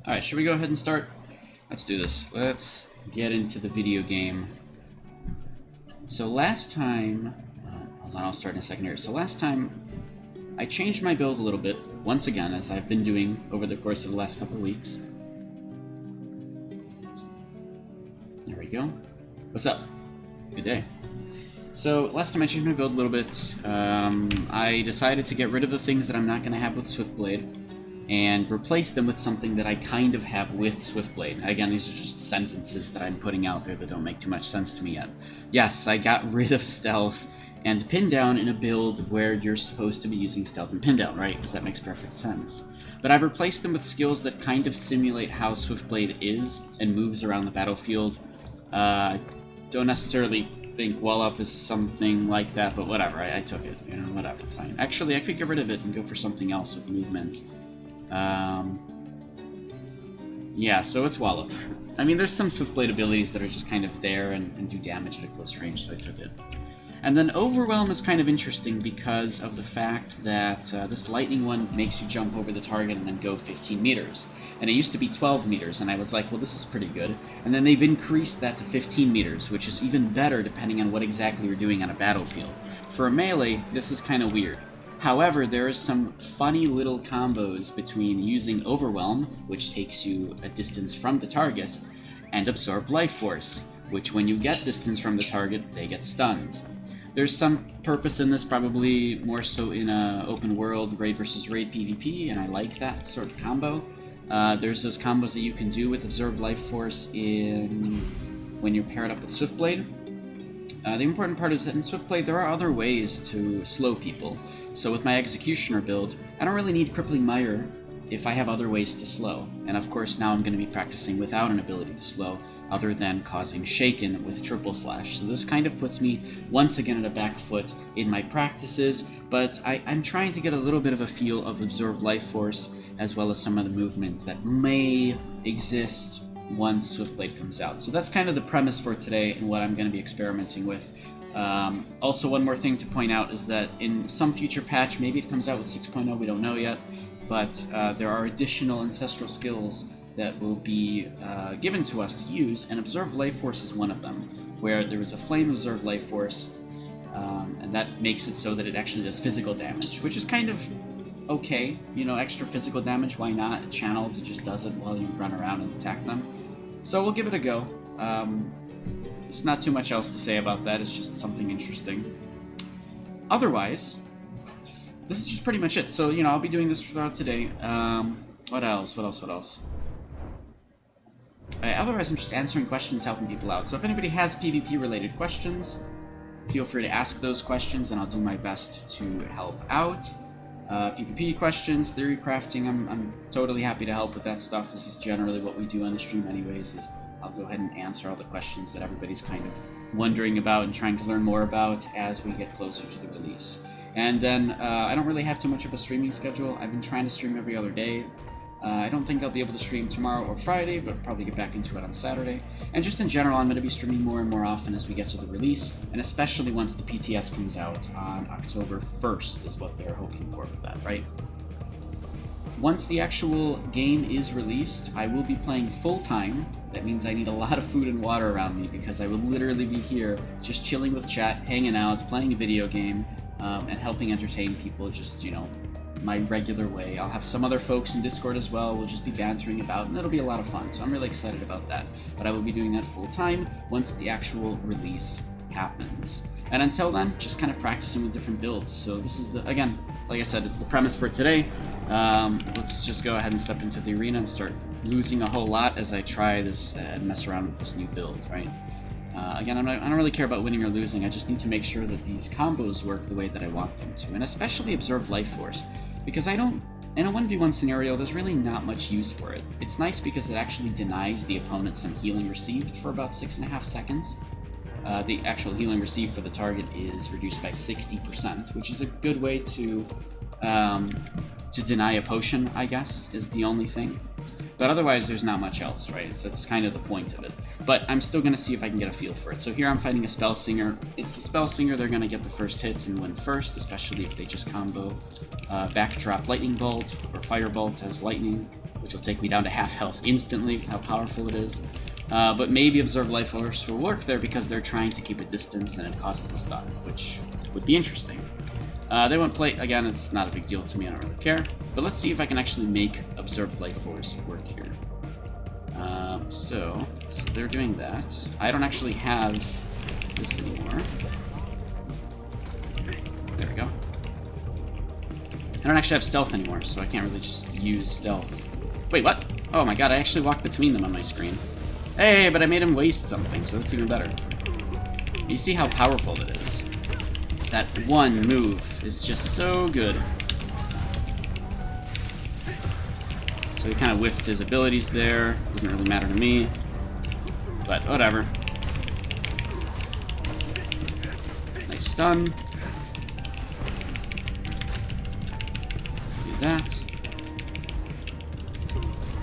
Alright, should we go ahead and start? Let's do this. Let's get into the video game. So last time... hold on, I'll start in a second here. So last time, I changed my build a little bit, once again, as I've been doing over the course of the last couple of weeks. There we go. What's up? Good day. So last time I changed my build a little bit. I decided to get rid of the things that I'm not going to have with Swiftblade and replace them with something that I kind of have with Swiftblade. Again, these are just sentences that I'm putting out there that don't make too much sense to me yet. Yes, I got rid of stealth and pin down in a build where you're supposed to be using stealth and pin down, right? Because that makes perfect sense. But I've replaced them with skills that kind of simulate how Swiftblade is and moves around the battlefield. Don't necessarily think Wall Up is something like that, but whatever, I took it, you know, whatever, fine. Actually, I could get rid of it and go for something else with movement. Yeah, so it's Wallop. I mean, there's some Swiftblade abilities that are just kind of there and do damage at a close range, so I took it. And then Overwhelm is kind of interesting because of the fact that this lightning one makes you jump over the target and then go 15 meters. And it used to be 12 meters, and I was like, well, this is pretty good. And then they've increased that to 15 meters, which is even better depending on what exactly you're doing on a battlefield. For a melee, this is kind of weird. However, there are some funny little combos between using Overwhelm, which takes you a distance from the target, and Absorb Life Force, which when you get distance from the target, they get stunned. There's some purpose in this, probably more so in a open world raid versus raid PvP, and I like that sort of combo. There's those combos that you can do with Absorb Life Force when you're paired up with Swiftblade. The important part is that in Swiftblade there are other ways to slow people. So with my Executioner build, I don't really need Crippling Mire if I have other ways to slow. And of course now I'm going to be practicing without an ability to slow, other than causing Shaken with Triple Slash. So this kind of puts me once again at a back foot in my practices, but I'm trying to get a little bit of a feel of Absorb Life Force, as well as some of the movement that may exist once Swiftblade comes out. So that's kind of the premise for today and what I'm going to be experimenting with. Also, one more thing to point out is that in some future patch, maybe it comes out with 6.0, we don't know yet, but there are additional ancestral skills that will be given to us to use, and Absorb Life Force is one of them, where there is a Flame Absorb Life Force, and that makes it so that it actually does physical damage, which is kind of okay, you know, extra physical damage, why not? It channels, it just does it while you run around and attack them. So we'll give it a go. There's not too much else to say about that, it's just something interesting. Otherwise, this is just pretty much it. So, you know, I'll be doing this throughout today. What else? Otherwise, I'm just answering questions, helping people out. So if anybody has PvP-related questions, feel free to ask those questions, and I'll do my best to help out. PvP questions, theory crafting, I'm totally happy to help with that stuff. This is generally what we do on the stream anyways, is I'll go ahead and answer all the questions that everybody's kind of wondering about and trying to learn more about as we get closer to the release. And then, I don't really have too much of a streaming schedule. I've been trying to stream every other day. I don't think I'll be able to stream tomorrow or Friday, but I'll probably get back into it on Saturday. And just in general, I'm going to be streaming more and more often as we get to the release, and especially once the PTS comes out on October 1st is what they're hoping for that, right? Once the actual game is released, I will be playing full-time. That means I need a lot of food and water around me, because I will literally be here just chilling with chat, hanging out, playing a video game, and helping entertain people, just, you know, my regular way. I'll have some other folks in Discord as well. We'll just be bantering about, and it'll be a lot of fun, so I'm really excited about that. But I will be doing that full-time once the actual release happens. And until then, just kind of practicing with different builds. So this is the, again, like I said, it's the premise for today. Let's just go ahead and step into the arena and start losing a whole lot as I try this and mess around with this new build, right? Again, I don't really care about winning or losing. I just need to make sure that these combos work the way that I want them to, and especially Absorb Life Force, because in a 1v1 scenario, there's really not much use for it. It's nice because it actually denies the opponent some healing received for about 6.5 seconds. The actual healing received for the target is reduced by 60%, which is a good way to deny a potion, I guess, is the only thing. But otherwise, there's not much else, right? So that's kind of the point of it. But I'm still going to see if I can get a feel for it. So here I'm fighting a Spellsinger. It's a Spellsinger, they're going to get the first hits and win first, especially if they just combo Backdrop Lightning Bolt or Firebolt as lightning which will take me down to half health instantly with how powerful it is. But maybe Absorb Life Force will work there because they're trying to keep a distance and it causes a stun, which would be interesting. They won't play, again, it's not a big deal to me, I don't really care. But let's see if I can actually make Absorb Life Force work here. So they're doing that. I don't actually have this anymore. There we go. I don't actually have stealth anymore, so I can't really just use stealth. Wait, what? Oh my god, I actually walked between them on my screen. Hey, but I made him waste something, so that's even better. You see how powerful it is. That one move is just so good. So he kind of whiffed his abilities there. Doesn't really matter to me. But whatever. Nice stun. Do that.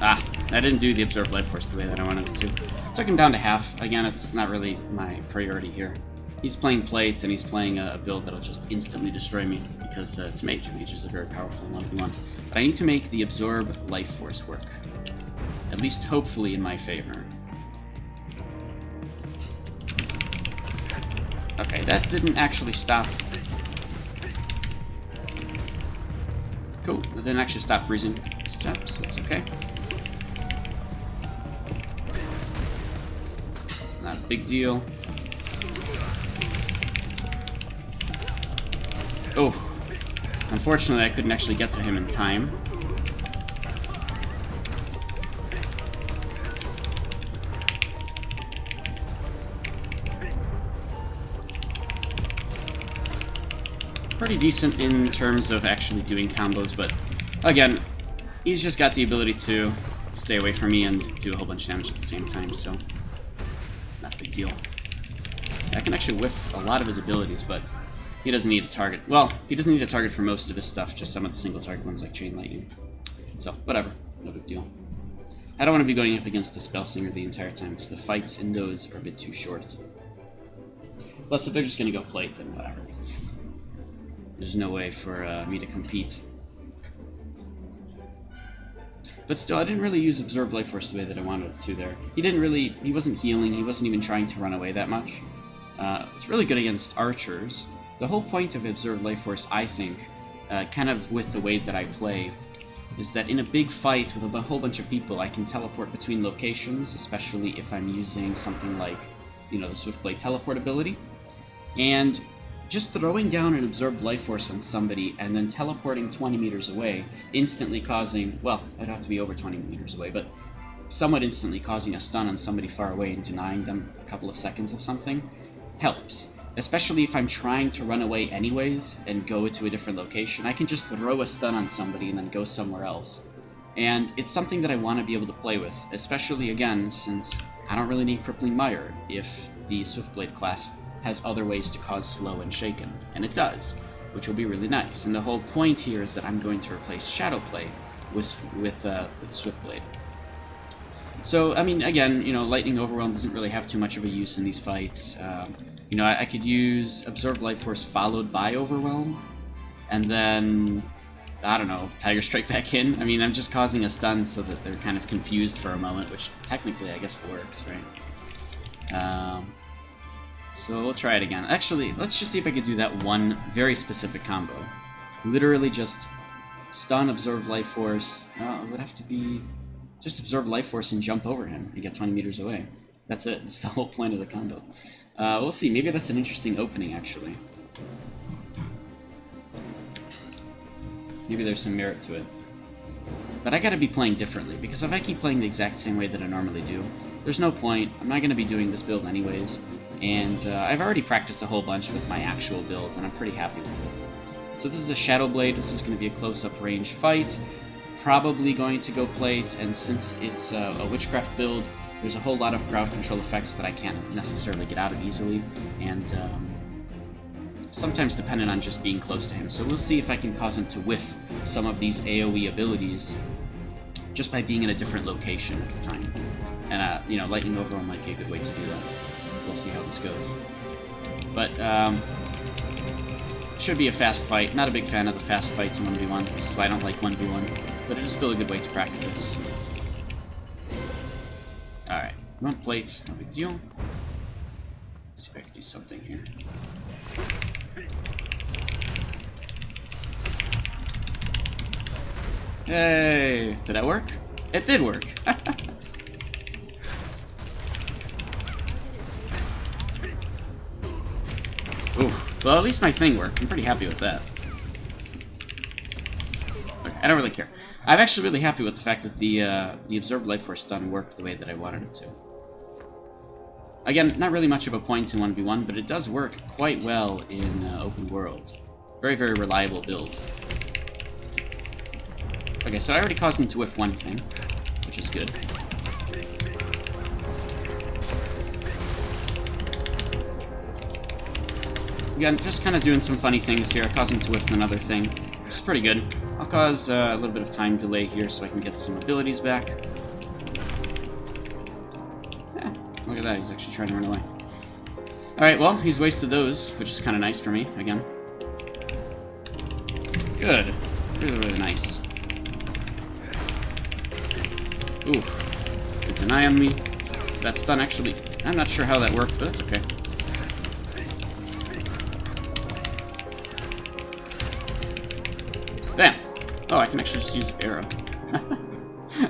Ah, I didn't do the Absorb Life Force the way that I wanted to. Took him down to half. Again, it's not really my priority here. He's playing Plate, and he's playing a build that'll just instantly destroy me, because it's Mage. Mage is a very powerful 1v1. But I need to make the Absorb Life Force work. At least, hopefully, in my favor. Okay, that didn't actually stop. Cool, that didn't actually stop freezing steps, that's okay. Not a big deal. Oh, unfortunately I couldn't actually get to him in time. Pretty decent in terms of actually doing combos, but again, he's just got the ability to stay away from me and do a whole bunch of damage at the same time, so not a big deal. I can actually whiff a lot of his abilities, but he doesn't need a target. Well, he doesn't need a target for most of his stuff, just some of the single target ones like Chain Lightning. So, whatever. No big deal. I don't want to be going up against the Spellslinger the entire time, because the fights in those are a bit too short. Plus, if they're just going to go Plate, then whatever. There's no way for me to compete. But still, I didn't really use Absorb Life Force the way that I wanted to there. He wasn't healing, he wasn't even trying to run away that much. It's really good against archers. The whole point of Absorb Life Force, I think, kind of with the way that I play, is that in a big fight with a whole bunch of people, I can teleport between locations, especially if I'm using something like, you know, the Swiftblade teleport ability. And just throwing down an Absorbed Life Force on somebody and then teleporting 20 meters away, instantly causing, well, I'd have to be over 20 meters away, but somewhat instantly causing a stun on somebody far away and denying them a couple of seconds of something, helps. Especially if I'm trying to run away anyways and go to a different location, I can just throw a stun on somebody and then go somewhere else. And it's something that I want to be able to play with, especially, again, since I don't really need Crippling Mire if the Swiftblade class has other ways to cause slow and shaken, and it does, which will be really nice. And the whole point here is that I'm going to replace Shadowplay with Swiftblade. So, I mean, again, you know, Lightning Overwhelm doesn't really have too much of a use in these fights. You know, I could use Absorb Life Force followed by Overwhelm, and then, I don't know, Tiger Strike back in. I mean, I'm just causing a stun so that they're kind of confused for a moment, which technically, I guess, works, right? So we'll try it again. Actually, let's just see if I could do that one very specific combo. Literally just stun, Absorb Life Force. It would have to be just Absorb Life Force and jump over him and get 20 meters away. That's it. That's the whole point of the combo. We'll see. Maybe that's an interesting opening, actually. Maybe there's some merit to it. But I gotta be playing differently, because if I keep playing the exact same way that I normally do, there's no point. I'm not gonna be doing this build anyways. And I've already practiced a whole bunch with my actual build, and I'm pretty happy with it. So this is a Shadowblade. This is going to be a close-up range fight. Probably going to go Plate, and since it's a Witchcraft build, there's a whole lot of crowd control effects that I can't necessarily get out of easily, and sometimes dependent on just being close to him. So we'll see if I can cause him to whiff some of these AoE abilities just by being in a different location at the time. And, you know, Lightning Overwhelm might be a good way to do that. We'll see how this goes. But, should be a fast fight. Not a big fan of the fast fights in 1v1. This is why I don't like 1v1. But it is still a good way to practice. Alright, one plate, no big deal. Let's see if I can do something here. Hey! Did that work? It did work! Ooh, well, at least my thing worked. I'm pretty happy with that. Okay, I don't really care. I'm actually really happy with the fact that the Absorbed Life Force stun worked the way that I wanted it to. Again, not really much of a point in 1v1, but it does work quite well in open world. Very, very reliable build. Okay, so I already caused him to whiff one thing, which is good. Again, just kind of doing some funny things here. I caused him to whiff another thing, which is pretty good. I'll cause a little bit of time delay here so I can get some abilities back. Yeah, look at that, he's actually trying to run away. Alright, well, he's wasted those, which is kind of nice for me, again. Good. Really, really nice. Ooh. Good deny on me. That stun actually... I'm not sure how that worked, but that's okay. Bam! Oh, I can actually just use arrow.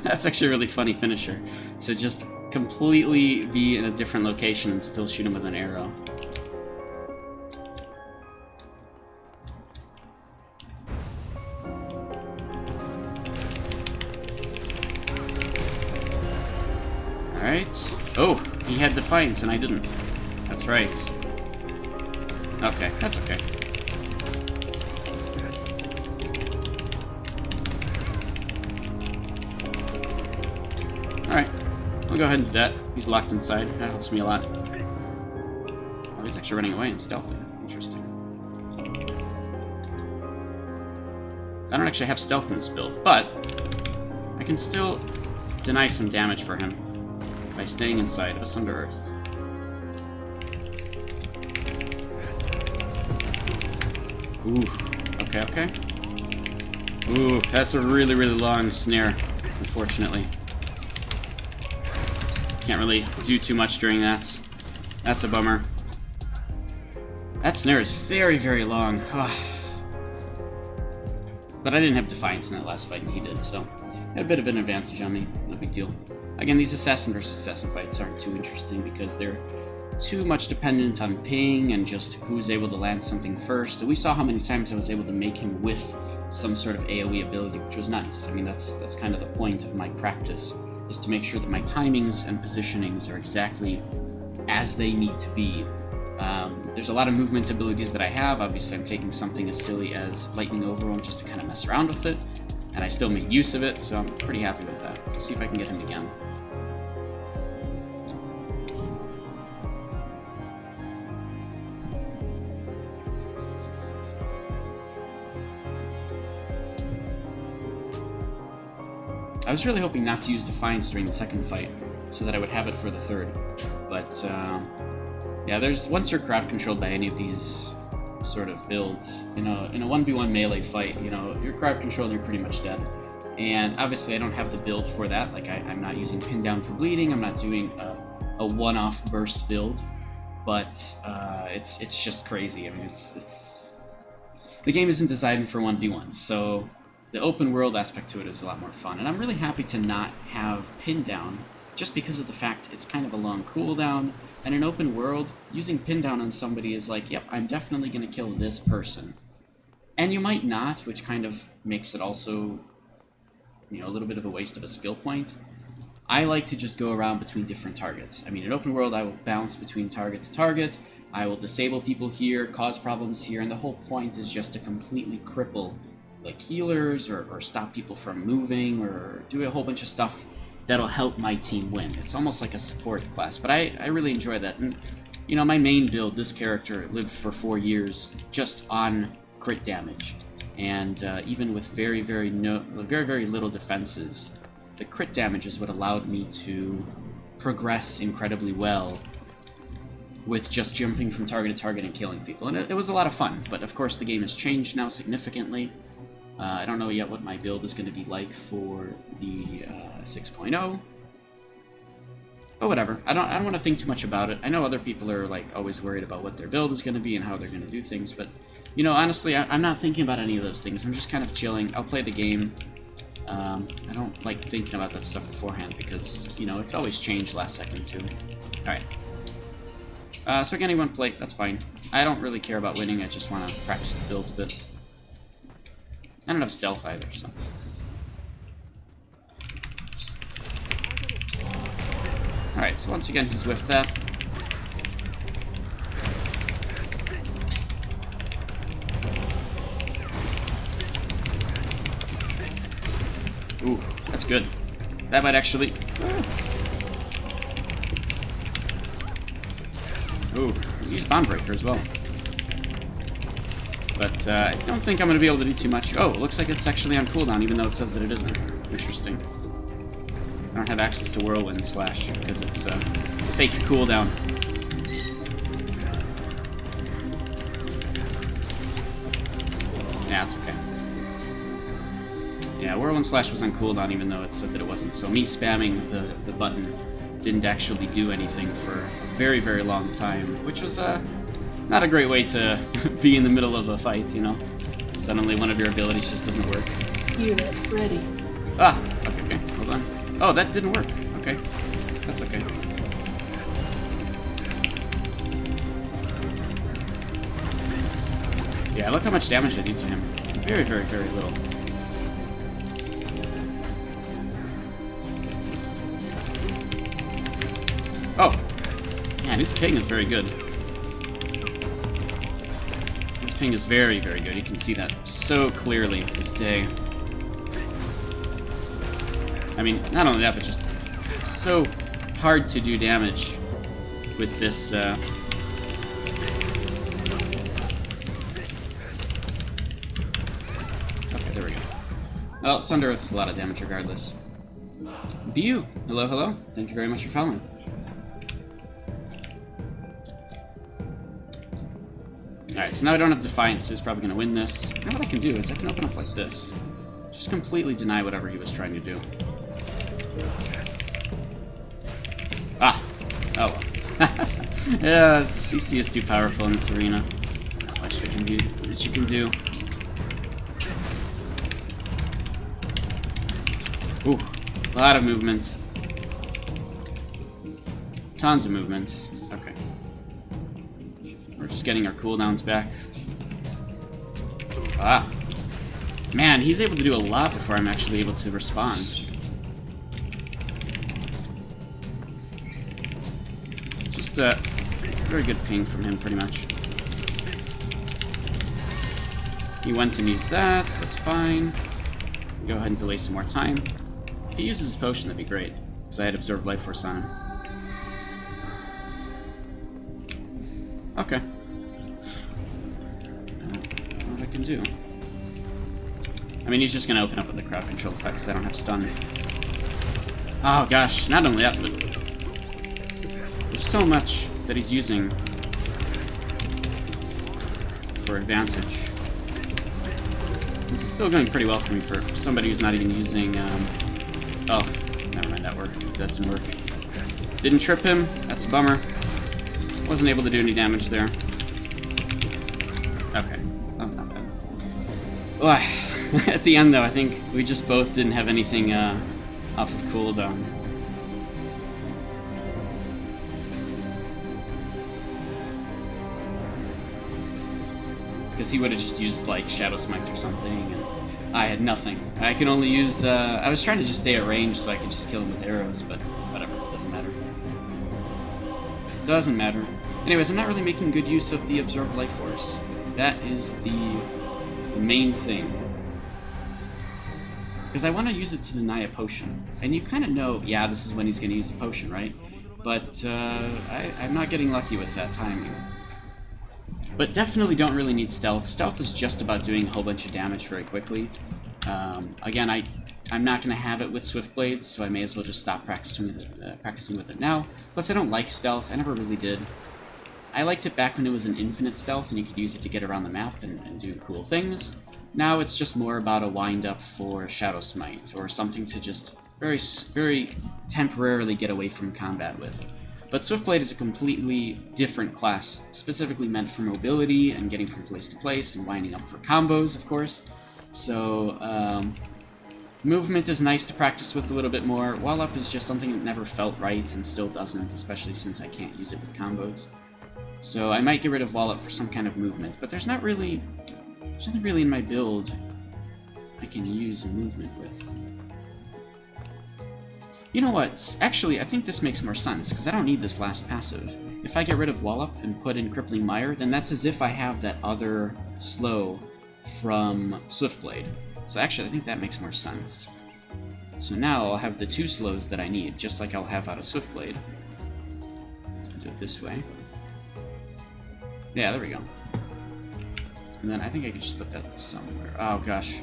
That's actually a really funny finisher. To just completely be in a different location and still shoot him with an arrow. Alright. Oh, he had Defiance and I didn't. That's right. Okay, that's okay. Alright, I'll go ahead and do that. He's locked inside. That helps me a lot. Oh, he's actually running away and stealthing. Interesting. I don't actually have stealth in this build, but I can still deny some damage for him by staying inside of Asunder Earth. Ooh, okay, okay. Ooh, that's a really, really long snare, unfortunately. Can't really do too much during that. That's a bummer. That snare is very, very long. But I didn't have Defiance in that last fight, and he did, so had a bit of an advantage on me. No big deal. Again, these assassin versus assassin fights aren't too interesting because they're too much dependent on ping and just who's able to land something first. And we saw how many times I was able to make him with some sort of AoE ability, which was nice. I mean, that's kind of the point of my practice, is to make sure that my timings and positionings are exactly as they need to be. There's a lot of movement abilities that I have. Obviously, I'm taking something as silly as Lightning Overwhelm just to kind of mess around with it, and I still make use of it, so I'm pretty happy with that. Let's see if I can get him again. I was really hoping not to use Defiance during the second fight, so that I would have it for the third. But, yeah, once you're crowd controlled by any of these sort of builds, in a 1v1 melee fight, you know, you're crowd controlled and you're pretty much dead. And obviously I don't have the build for that, like I'm not using pin down for bleeding, I'm not doing a one-off burst build, but it's just crazy. I mean, it's the game isn't designed for 1v1, so the open world aspect to it is a lot more fun, and I'm really happy to not have pin down, just because of the fact it's kind of a long cooldown, and in open world, using pin down on somebody is like, yep, I'm definitely going to kill this person. And you might not, which kind of makes it also, you know, a little bit of a waste of a skill point. I like to just go around between different targets. I mean, in open world, I will bounce between target to target, I will disable people here, cause problems here, and the whole point is just to completely cripple like healers, or stop people from moving, or do a whole bunch of stuff that'll help my team win. It's almost like a support class, but I really enjoy that. And, you know, my main build, this character, lived for 4 years just on crit damage. And even with very, very little defenses, the crit damage is what allowed me to progress incredibly well with just jumping from target to target and killing people. And it was a lot of fun, but of course the game has changed now significantly. I don't know yet what my build is going to be like for the 6.0, But whatever. I don't want to think too much about it. I know other people are like always worried about what their build is going to be and how they're going to do things, but you know, honestly, I'm not thinking about any of those things. I'm just kind of chilling. I'll play the game. I don't like thinking about that stuff beforehand because, you know, it could always change last second too. Alright. So again, he won plate. That's fine. I don't really care about winning. I just want to practice the builds a bit. I don't have stealth either, so... Alright, so once again, he's whiffed that. Ooh, that's good. That might actually... Ooh, use Bomb Breaker as well. But I don't think I'm going to be able to do too much. Oh, it looks like it's actually on cooldown, even though it says that it isn't. Interesting. I don't have access to Whirlwind Slash because it's a fake cooldown. Yeah, it's okay. Yeah, Whirlwind Slash was on cooldown even though it said that it wasn't, so me spamming the button didn't actually do anything for a very, very long time, which was not a great way to be in the middle of a fight, you know? Suddenly one of your abilities just doesn't work. Unit ready. Ah, okay, hold on. Oh, that didn't work. Okay, that's okay. Yeah, look how much damage I do to him. Very, very, very little. Oh! Man, his ping is very good. His ping is very, very good. You can see that so clearly this day. I mean, not only that, but just so hard to do damage with this, Okay, there we go. Well, Sunder Earth is a lot of damage regardless. Bu! Hello, hello. Thank you very much for following. Alright, so now I don't have Defiance, so he's probably going to win this. You know what I can do is I can open up like this. Just completely deny whatever he was trying to do. Ah! Oh well. Yeah, CC is too powerful in this arena. Not much that you can do. Ooh, a lot of movement. Tons of movement. Okay. We're just getting our cooldowns back. Ah. Man, he's able to do a lot before I'm actually able to respond. Just a very good ping from him, pretty much. He went and used that, so that's fine. Go ahead and delay some more time. If he uses his potion, that'd be great, because I had Absorbed Life Force on him. Okay. What I can do. I mean, he's just going to open up with the crowd control effect because I don't have stun. Oh gosh, not only that, but there's so much that he's using for advantage. This is still going pretty well for me for somebody who's not even using, oh, never mind, that didn't work. Didn't trip him, that's a bummer. Wasn't able to do any damage there. Okay, that was not bad. Oh, at the end, though, I think we just both didn't have anything off of cooldown. Because he would have just used, like, Shadow Smite or something, and I had nothing. I can only use, I was trying to just stay at range so I could just kill him with arrows, but whatever, it doesn't matter. Doesn't matter. Anyways, I'm not really making good use of the Absorbed Life Force. That is the main thing. Because I want to use it to deny a potion. And you kind of know, yeah, this is when he's going to use a potion, right? But I'm not getting lucky with that timing. But definitely don't really need stealth. Stealth is just about doing a whole bunch of damage very quickly. Again, I'm not going to have it with Swift Blades, so I may as well just stop practicing with it now. Plus, I don't like stealth. I never really did. I liked it back when it was an infinite stealth and you could use it to get around the map and do cool things. Now it's just more about a wind-up for Shadow Smite, or something to just very temporarily get away from combat with. But Swiftblade is a completely different class, specifically meant for mobility and getting from place to place and winding up for combos, of course. So, movement is nice to practice with a little bit more. Wall up is just something that never felt right and still doesn't, especially since I can't use it with combos. So I might get rid of wall up for some kind of movement, but there's nothing really in my build I can use movement with. You know what? Actually, I think this makes more sense, because I don't need this last passive. If I get rid of Wallop and put in Crippling Mire, then that's as if I have that other slow from Swiftblade. So actually, I think that makes more sense. So now I'll have the 2 slows that I need, just like I'll have out of Swiftblade. I'll do it this way. Yeah, there we go. And then I think I could just put that somewhere. Oh gosh.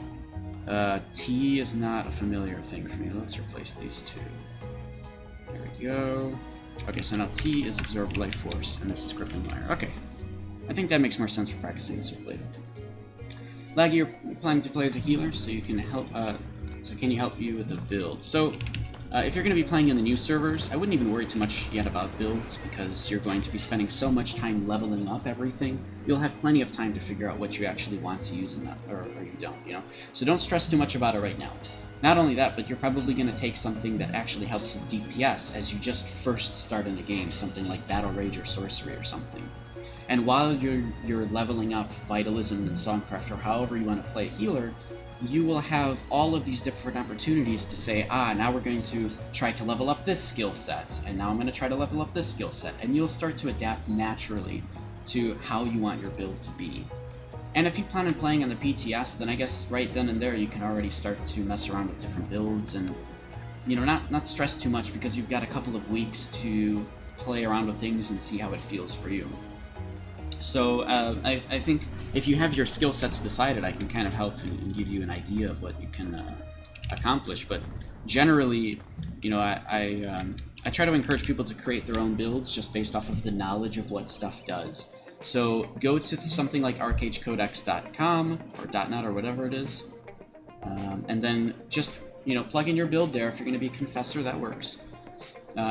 T is not a familiar thing for me. Let's replace these 2. There we go. Okay, so now T is Absorb Life Force, and this is Crippling Mire. Okay. I think that makes more sense for practicing this with later. Laggy, you're planning to play as a healer, so you can help. So can you help you with a build? So, if you're going to be playing in the new servers, I wouldn't even worry too much yet about builds, because you're going to be spending so much time leveling up everything. You'll have plenty of time to figure out what you actually want to use in that, or you don't, you know? So don't stress too much about it right now. Not only that, but you're probably going to take something that actually helps with DPS as you just first start in the game, something like Battle Rage or Sorcery or something. And while you're leveling up Vitalism and Songcraft, or however you want to play a healer, you will have all of these different opportunities to say, now we're going to try to level up this skill set, and now I'm going to try to level up this skill set, and you'll start to adapt naturally to how you want your build to be. And if you plan on playing on the PTS, then I guess right then and there you can already start to mess around with different builds and, you know, not stress too much, because you've got a couple of weeks to play around with things and see how it feels for you. So I think if you have your skill sets decided, I can kind of help and give you an idea of what you can accomplish. But generally, you know, I try to encourage people to create their own builds just based off of the knowledge of what stuff does. So go to something like arcagecodex.com or .net or whatever it is, and then just, you know, plug in your build there. If you're going to be a confessor, that works.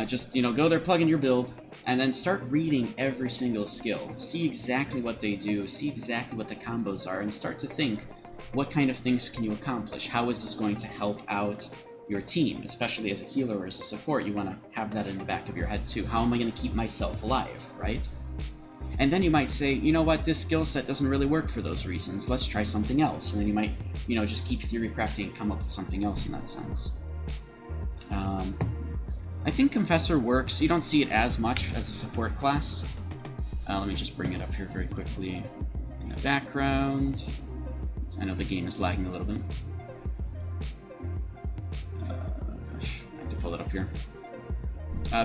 Just, you know, go there, plug in your build, and then start reading every single skill. See exactly what they do, see exactly what the combos are, and start to think, what kind of things can you accomplish? How is this going to help out your team? Especially as a healer or as a support, you want to have that in the back of your head too. How am I going to keep myself alive, right? And then you might say, you know what, this skill set doesn't really work for those reasons. Let's try something else. And then you might, you know, just keep theory crafting and come up with something else in that sense. I think Confessor works. You don't see it as much as a support class. Let me just bring it up here very quickly in the background. I know the game is lagging a little bit. Gosh, I have to pull it up here.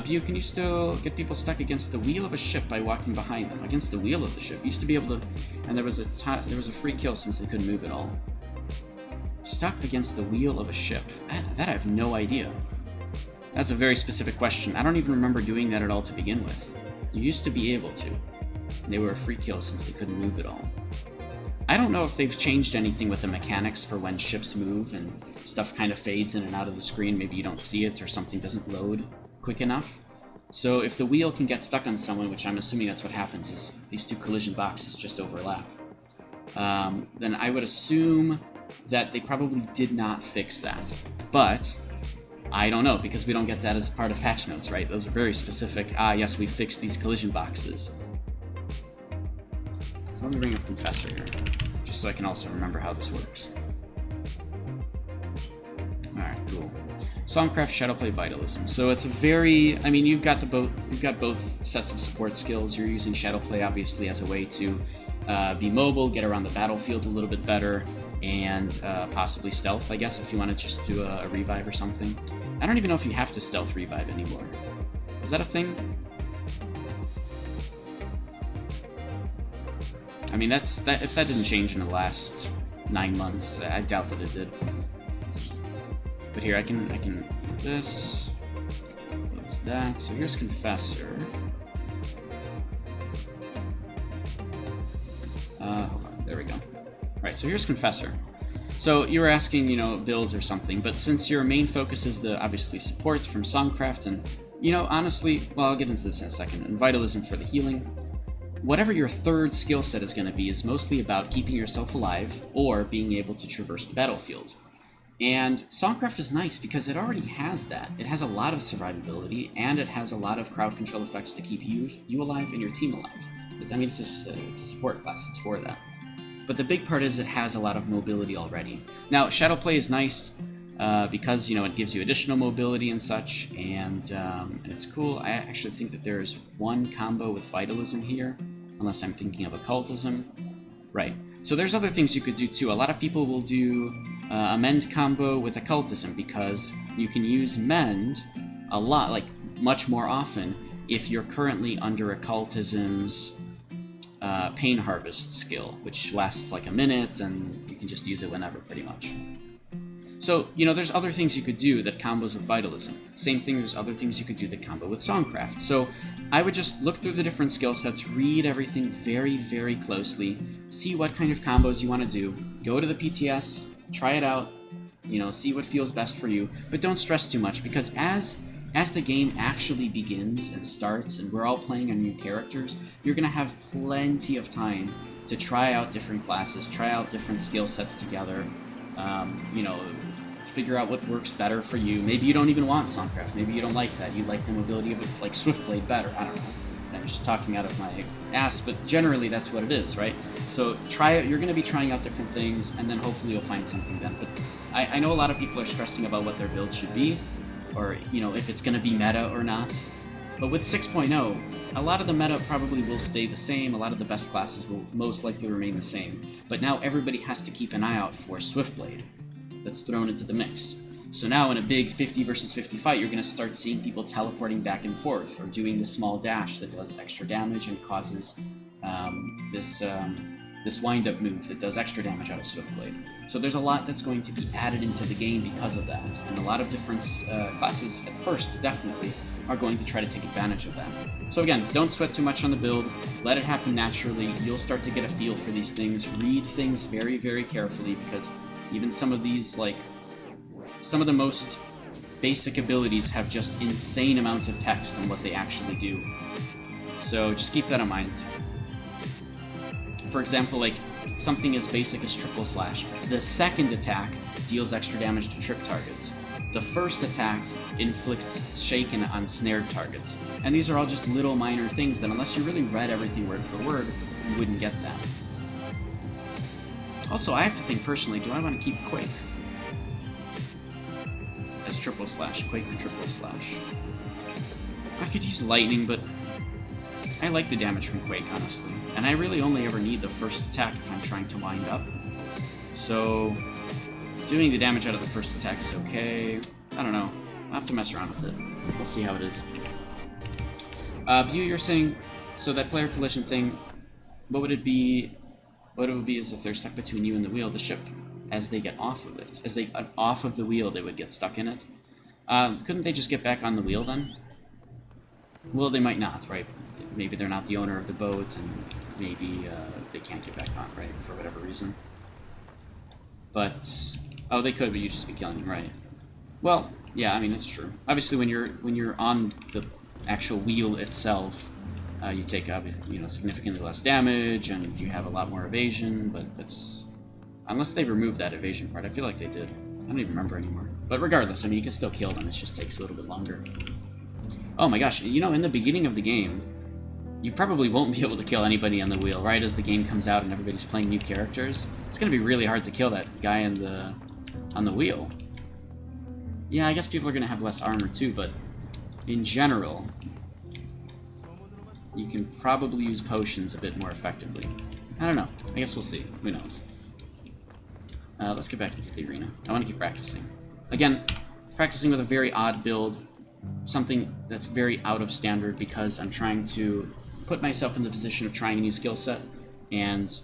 Bew, can you still get people stuck against the wheel of a ship by walking behind them? Against the wheel of the ship? You used to be able to... And there was a free kill since they couldn't move at all. Stuck against the wheel of a ship. That I have no idea. That's a very specific question. I don't even remember doing that at all to begin with. You used to be able to. They were a free kill since they couldn't move at all. I don't know if they've changed anything with the mechanics for when ships move and stuff kind of fades in and out of the screen. Maybe you don't see it or something doesn't load quick enough. So if the wheel can get stuck on someone, which I'm assuming that's what happens, is these 2 collision boxes just overlap, then I would assume that they probably did not fix that. But I don't know, because we don't get that as part of patch notes, right? Those are very specific. Yes, we fixed these collision boxes. So let me bring up Confessor here, just so I can also remember how this works. Alright, cool. Songcraft, Shadowplay, Vitalism. So it's a very... I mean, you've got both sets of support skills. You're using Shadowplay, obviously, as a way to be mobile, get around the battlefield a little bit better, and possibly stealth, I guess, if you want to just do a revive or something. I don't even know if you have to stealth revive anymore. Is that a thing? I mean, if that didn't change in the last 9 months, I doubt that it did. But here, I can do this, close that. So here's Confessor. Hold on, there we go. Right, so here's Confessor. So you were asking, builds or something, but since your main focus is the obviously supports from Songcraft and, honestly, well, I'll get into this in a second, and Vitalism for the healing, whatever your third skill set is going to be is mostly about keeping yourself alive or being able to traverse the battlefield. And Songcraft is nice because it already has that. It has a lot of survivability, and it has a lot of crowd control effects to keep you alive and your team alive. It's a support class, it's for that. But the big part is it has a lot of mobility already. Now, Shadowplay is nice because, it gives you additional mobility and such, and it's cool. I actually think that there is one combo with Vitalism here, unless I'm thinking of Occultism. Right. So there's other things you could do too. A lot of people will do a Mend combo with Occultism because you can use Mend a lot, like much more often, if you're currently under Occultism's Pain Harvest skill, which lasts like a minute, and you can just use it whenever, pretty much. So, there's other things you could do that combos with Vitalism. Same thing, there's other things you could do that combo with Songcraft. So, I would just look through the different skill sets, read everything very, very closely, see what kind of combos you want to do, go to the PTS, try it out, see what feels best for you, but don't stress too much, because as the game actually begins and starts, and we're all playing on new characters, you're going to have plenty of time to try out different classes, try out different skill sets together, figure out what works better for you. Maybe you don't even want Songcraft. Maybe you don't like that. You like the mobility of it, like Swiftblade better. I don't know. I'm just talking out of my ass, but generally that's what it is, right? So try it. You're going to be trying out different things, and then hopefully you'll find something then. But I know a lot of people are stressing about what their build should be, or, if it's going to be meta or not. But with 6.0, a lot of the meta probably will stay the same. A lot of the best classes will most likely remain the same. But now everybody has to keep an eye out for Swiftblade that's thrown into the mix. So now in a big 50 versus 50 fight, you're going to start seeing people teleporting back and forth, or doing the small dash that does extra damage and causes this wind-up move that does extra damage out of Swiftblade. So there's a lot that's going to be added into the game because of that, and a lot of different classes at first, definitely, are going to try to take advantage of that. So again, don't sweat too much on the build, let it happen naturally. You'll start to get a feel for these things, read things very, very carefully, because even some of these, some of the most basic abilities have just insane amounts of text on what they actually do. So just keep that in mind. For example, something as basic as Triple Slash. The second attack deals extra damage to trip targets. The first attack inflicts shaken on snared targets. And these are all just little minor things that, unless you really read everything word for word, you wouldn't get that. Also, I have to think personally, do I want to keep Quake as Triple Slash? Quake or Triple Slash? I could use Lightning, but I like the damage from Quake, honestly. And I really only ever need the first attack if I'm trying to wind up. So, doing the damage out of the first attack is okay. I don't know. I'll have to mess around with it. We'll see how it is. View, you're saying, so that player collision thing, what would it be? What it would be is if they're stuck between you and the wheel of the ship. As they get off of it. As they get off of the wheel, they would get stuck in it. Couldn't they just get back on the wheel then? Well, they might not, right? Maybe they're not the owner of the boat, and maybe they can't get back on, right? For whatever reason. But oh, they could, but you'd just be killing them, right? Well, yeah, I mean, it's true. Obviously, when you're on the actual wheel itself, you take up, significantly less damage, and you have a lot more evasion. But that's unless they remove that evasion part. I feel like they did. I don't even remember anymore. But regardless, I mean, you can still kill them. It just takes a little bit longer. Oh my gosh! In the beginning of the game, you probably won't be able to kill anybody on the wheel, right? As the game comes out and everybody's playing new characters, it's going to be really hard to kill that guy on the wheel. Yeah, I guess people are going to have less armor too, but in general, you can probably use potions a bit more effectively. I don't know. I guess we'll see. Who knows? Let's get back into the arena. I want to keep practicing. Again, practicing with a very odd build, something that's very out of standard because I'm trying to put myself in the position of trying a new skill set, and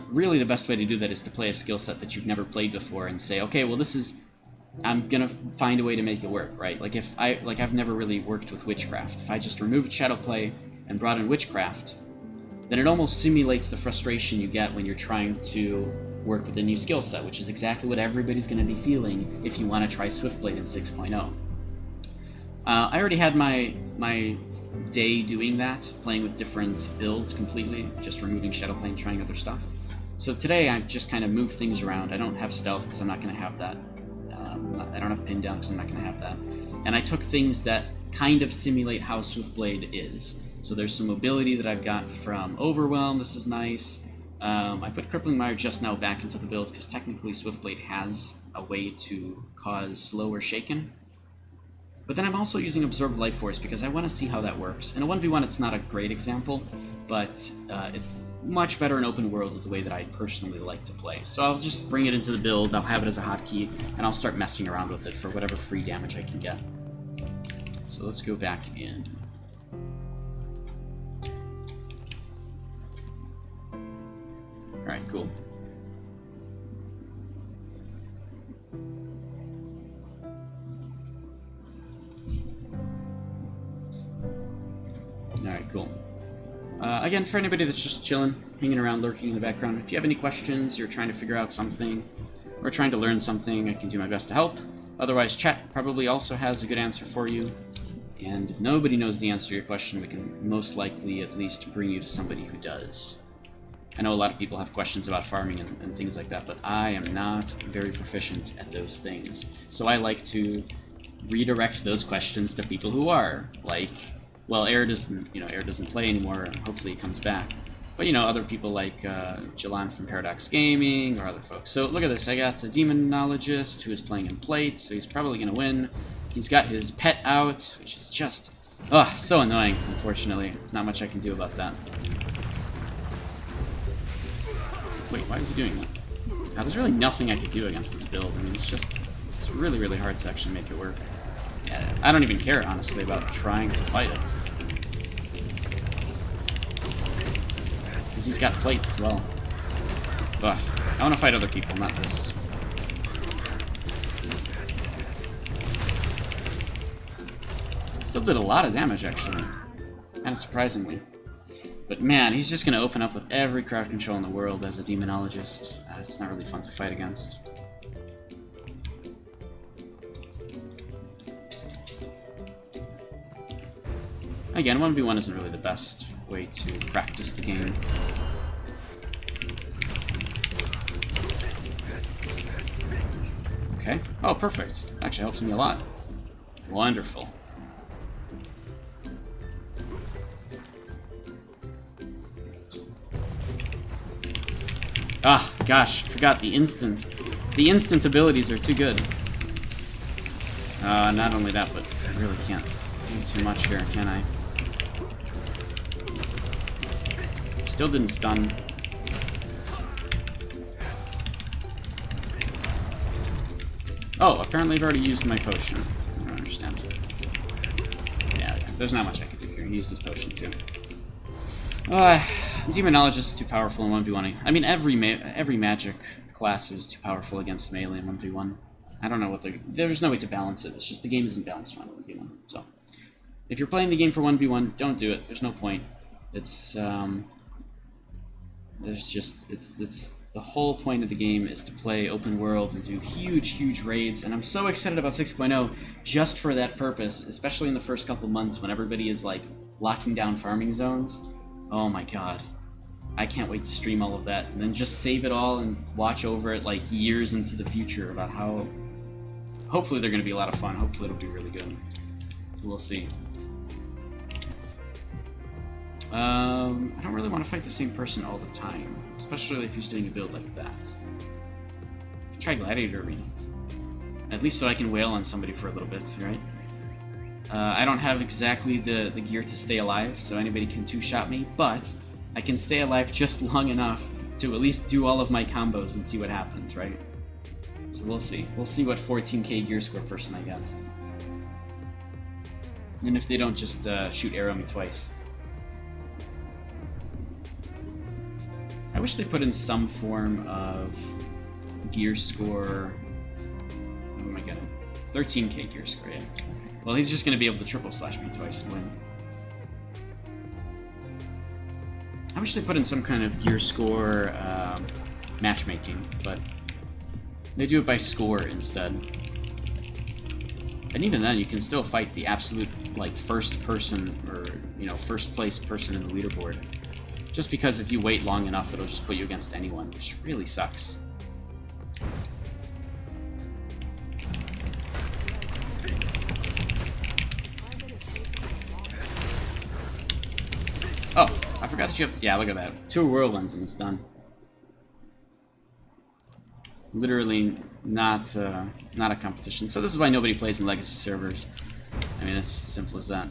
really the best way to do that is to play a skill set that you've never played before and say, okay, well, I'm gonna find a way to make it work, right? I've never really worked with Witchcraft. If I just removed Shadowplay and brought in Witchcraft, then it almost simulates the frustration you get when you're trying to work with the new skill set, which is exactly what everybody's going to be feeling if you want to try Swiftblade in 6.0. I already had my day doing that, playing with different builds completely, just removing Shadowplane, trying other stuff. So today I just kind of moved things around. I don't have stealth because I'm not going to have that. I don't have pin down because I'm not going to have that. And I took things that kind of simulate how Swiftblade is. So there's some mobility that I've got from Overwhelm. This is nice. I put Crippling Mire just now back into the build because technically Swiftblade has a way to cause slower shaken. But then I'm also using Absorbed Life Force because I want to see how that works. In a 1v1 it's not a great example, but it's much better in open world with the way that I personally like to play. So I'll just bring it into the build, I'll have it as a hotkey, and I'll start messing around with it for whatever free damage I can get. So let's go back in. Alright, cool. Alright, cool. Again, for anybody that's just chilling, hanging around, lurking in the background, if you have any questions, you're trying to figure out something, or trying to learn something, I can do my best to help. Otherwise, chat probably also has a good answer for you. And if nobody knows the answer to your question, we can most likely at least bring you to somebody who does. I know a lot of people have questions about farming and things like that, but I am not very proficient at those things. So I like to redirect those questions to people who are, like, well, Air doesn't play anymore, and hopefully he comes back. But, other people like Jalan from Paradox Gaming, or other folks. So look at this, I got a Demonologist who is playing in Plate, so he's probably going to win. He's got his pet out, which is just, so annoying, unfortunately. There's not much I can do about that. Wait, why is he doing that? Now, there's really nothing I could do against this build. I mean, it's really, really hard to actually make it work. Yeah, I don't even care, honestly, about trying to fight it. Because he's got plates as well. Ugh, I want to fight other people, not this. Still did a lot of damage, actually. Kind of surprisingly. But man, he's just going to open up with every crowd control in the world as a Demonologist. It's not really fun to fight against. Again, 1v1 isn't really the best way to practice the game. Okay. Oh, perfect. Actually helps me a lot. Wonderful. Ah, gosh, forgot the instant. The instant abilities are too good. Not only that, but I really can't do too much here, can I? Still didn't stun. Oh, apparently I've already used my potion. I don't understand. Yeah, there's not much I can do here. He used his potion too. Demonologist is too powerful in 1v1. I mean, every magic class is too powerful against melee in 1v1. I don't know what there's no way to balance it. It's just the game isn't balanced around 1v1. So, if you're playing the game for 1v1, don't do it. There's no point. It's it's the whole point of the game is to play open world and do huge raids, and I'm so excited about 6.0 just for that purpose, especially in the first couple months when everybody is like locking down farming zones. Oh my god. I can't wait to stream all of that and then just save it all and watch over it like years into the future about how hopefully they're going to be a lot of fun. Hopefully it'll be really good. So we'll see. I don't really want to fight the same person all the time, especially if he's doing a build like that. Try Gladiator Arena. At least so I can wail on somebody for a little bit, right? I don't have exactly the gear to stay alive, so anybody can two-shot me, but I can stay alive just long enough to at least do all of my combos and see what happens, right? So we'll see. We'll see what 14k gear score person I get. And if they don't just shoot arrow me twice. I wish they put in some form of gear score. What am I getting? 13k gear score, yeah. Well, he's just going to be able to triple slash me twice and win. I wish they put in some kind of gear score matchmaking, but they do it by score instead. And even then, you can still fight the absolute, like, first person, or, you know, first place person in the leaderboard. Just because if you wait long enough, it'll just put you against anyone, which really sucks. Oh, I forgot that you have... Yeah, look at that. 2 whirlwinds and it's done. Literally not a competition. So this is why nobody plays in legacy servers. I mean, it's as simple as that.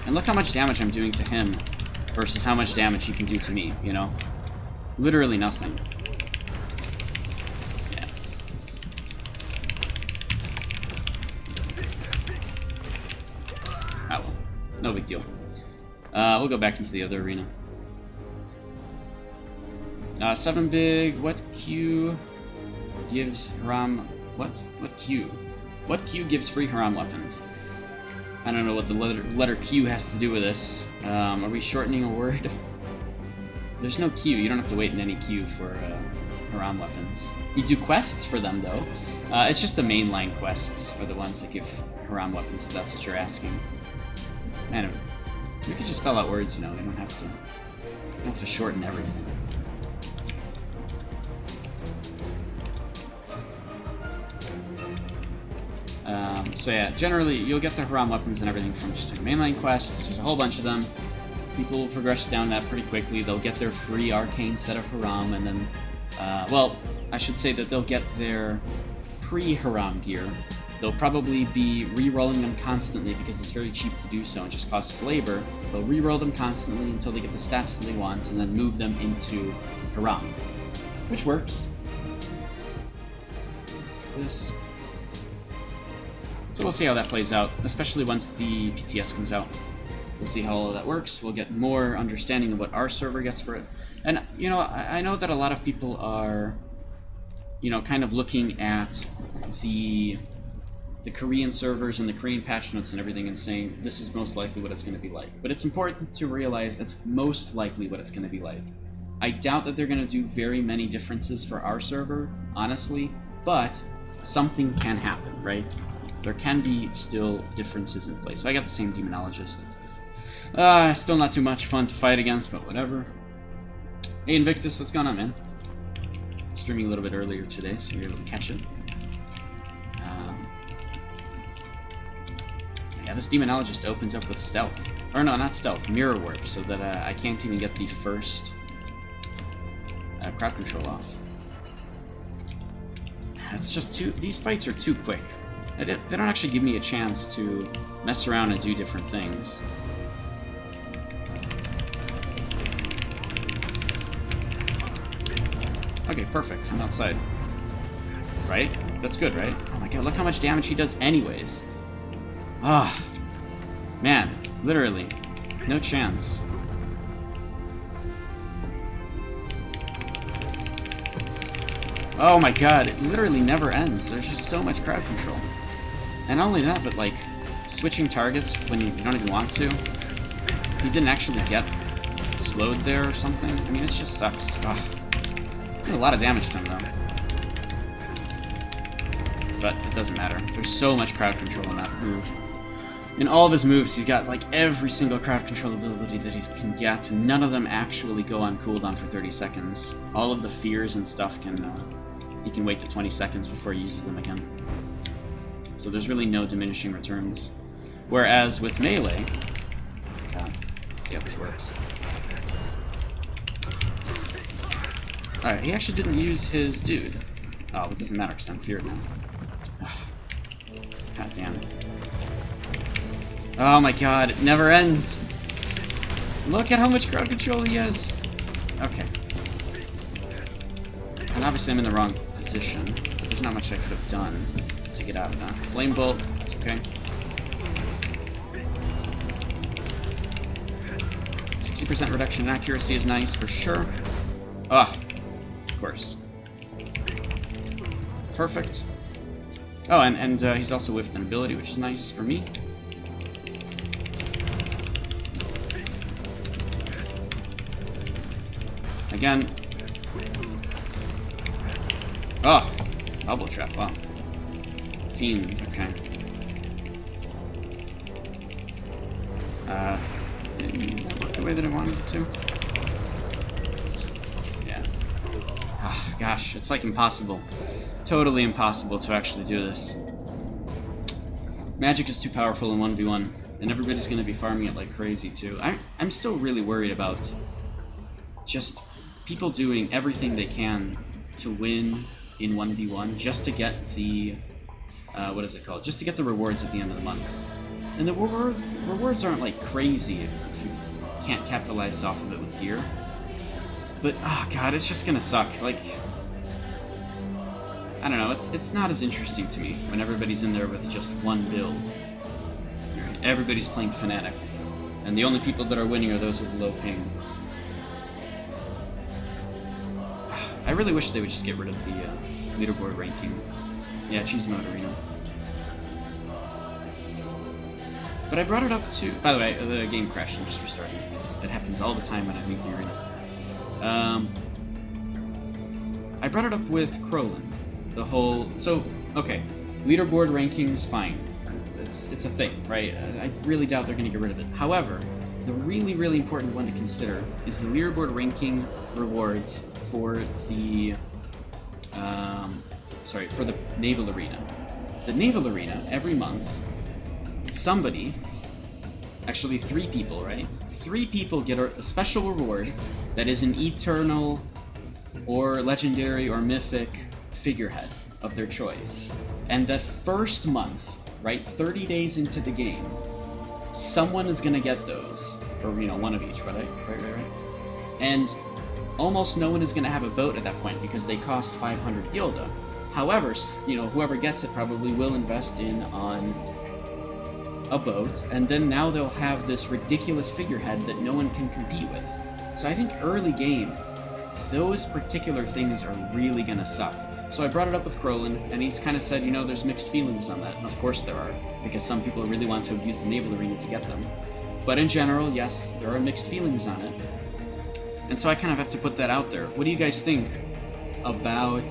And look how much damage I'm doing to him versus how much damage he can do to me, you know? Literally nothing. Yeah. Oh well. No big deal. We'll go back into the other arena. 7 big. What Q gives Haram... What? What Q? What Q gives free Haram weapons? I don't know what the letter Q has to do with this. Are we shortening a word? There's no Q. You don't have to wait in any queue for Haram weapons. You do quests for them, though. It's just the mainline quests are the ones that give Haram weapons, if that's what you're asking. Man, we could just spell out words, you know. We don't have to shorten everything. So yeah, generally you'll get the Haram weapons and everything from just doing mainline quests. There's a whole bunch of them. People will progress down that pretty quickly. They'll get their free arcane set of Haram, and then, well, I should say that they'll get their pre-Haram gear. They'll probably be re-rolling them constantly because it's very cheap to do so and just costs labor. They'll re-roll them constantly until they get the stats that they want, and then move them into Haram, which works. This. So we'll see how that plays out, especially once the PTS comes out. We'll see how all of that works. We'll get more understanding of what our server gets for it. And, you know, I know that a lot of people are, you know, kind of looking at the Korean servers and the Korean patch notes and everything and saying, this is most likely what it's going to be like. But it's important to realize that's most likely what it's going to be like. I doubt that they're going to do very many differences for our server, honestly, but something can happen, right? There can be still differences in place. So I got the same Demonologist. Still not too much fun to fight against, but whatever. Hey Invictus, what's going on, man? Streaming a little bit earlier today, so you're able to catch it. Yeah, this Demonologist opens up with stealth. Or no, not stealth, mirror warp, so that I can't even get the first crowd control off. It's just these fights are too quick. They don't actually give me a chance to mess around and do different things. Okay, perfect. I'm outside. Right? That's good, right? Oh my god, look how much damage he does anyways. Ah. Man, literally. No chance. Oh my god, it literally never ends. There's just so much crowd control. And not only that, but like, switching targets when you don't even want to. He didn't actually get slowed there or something. I mean, it just sucks. Ugh. Did a lot of damage to him, though. But it doesn't matter. There's so much crowd control in that move. In all of his moves, he's got like every single crowd control ability that he can get. None of them actually go on cooldown for 30 seconds. All of the fears and stuff can... he can wait to 20 seconds before he uses them again. So there's really no diminishing returns. Whereas with melee... God, let's see how this works. Alright, he actually didn't use his dude. Oh, it doesn't matter because I'm feared now. God damn it. Oh my god, it never ends! Look at how much crowd control he has! Okay. And obviously I'm in the wrong position. There's not much I could have done to get out of that. Flame Bolt, that's okay. 60% reduction in accuracy is nice for sure. Ah, of course. Perfect. Oh, and he's also whiffed an ability, which is nice for me. again. Oh, bubble trap. Wow. Fiend. Okay. Didn't that work the way that I wanted it to? Yeah. Ah, gosh, it's like impossible. Totally impossible to actually do this. Magic is too powerful in 1v1, and everybody's going to be farming it like crazy too. I'm still really worried about just people doing everything they can to win in 1v1 just to get the, what is it called? Just to get the rewards at the end of the month. And the rewards aren't like crazy if you can't capitalize off of it with gear. But, oh god, it's just gonna suck. Like, I don't know, it's not as interesting to me when everybody's in there with just one build. Everybody's playing Fnatic, and the only people that are winning are those with low ping. I really wish they would just get rid of the leaderboard ranking. Yeah, cheese mode arena. But I brought it up to... By the way, the game crashed and just restarted, because it happens all the time when I leave the arena. I brought it up with Crowlin. The whole... So, okay, leaderboard rankings, fine. It's a thing, right? I really doubt they're going to get rid of it. However, the really, really important one to consider is the leaderboard ranking rewards for the... for the Naval Arena. The Naval Arena, every month, somebody, actually 3 people, right? 3 people get a special reward that is an eternal or legendary or mythic figurehead of their choice. And the first month, right, 30 days into the game, someone is going to get those. Or, you know, one of each, right? And almost no one is going to have a boat at that point because they cost 500 gilda. However, you know, whoever gets it probably will invest on a boat, and then now they'll have this ridiculous figurehead that no one can compete with. So I think early game, those particular things are really gonna suck. So I brought it up with Crowlin, and he's kind of said, you know, there's mixed feelings on that, and of course there are, because some people really want to abuse the Naval Arena to get them. But in general, yes, there are mixed feelings on it. And so I kind of have to put that out there. What do you guys think about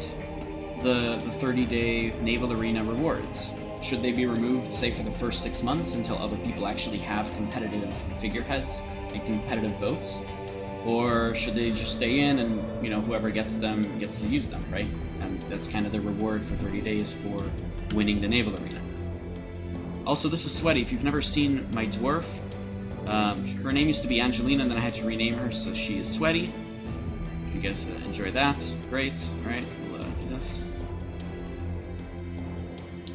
the 30-day Naval Arena rewards? Should they be removed, say, for the first 6 months until other people actually have competitive figureheads and competitive boats? Or should they just stay in and, you know, whoever gets them gets to use them, right? And that's kind of the reward for 30 days for winning the Naval Arena. Also, this is Sweaty. If you've never seen my dwarf, her name used to be Angelina, and then I had to rename her, so she is Sweaty. If you guys enjoy that, great. Alright, we'll do this.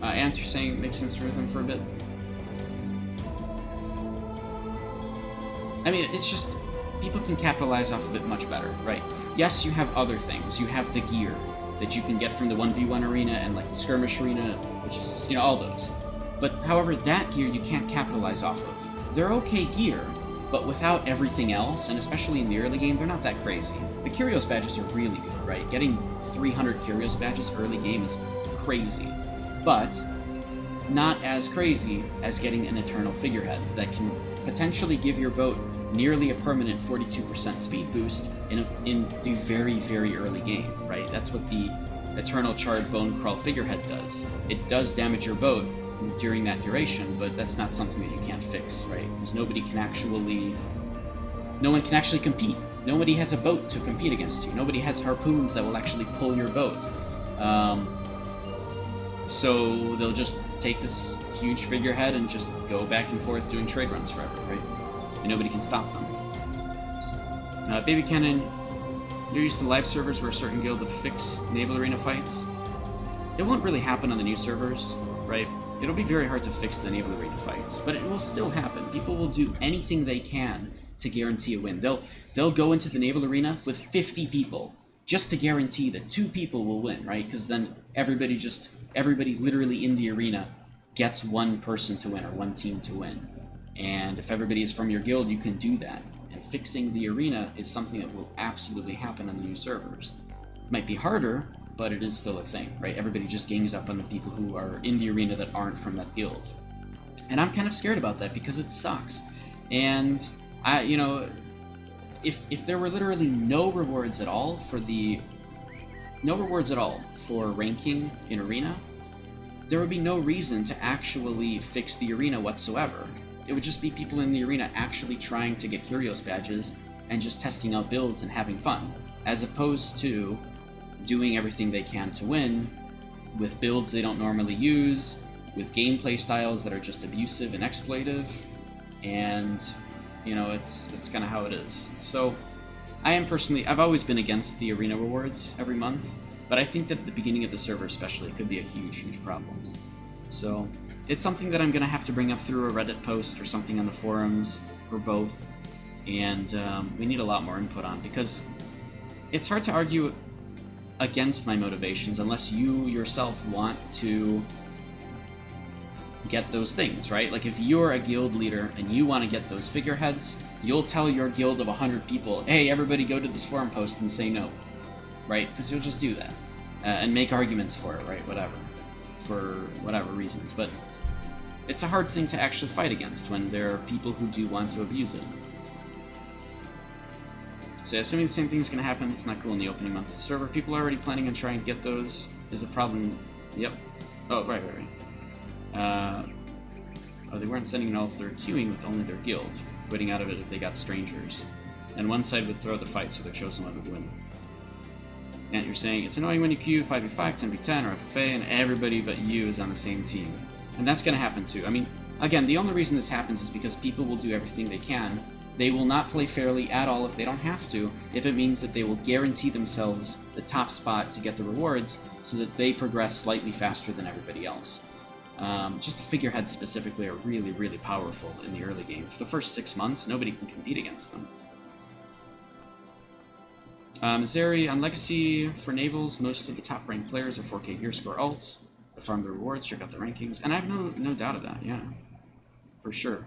Ants are saying it makes sense to rhythm for a bit. I mean, it's just, people can capitalize off of it much better, right? Yes, you have other things. You have the gear that you can get from the 1v1 arena and like the skirmish arena, which is, you know, all those. But however, that gear you can't capitalize off of. They're okay gear, but without everything else, and especially in the early game, they're not that crazy. The Kyrios badges are really good, right? Getting 300 Kyrios badges early game is crazy. But not as crazy as getting an Eternal Figurehead that can potentially give your boat nearly a permanent 42% speed boost in the very, very early game, right? That's what the Eternal Charred Bone Crawl Figurehead does. It does damage your boat during that duration, but that's not something that you can't fix, right? Because no one can actually compete. Nobody has a boat to compete against you. Nobody has harpoons that will actually pull your boat. So they'll just take this huge figurehead and just go back and forth doing trade runs forever, right? And nobody can stop them. Baby Cannon, you're used to live servers where a certain guild would fix Naval Arena fights. It won't really happen on the new servers, right? It'll be very hard to fix the Naval Arena fights, but it will still happen. People will do anything they can to guarantee a win. They'll go into the Naval Arena with 50 people just to guarantee that 2 people will win, right? Because then everybody literally in the arena gets 1 person to win or 1 team to win. And if everybody is from your guild, you can do that. And fixing the arena is something that will absolutely happen on the new servers. It might be harder, but it is still a thing, right? Everybody just gangs up on the people who are in the arena that aren't from that guild. And I'm kind of scared about that because it sucks. And if there were literally no rewards at all for ranking in Arena, there would be no reason to actually fix the arena whatsoever. It would just be people in the arena actually trying to get Curios badges and just testing out builds and having fun, as opposed to doing everything they can to win with builds they don't normally use, with gameplay styles that are just abusive and exploitive, and you know, that's kind of how it is. So I've always been against the arena rewards every month, but I think that at the beginning of the server especially it could be a huge problem. So it's something that I'm going to have to bring up through a Reddit post or something on the forums, or both, and we need a lot more input on, because it's hard to argue against my motivations unless you yourself want to get those things, right? Like, if you're a guild leader and you want to get those figureheads, you'll tell your guild of 100 people, hey, everybody go to this forum post and say no, right? Because you'll just do that and make arguments for it, right? Whatever, for whatever reasons. But it's a hard thing to actually fight against when there are people who do want to abuse it. So assuming the same thing is going to happen, it's not cool in the opening months of the server. People are already planning on trying to get those. Is a problem. Yep. Oh, right. Oh, they weren't sending alts, they were queuing with only their guild, quitting out of it if they got strangers. And one side would throw the fight, so their chosen one would win. And you're saying, it's annoying when you queue 5v5, 10v10, or FFA, and everybody but you is on the same team. And that's going to happen too. I mean, again, the only reason this happens is because people will do everything they can. They will not play fairly at all if they don't have to, if it means that they will guarantee themselves the top spot to get the rewards, so that they progress slightly faster than everybody else. Just the figureheads specifically are really powerful in the early game. For the first 6 months, nobody can compete against them. Zeri, on Legacy, for Navals, most of the top-ranked players are 4K gear score alts. To farm the rewards, check out the rankings. And I have no doubt of that, yeah. For sure.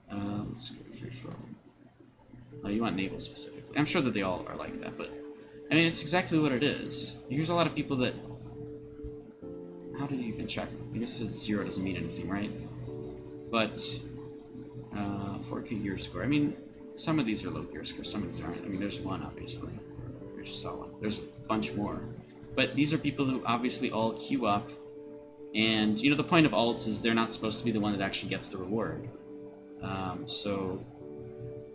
Let's go free for all. Oh, you want Naval specifically. I'm sure that they all are like that, but I mean, it's exactly what it is. Here's a lot of people that... How do you even check? I guess it's 0 doesn't mean anything, right? But 4K gear score. I mean, some of these are low gear score, some of these aren't. I mean, there's one, obviously. We just saw one. There's a bunch more. But these are people who obviously all queue up, and, you know, the point of alts is they're not supposed to be the one that actually gets the reward. So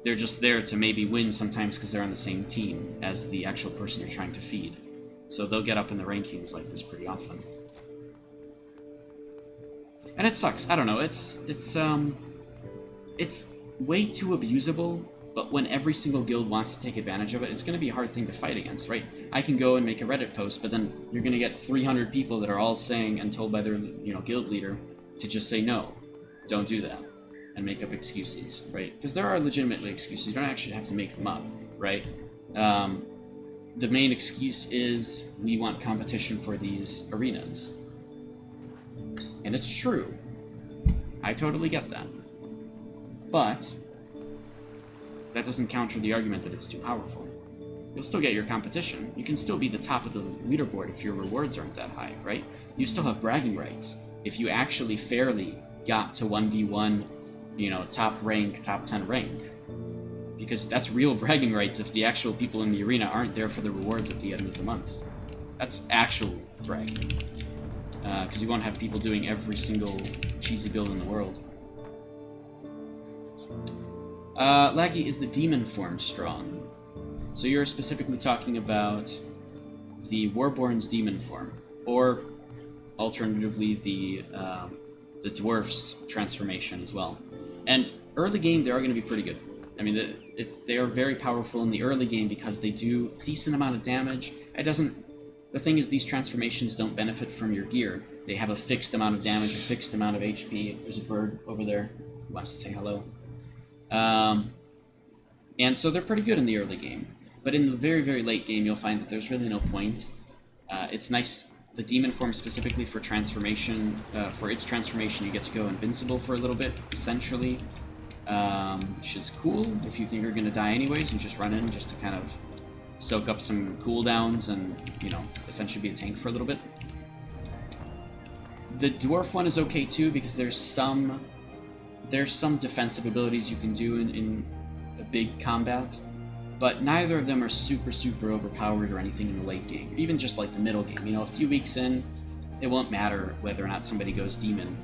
they're just there to maybe win sometimes because they're on the same team as the actual person you're trying to feed. So they'll get up in the rankings like this pretty often. And it sucks. I don't know. It's way too abusable, but when every single guild wants to take advantage of it, it's going to be a hard thing to fight against, right? I can go and make a Reddit post, but then you're going to get 300 people that are all saying and told by their, you know, guild leader to just say no, don't do that, and make up excuses, right? Because there are legitimately excuses. You don't actually have to make them up, right? The main excuse is we want competition for these arenas. And it's true. I totally get that. But that doesn't counter the argument that it's too powerful. You'll still get your competition. You can still be the top of the leaderboard if your rewards aren't that high, right? You still have bragging rights. If you actually fairly got to 1v1, you know, top rank, top 10 rank. Because that's real bragging rights if the actual people in the arena aren't there for the rewards at the end of the month. That's actual bragging. Because you won't have people doing every single cheesy build in the world. Laggy, is the demon form strong? So you're specifically talking about the Warborn's demon form, or alternatively the dwarf's transformation as well. And early game, they are going to be pretty good. I mean, they are very powerful in the early game because they do a decent amount of damage. The thing is, these transformations don't benefit from your gear. They have a fixed amount of damage, a fixed amount of HP. There's a bird over there who wants to say hello. And so they're pretty good in the early game. But in the very late game, you'll find that there's really no point. It's nice, the demon form specifically for transformation, for its transformation, you get to go invincible for a little bit, essentially. Which is cool. If you think you're going to die anyways, you just run in just to kind of soak up some cooldowns and, you know, essentially be a tank for a little bit. The dwarf one is okay too, because there's some defensive abilities you can do in a big combat. but neither of them are super overpowered or anything in the late game, even just like the middle game. You know, a few weeks in, it won't matter whether or not somebody goes demon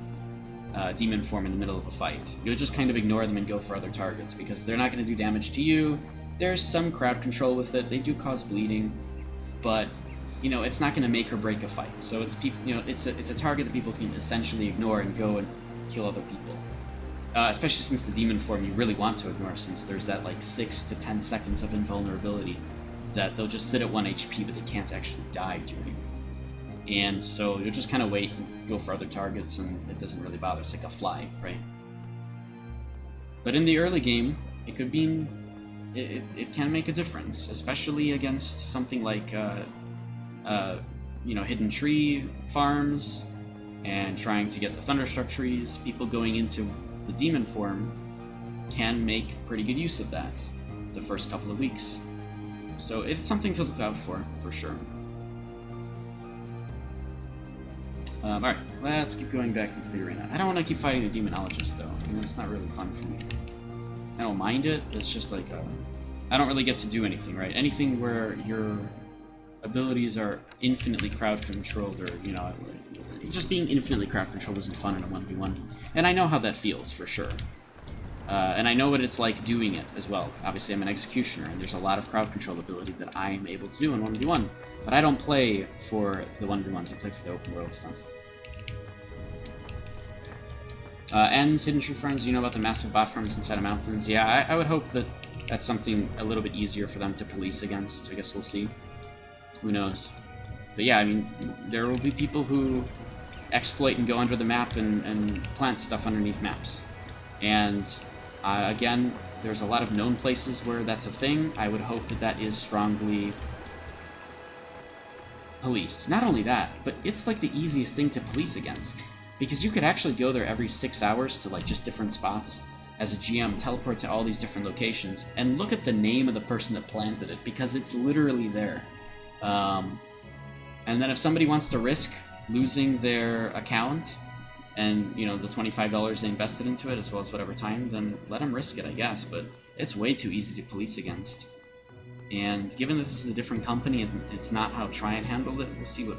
form in the middle of a fight. You'll just kind of ignore them and go for other targets because they're not going to do damage to you. There's some crowd control with it. They do cause bleeding, but you know, it's not going to make or break a fight. So it's it's a target that people can essentially ignore and go and kill other people. Especially since the demon form you really want to ignore, since there's that like 6 to 10 seconds of invulnerability that they'll just sit at 1 HP, but they can't actually die during. And so you'll just kind of wait and go for other targets, and it doesn't really bother. It's like a fly, right? But in the early game, it could be, it can make a difference, especially against something like, you know, hidden tree farms and trying to get the Thunderstruck trees. People going into the demon form can make pretty good use of that the first couple of weeks. So it's something to look out for sure. Alright, let's keep going back into the arena. I don't want to keep fighting the Demonologist, though. I mean, it's not really fun for me. I don't mind it, it's just like, I don't really get to do anything, right? Anything where your abilities are infinitely crowd controlled, or, you know, just being infinitely crowd controlled isn't fun in a 1v1. And I know how that feels, for sure. And I know what it's like doing it as well. Obviously, I'm an executioner, and there's a lot of crowd control ability that I'm able to do in 1v1. But I don't play for the 1v1s, I play for the open world stuff. Ends, Hidden Tree Farms, you know about the massive bot farms inside of mountains? Yeah, I would hope that that's something a little bit easier for them to police against. I guess we'll see. Who knows? But yeah, I mean, there will be people who exploit and go under the map and plant stuff underneath maps. And again, there's a lot of known places where that's a thing. I would hope that that is strongly policed. Not only that, but it's like the easiest thing to police against. Because you could actually go there every 6 hours to like just different spots as a GM, teleport to all these different locations, and look at the name of the person that planted it, because it's literally there. And then if somebody wants to risk losing their account and, you know, the $25 they invested into it, as well as whatever time, then let them risk it, I guess. But it's way too easy to police against. And given that this is a different company and it's not how Triant handled it, we'll see what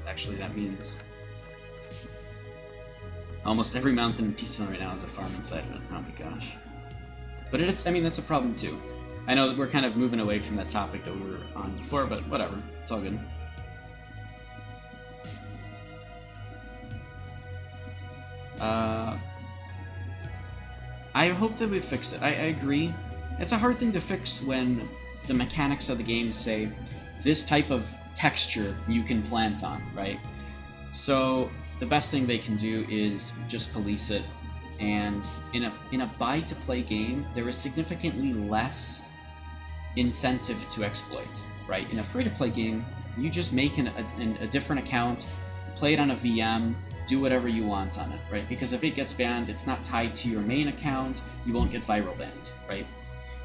actually that means. Almost every mountain in Peacezone right now has a farm inside of it. Oh my gosh. But it's, I mean, that's a problem too. I know that we're kind of moving away from that topic that we were on before, but whatever. It's all good. I hope that we fix it. I agree. It's a hard thing to fix when the mechanics of the game say this type of texture you can plant on, right? So the best thing they can do is just police it, and in a buy-to-play game, there is significantly less incentive to exploit, right? In a free-to-play game, you just make a different account, play it on a VM, do whatever you want on it, right? Because if it gets banned, it's not tied to your main account, you won't get viral banned, right?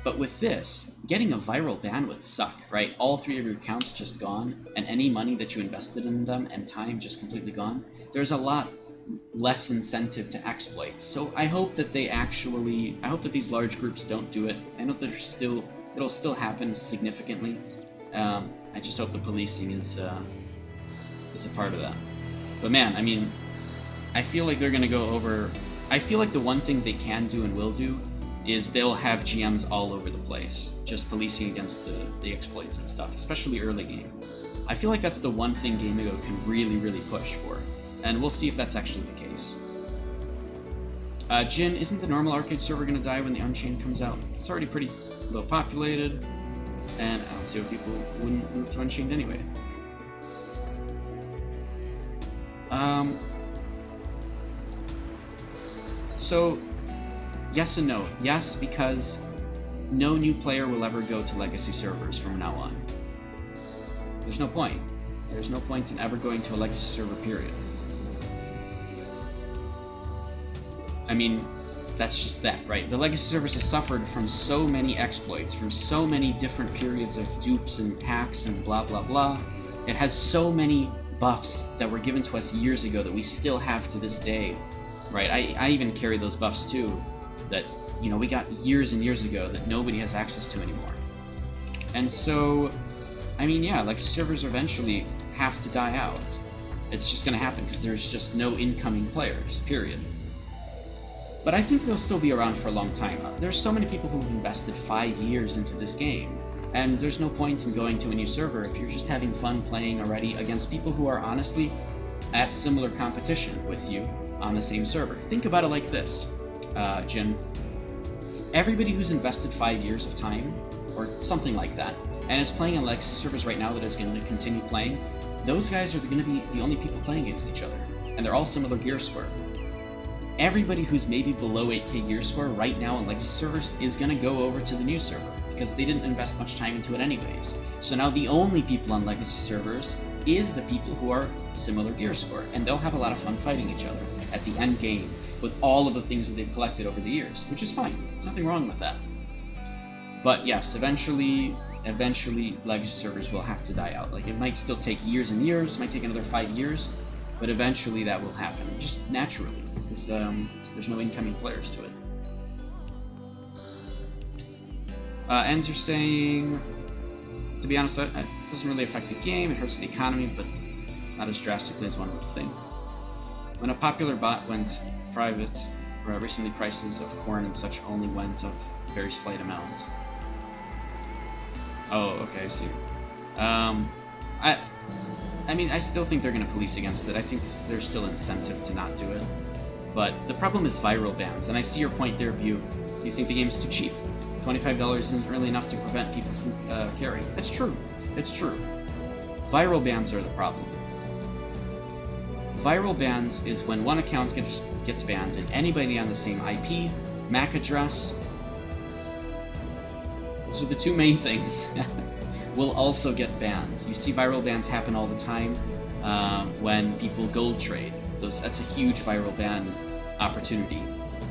But with this, getting a viral ban would suck, right? All 3 of your accounts just gone, and any money that you invested in them and time just completely gone. There's a lot less incentive to exploit. So I hope that I hope that these large groups don't do it. I know it'll still happen significantly. I just hope the policing is a part of that. But man, I mean, I feel like they're gonna go over. I feel like the one thing they can do and will do is they'll have GMs all over the place, just policing against the exploits and stuff, especially early game. I feel like that's the one thing Gamigo can really, really push for, and we'll see if that's actually the case. Jin, isn't the normal arcade server going to die when the Unchained comes out? It's already pretty low populated, and I don't see why people wouldn't move to Unchained anyway. So, yes and no. Yes, because no new player will ever go to legacy servers from now on. There's no point. There's no point in ever going to a legacy server, period. I mean, that's just that, right? The legacy servers have suffered from so many exploits, from so many different periods of dupes and hacks and blah blah blah. It has so many buffs that were given to us years ago that we still have to this day, right? I even carry those buffs too, that, you know, we got years and years ago that nobody has access to anymore. And so, I mean, yeah, like servers eventually have to die out. It's just gonna happen because there's just no incoming players, period. But I think they'll still be around for a long time. There's so many people who've invested 5 years into this game, and there's no point in going to a new server if you're just having fun playing already against people who are honestly at similar competition with you on the same server. Think about it like this, Jin. Everybody who's invested 5 years of time, or something like that, and is playing on Legacy servers right now that is going to continue playing, those guys are going to be the only people playing against each other, and they're all similar gear score. Everybody who's maybe below 8k gear score right now on Legacy servers is going to go over to the new server, because they didn't invest much time into it anyways. So now the only people on Legacy servers is the people who are similar gear score, and they'll have a lot of fun fighting each other at the end game with all of the things that they've collected over the years, which is fine. There's nothing wrong with that. But yes, eventually Legacy servers will have to die out. Like, it might still take years and years, it might take another 5 years, but eventually that will happen, just naturally, because there's no incoming players to it. Ends are saying, to be honest, it doesn't really affect the game, it hurts the economy, but not as drastically as one would think. When a popular bot went private, recently prices of corn and such only went up very slight amounts. Oh, okay, I see. I mean, I still think they're going to police against it. I think there's still incentive to not do it. But the problem is viral bans, and I see your point there, Bu. You think the game's too cheap. $25 isn't really enough to prevent people from carrying. It's true. It's true. Viral bans are the problem. Viral bans is when one account gets banned and anybody on the same IP, MAC address, those are the two main things, will also get banned. You see viral bans happen all the time when people gold trade. That's a huge viral ban opportunity.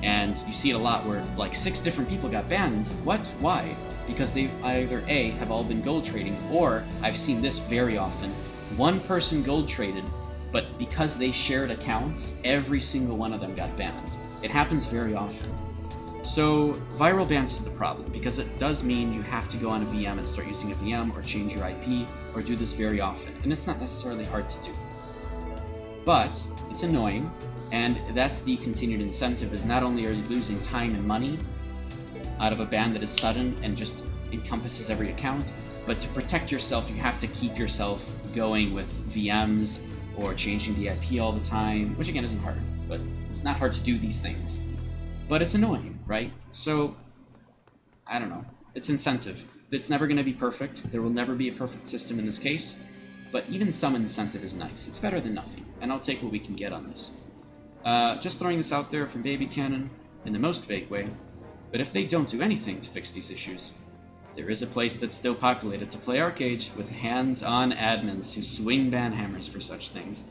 And you see it a lot where like 6 different people got banned. What? Why? Because they either A, have all been gold trading, or I've seen this very often. One person gold traded, but because they shared accounts, every single one of them got banned. It happens very often. So viral bans is the problem, because it does mean you have to go on a VM and start using a VM, or change your IP, or do this very often. And it's not necessarily hard to do. But it's annoying, and that's the continued incentive, is not only are you losing time and money out of a ban that is sudden and just encompasses every account, but to protect yourself, you have to keep yourself going with VMs or changing the IP all the time, which again isn't hard, but it's not hard to do these things. But it's annoying, right? So, I don't know. It's incentive. It's never going to be perfect. There will never be a perfect system in this case, but even some incentive is nice. It's better than nothing, and I'll take what we can get on this. Just throwing this out there from Baby Cannon in the most vague way, but if they don't do anything to fix these issues, there is a place that's still populated to play Arcade with hands-on admins who swing ban hammers for such things.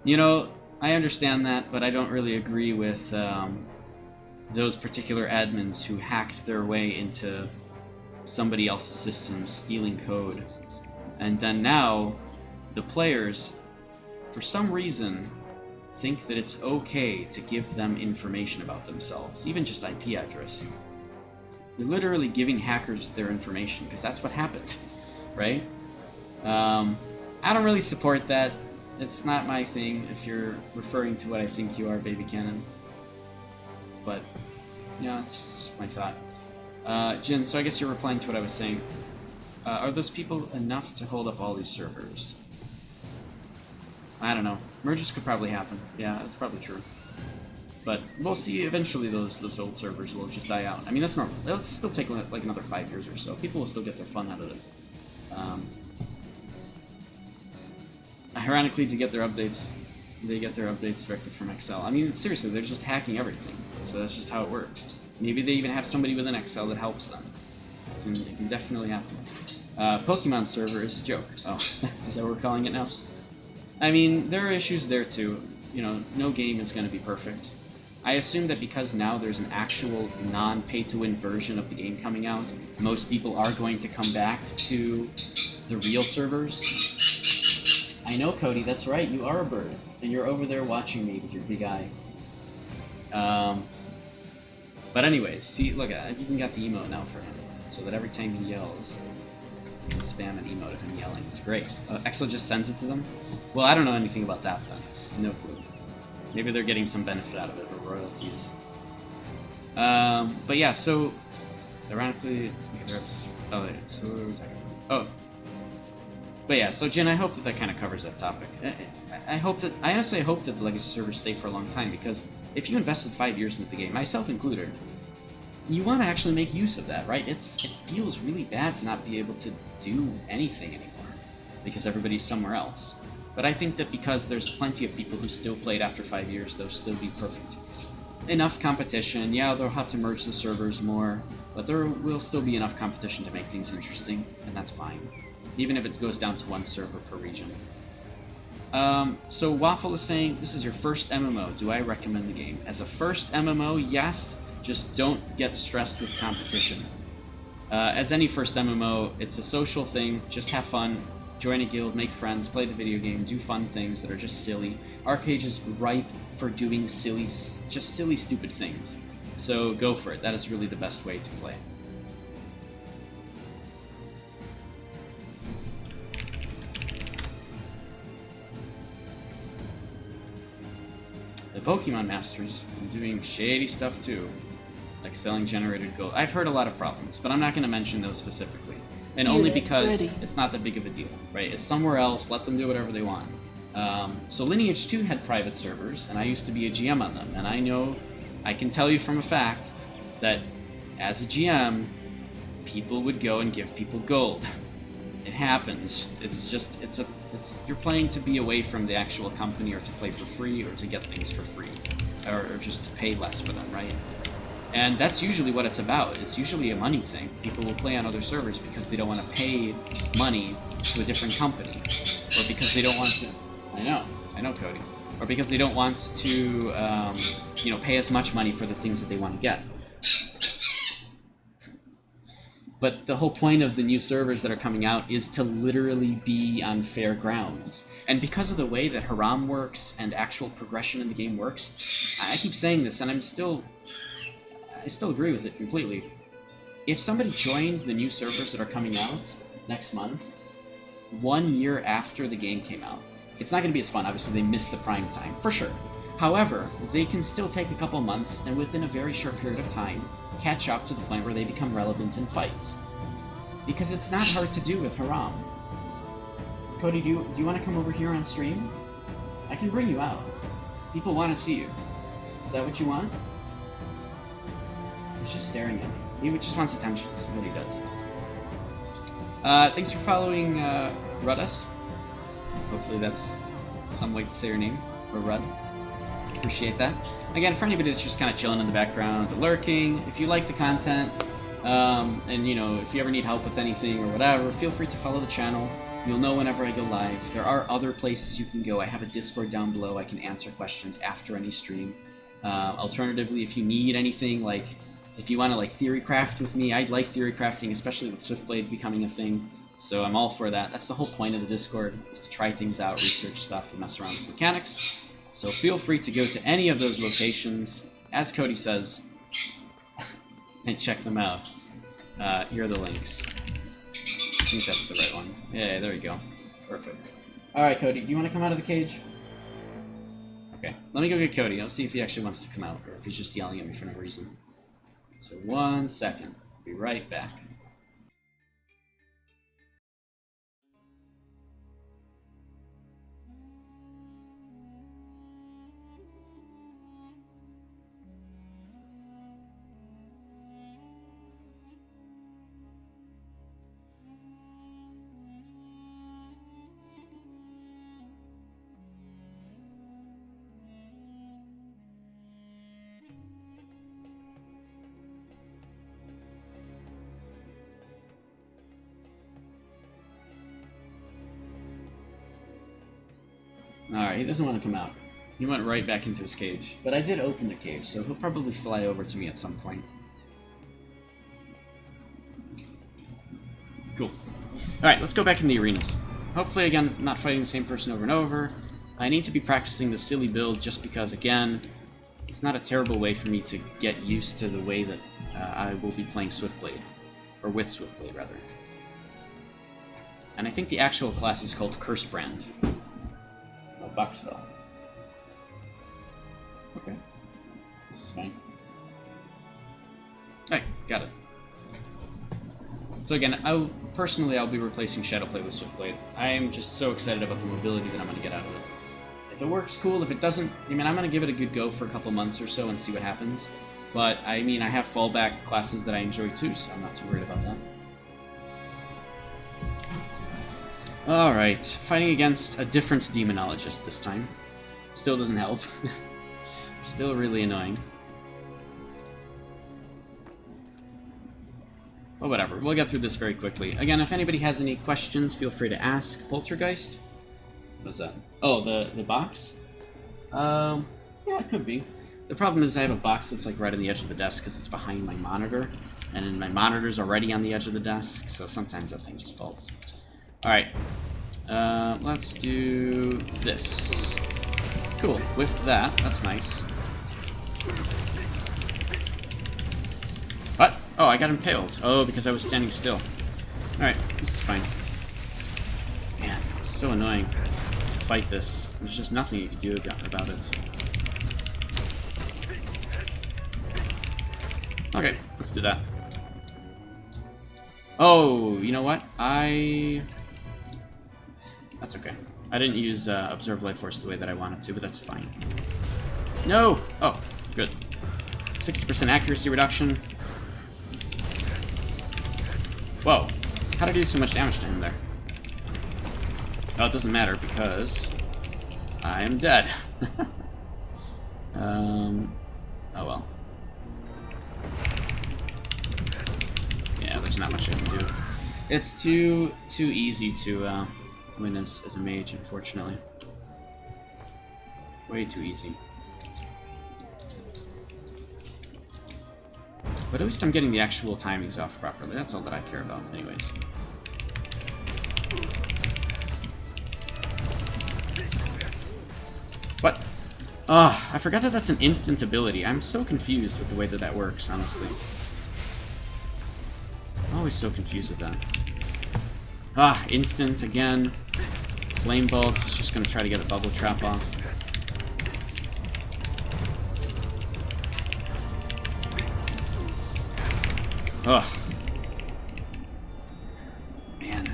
You know, I understand that, but I don't really agree with those particular admins who hacked their way into somebody else's system, stealing code. And then now, the players, for some reason, think that it's okay to give them information about themselves, even just IP address. They're literally giving hackers their information, because that's what happened, right? I don't really support that. It's not my thing, if you're referring to what I think you are, Baby Cannon. But, yeah, it's just my thought. Jin, so I guess you're replying to what I was saying. Are those people enough to hold up all these servers? I don't know. Merges could probably happen. Yeah, that's probably true. But we'll see. Eventually, those old servers will just die out. I mean, that's normal. It'll still take like another 5 years or so. People will still get their fun out of it. Ironically, to get their updates, they get their updates directly from Excel. I mean, seriously, they're just hacking everything. So that's just how it works. Maybe they even have somebody within Excel that helps them. It can definitely happen. Pokemon server is a joke. Oh, is that what we're calling it now? I mean, there are issues there too. You know, no game is going to be perfect. I assume that because now there's an actual non-pay-to-win version of the game coming out, most people are going to come back to the real servers. I know, Cody, that's right, you are a bird, and you're over there watching me with your big eye. But anyways, see, look, I even got the emote now for him, so that every time he yells, You can spam an emote of him yelling. It's great. Exo just sends it to them? Well, I don't know anything about that then. No clue. Maybe they're getting some benefit out of it, or royalties. But yeah, so... Ironically... Oh, so what were we talking about? Oh. But yeah, so Jin, I hope that kind of covers that topic. I honestly hope that the legacy servers stay for a long time, because if you invested 5 years into the game, myself included, you want to actually make use of that, right? It feels really bad to not be able to do anything anymore, because everybody's somewhere else. But I think that because there's plenty of people who still played after 5 years, they'll still be perfect. Enough competition, yeah, they'll have to merge the servers more, but there will still be enough competition to make things interesting, and that's fine. Even if it goes down to 1 server per region. So Waffle is saying, this is your first MMO. Do I recommend the game? As a first MMO, yes. Just don't get stressed with competition. As any first MMO, it's a social thing. Just have fun. Join a guild, make friends, play the video game, do fun things that are just silly. ArcheAge is ripe for doing silly, stupid things. So go for it. That is really the best way to play. The Pokemon Masters are doing shady stuff too, like selling generated gold. I've heard a lot of problems, but I'm not going to mention those specifically. And only because it's not that big of a deal, right? It's somewhere else, let them do whatever they want. So Lineage 2 had private servers, and I used to be a GM on them, and I can tell you from a fact that as a GM, people would go and give people gold. It happens. You're playing to be away from the actual company, or to play for free, or to get things for free, or just to pay less for them, right? And that's usually what it's about. It's usually a money thing. People will play on other servers because they don't want to pay money to a different company, or because they don't want to. I know, Cody. Or because they don't want to, pay as much money for the things that they want to get. But the whole point of the new servers that are coming out is to literally be on fair grounds. And because of the way that Haram works and actual progression in the game works, I keep saying this, and I still agree with it completely. If somebody joined the new servers that are coming out next month, 1 year after the game came out, it's not going to be as fun. Obviously, they missed the prime time, for sure. However, they can still take a couple months, and within a very short period of time, catch up to the point where they become relevant in fights. Because it's not hard to do with Haram. Cody, do you want to come over here on stream? I can bring you out. People want to see you. Is that what you want? He's just staring at me. He just wants attention. This is what he does. Thanks for following Rudus. Hopefully that's some way to say your name. Or Rud. Appreciate that. Again, for anybody that's just kind of chilling in the background, lurking, if you like the content, and if you ever need help with anything or whatever, feel free to follow the channel. You'll know whenever I go live. There are other places you can go. I have a Discord down below. I can answer questions after any stream. Alternatively, if you need anything, like if you want to theory craft with me, I like theory crafting, especially with Swiftblade becoming a thing. So I'm all for that. That's the whole point of the Discord, is to try things out, research stuff, and mess around with mechanics. So feel free to go to any of those locations, as Cody says, and check them out. Here are the links. I think that's the right one. Yeah, there we go. Perfect. Alright, Cody, do you want to come out of the cage? Okay, let me go get Cody. I'll see if he actually wants to come out, or if he's just yelling at me for no reason. So 1 second. Be right back. Alright, he doesn't want to come out. He went right back into his cage. But I did open the cage, so he'll probably fly over to me at some point. Cool. Alright, let's go back in the arenas. Hopefully, again, not fighting the same person over and over. I need to be practicing the silly build just because, again, it's not a terrible way for me to get used to the way that I will be playing Swiftblade. Or with Swiftblade, rather. And I think the actual class is called Cursebrand. Oh, Boxfell. Okay. This is fine. Alright, got it. So again, I'll be replacing Shadowplay with Swiftblade. I am just so excited about the mobility that I'm going to get out of it. If it works, cool. If it doesn't, I mean, I'm going to give it a good go for a couple months or so and see what happens. But, I mean, I have fallback classes that I enjoy too, so I'm not too worried about that. Alright, fighting against a different Demonologist this time. Still doesn't help. Still really annoying. But whatever, we'll get through this very quickly. Again, if anybody has any questions, feel free to ask. Poltergeist? What's that? Oh, the box? Yeah, it could be. The problem is I have a box that's like right on the edge of the desk because it's behind my monitor. And my monitor's already on the edge of the desk, so sometimes that thing just falls. Alright. Let's do this. Cool, whiffed that. That's nice. What? Oh, I got impaled. Oh, because I was standing still. Alright, this is fine. Man, it's so annoying to fight this. There's just nothing you can do about it. Okay, let's do that. Oh, you know what? That's okay. I didn't use Observe Life Force the way that I wanted to, but that's fine. No! Oh, good. 60% accuracy reduction. Whoa. How did I do so much damage to him there? Oh, it doesn't matter because I am dead. Oh well. Yeah, there's not much I can do. It's too easy to win as a mage, unfortunately. Way too easy. But at least I'm getting the actual timings off properly. That's all that I care about, anyways. What? Ah, I forgot that that's an instant ability. I'm so confused with the way that that works, honestly. I'm always so confused with that. Ah, instant again. Flame Bolt. He's just going to try to get a bubble trap off. Ugh. Man.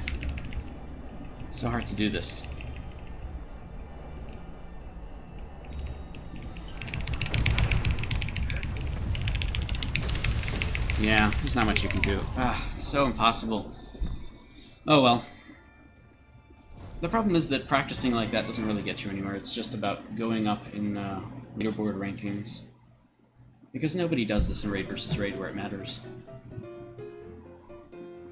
So hard to do this. Yeah, there's not much you can do. Ah, it's so impossible. Oh well. The problem is that practicing like that doesn't really get you anywhere. It's just about going up in leaderboard rankings. Because nobody does this in Raid vs. Raid where it matters.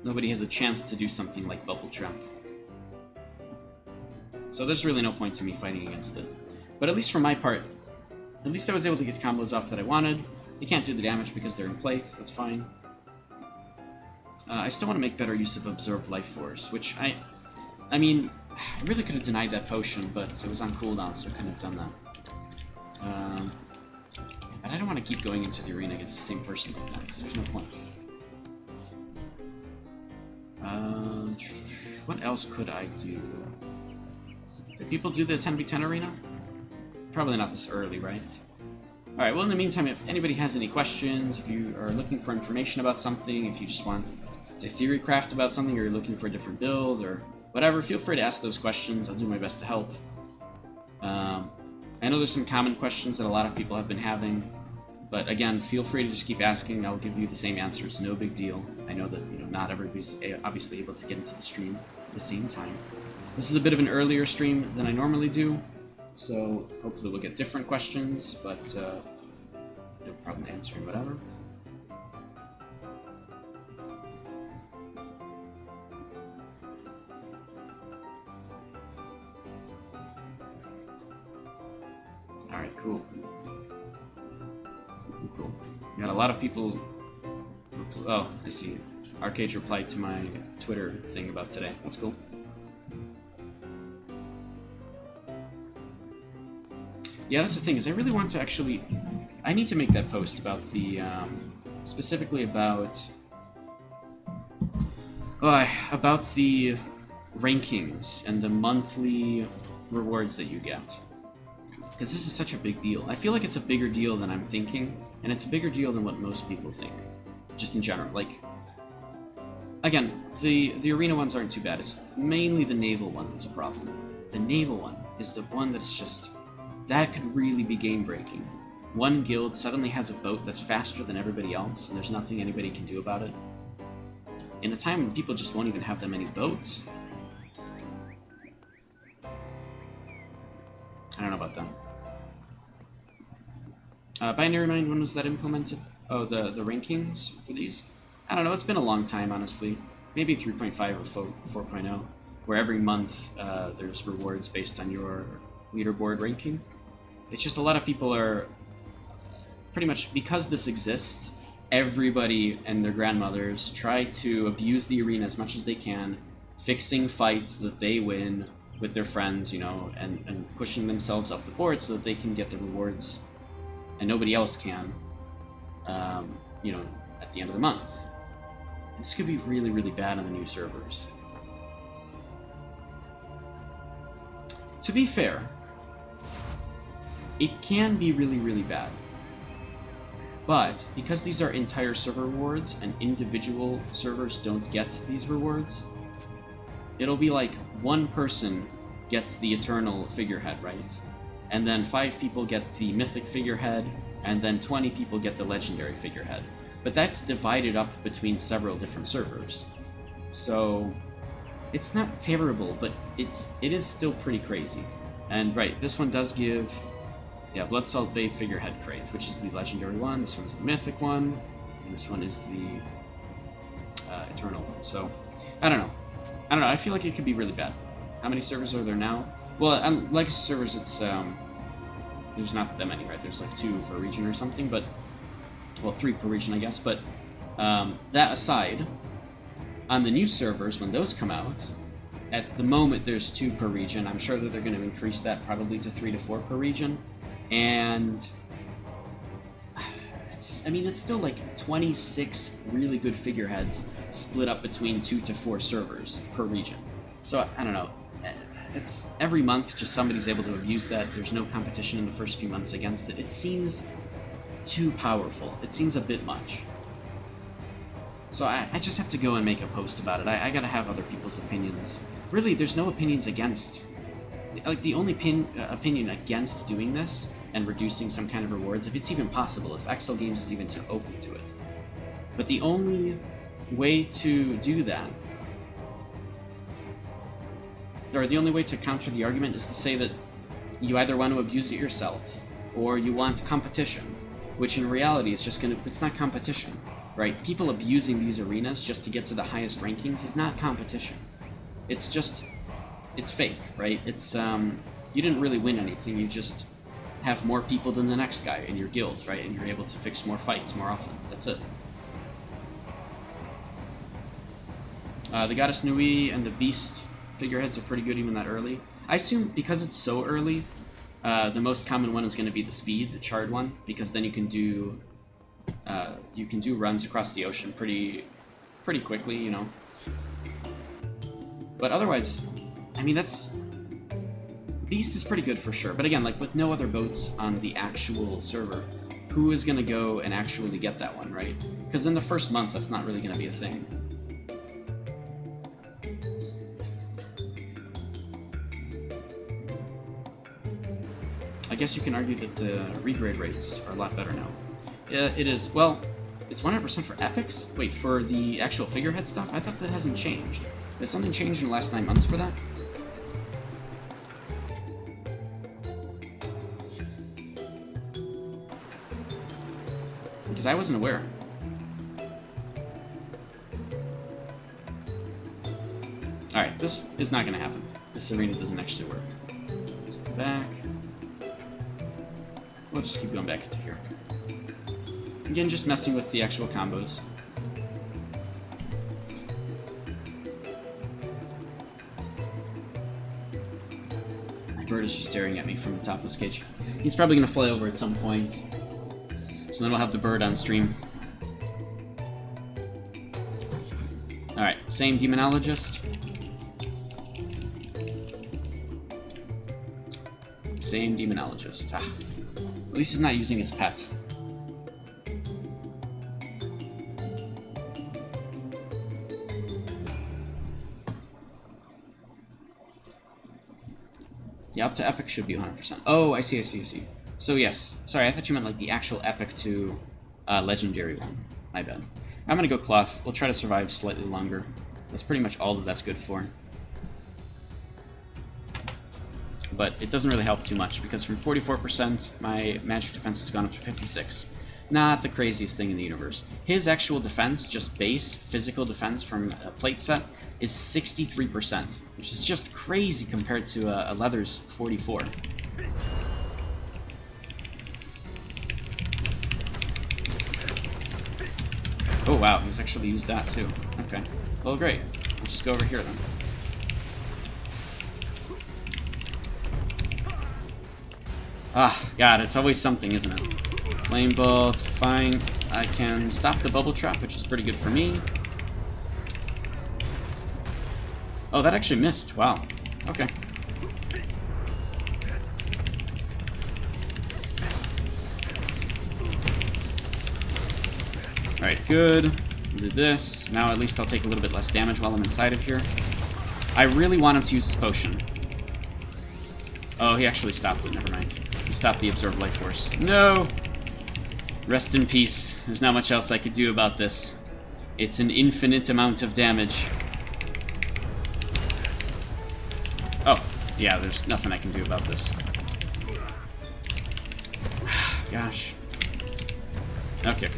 Nobody has a chance to do something like Bubble Trap. So there's really no point to me fighting against it. But at least for my part, at least I was able to get combos off that I wanted. You can't do the damage because they're in plate, that's fine. I still want to make better use of Absorb Life Force, which I mean, I really could have denied that potion, but it was on cooldown, so I couldn't have done that. But I don't want to keep going into the arena against the same person like that, because there's no point. What else could I do? Do people do the 10v10 arena? Probably not this early, right? Alright, well in the meantime, if anybody has any questions, if you are looking for information about something, if you just want to theory craft about something, or you're looking for a different build, or whatever, feel free to ask those questions. I'll do my best to help. I know there's some common questions that a lot of people have been having, but again, feel free to just keep asking. I'll give you the same answers. No big deal. I know that not everybody's obviously able to get into the stream at the same time. This is a bit of an earlier stream than I normally do, so hopefully we'll get different questions, but no problem answering whatever. Alright, cool. Cool. We got a lot of people... Oh, I see. Arcade replied to my Twitter thing about today. That's cool. Yeah, that's the thing, is I really want to actually... I need to make that post about the... specifically about... about the rankings and the monthly rewards that you get. Because this is such a big deal. I feel like it's a bigger deal than I'm thinking, and it's a bigger deal than what most people think. Just in general. Like, again, the arena ones aren't too bad. It's mainly the naval one that's a problem. The naval one is the one that's just... that could really be game-breaking. One guild suddenly has a boat that's faster than everybody else, and there's nothing anybody can do about it. In a time when people just won't even have that many boats. I don't know about that. Binary Mind, when was that implemented? Oh, the rankings for these? I don't know, it's been a long time, honestly. Maybe 3.5 or 4.0, where every month there's rewards based on your leaderboard ranking. It's just a lot of people are... pretty much, because this exists, everybody and their grandmothers try to abuse the arena as much as they can, fixing fights so that they win with their friends, you know, and pushing themselves up the board so that they can get the rewards, and nobody else can, you know, at the end of the month. This could be really, really bad on the new servers. To be fair, it can be really, really bad. But, because these are entire server rewards, and individual servers don't get these rewards, it'll be like one person gets the Eternal figurehead, right? And then 5 people get the Mythic figurehead, and then 20 people get the Legendary figurehead. But that's divided up between several different servers. So, it's not terrible, but it is still pretty crazy. And right, this one does give... yeah, Bloodsalt Bay figurehead crate, which is the legendary one. This one's the mythic one, and this one is the eternal one. So, I don't know. I feel like it could be really bad. How many servers are there now? Well, legacy servers, it's there's not that many, right? There's like 2 per region or something, but well, 3 per region, I guess. But that aside, on the new servers, when those come out, at the moment there's 2 per region. I'm sure that they're going to increase that probably to 3 to 4 per region. And it's still like 26 really good figureheads split up between 2 to 4 servers per region. So I don't know. It's every month just somebody's able to abuse that. There's no competition in the first few months against it. It seems too powerful. It seems a bit much. So I just have to go and make a post about it. I gotta have other people's opinions. Really, there's no opinions against. Like, the only opinion against doing this and reducing some kind of rewards, if it's even possible, if XL Games is even open to it. But the only way to do that, or the only way to counter the argument, is to say that you either want to abuse it yourself, or you want competition, which in reality is just it's not competition, right? People abusing these arenas just to get to the highest rankings is not competition. It's just... it's fake, right? It's, you didn't really win anything, you just have more people than the next guy in your guild, right? And you're able to fix more fights more often. That's it. The Goddess Nui and the Beast figureheads are pretty good even that early. I assume because it's so early, the most common one is going to be the Speed, the charred one, because then you can do runs across the ocean pretty quickly, you know. But otherwise, I mean, that's... Beast is pretty good for sure, but again, like, with no other boats on the actual server, who is going to go and actually get that one, right? Because in the first month, that's not really going to be a thing. I guess you can argue that the regrade rates are a lot better now. It is. Well, it's 100% for epics? Wait, for the actual figurehead stuff? I thought that hasn't changed. Has something changed in the last 9 months for that? Because I wasn't aware. Alright, this is not going to happen. This arena doesn't actually work. Let's go back. We'll just keep going back into here. Again, just messing with the actual combos. My bird is just staring at me from the top of this cage. He's probably going to fly over at some point. So then I'll have the bird on stream. Alright, same Demonologist. Same demonologist. Ah, at least he's not using his pet. Yeah, up to epic should be 100%. Oh, I see. So yes. Sorry, I thought you meant like the actual epic to legendary one. My bad. I'm gonna go cloth. We'll try to survive slightly longer. That's pretty much all that that's good for. But it doesn't really help too much, because from 44%, my magic defense has gone up to 56. Not the craziest thing in the universe. His actual defense, just base physical defense from a plate set, is 63%, which is just crazy compared to a leather's 44. Oh wow, he's actually used that too. Okay. Well, great. Let's just go over here then. Ah, God, it's always something, isn't it? Flame Bolt, fine. I can stop the Bubble Trap, which is pretty good for me. Oh, that actually missed. Wow. Okay. Alright, good. Do this. Now at least I'll take a little bit less damage while I'm inside of here. I really want him to use his potion. Oh, he actually stopped it. Never mind. He stopped the Absorb Life Force. No! Rest in peace. There's not much else I could do about this. It's an infinite amount of damage. Oh, yeah, there's nothing I can do about this. Gosh. Okay.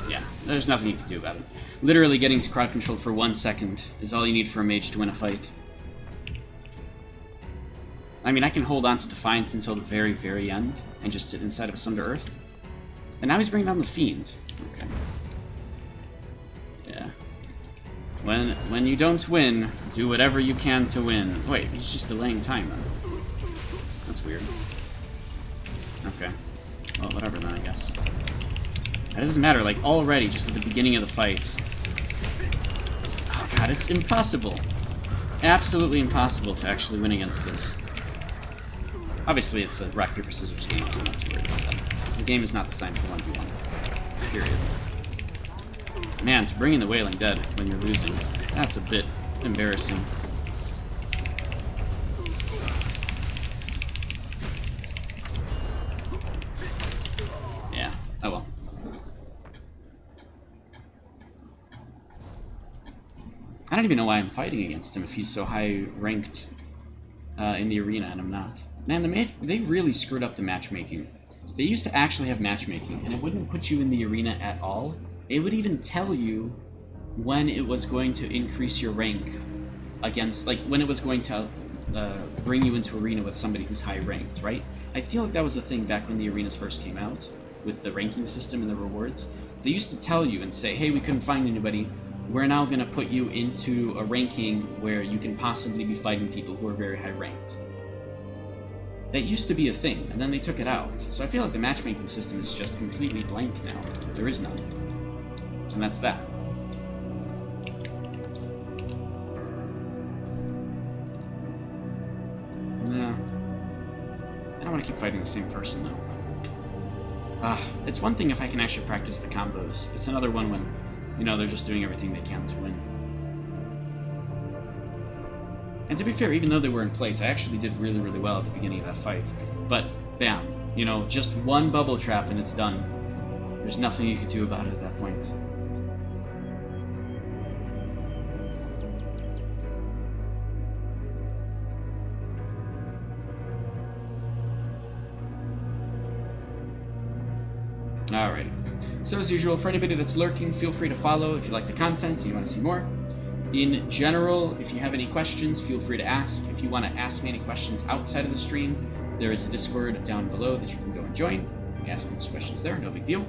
Yeah, there's nothing you can do about it. Literally getting to crowd control for 1 second is all you need for a mage to win a fight. I mean, I can hold on to Defiance until the very, very end and just sit inside of Sunder Earth. And now he's bringing down the Fiend. Okay. Yeah. When you don't win, do whatever you can to win. Wait, he's just delaying time then. That's weird. Okay. Well, whatever then, I guess. It doesn't matter, like, already, just at the beginning of the fight. Oh god, it's impossible. Absolutely impossible to actually win against this. Obviously, it's a rock, paper, scissors game, so I'm not too worried about that. The game is not designed for 1v1. Period. Man, to bring in the Wailing Dead when you're losing, that's a bit embarrassing. Yeah, oh well. I don't even know why I'm fighting against him if he's so high ranked in the arena and I'm not. Man, they really screwed up the matchmaking. They used to actually have matchmaking, and it wouldn't put you in the arena at all. It would even tell you when it was going to increase your rank against, like, when it was going to bring you into arena with somebody who's high ranked, right? I feel like that was a thing back when the arenas first came out, with the ranking system and the rewards. They used to tell you and say, hey, we couldn't find anybody. We're now going to put you into a ranking where you can possibly be fighting people who are very high ranked. That used to be a thing, and then they took it out. So I feel like the matchmaking system is just completely blank now. There is none. And that's that. No. I don't want to keep fighting the same person, though. It's one thing if I can actually practice the combos. It's another one when, you know, they're just doing everything they can to win. And to be fair, even though they were in plates, I actually did really, really well at the beginning of that fight. But, bam, you know, just one bubble trap and it's done. There's nothing you could do about it at that point. Alrighty. So as usual, for anybody that's lurking, feel free to follow if you like the content and you want to see more. In general, if you have any questions, feel free to ask. If you want to ask me any questions outside of the stream, there is a Discord down below that you can go and join. You can ask me those questions there, no big deal.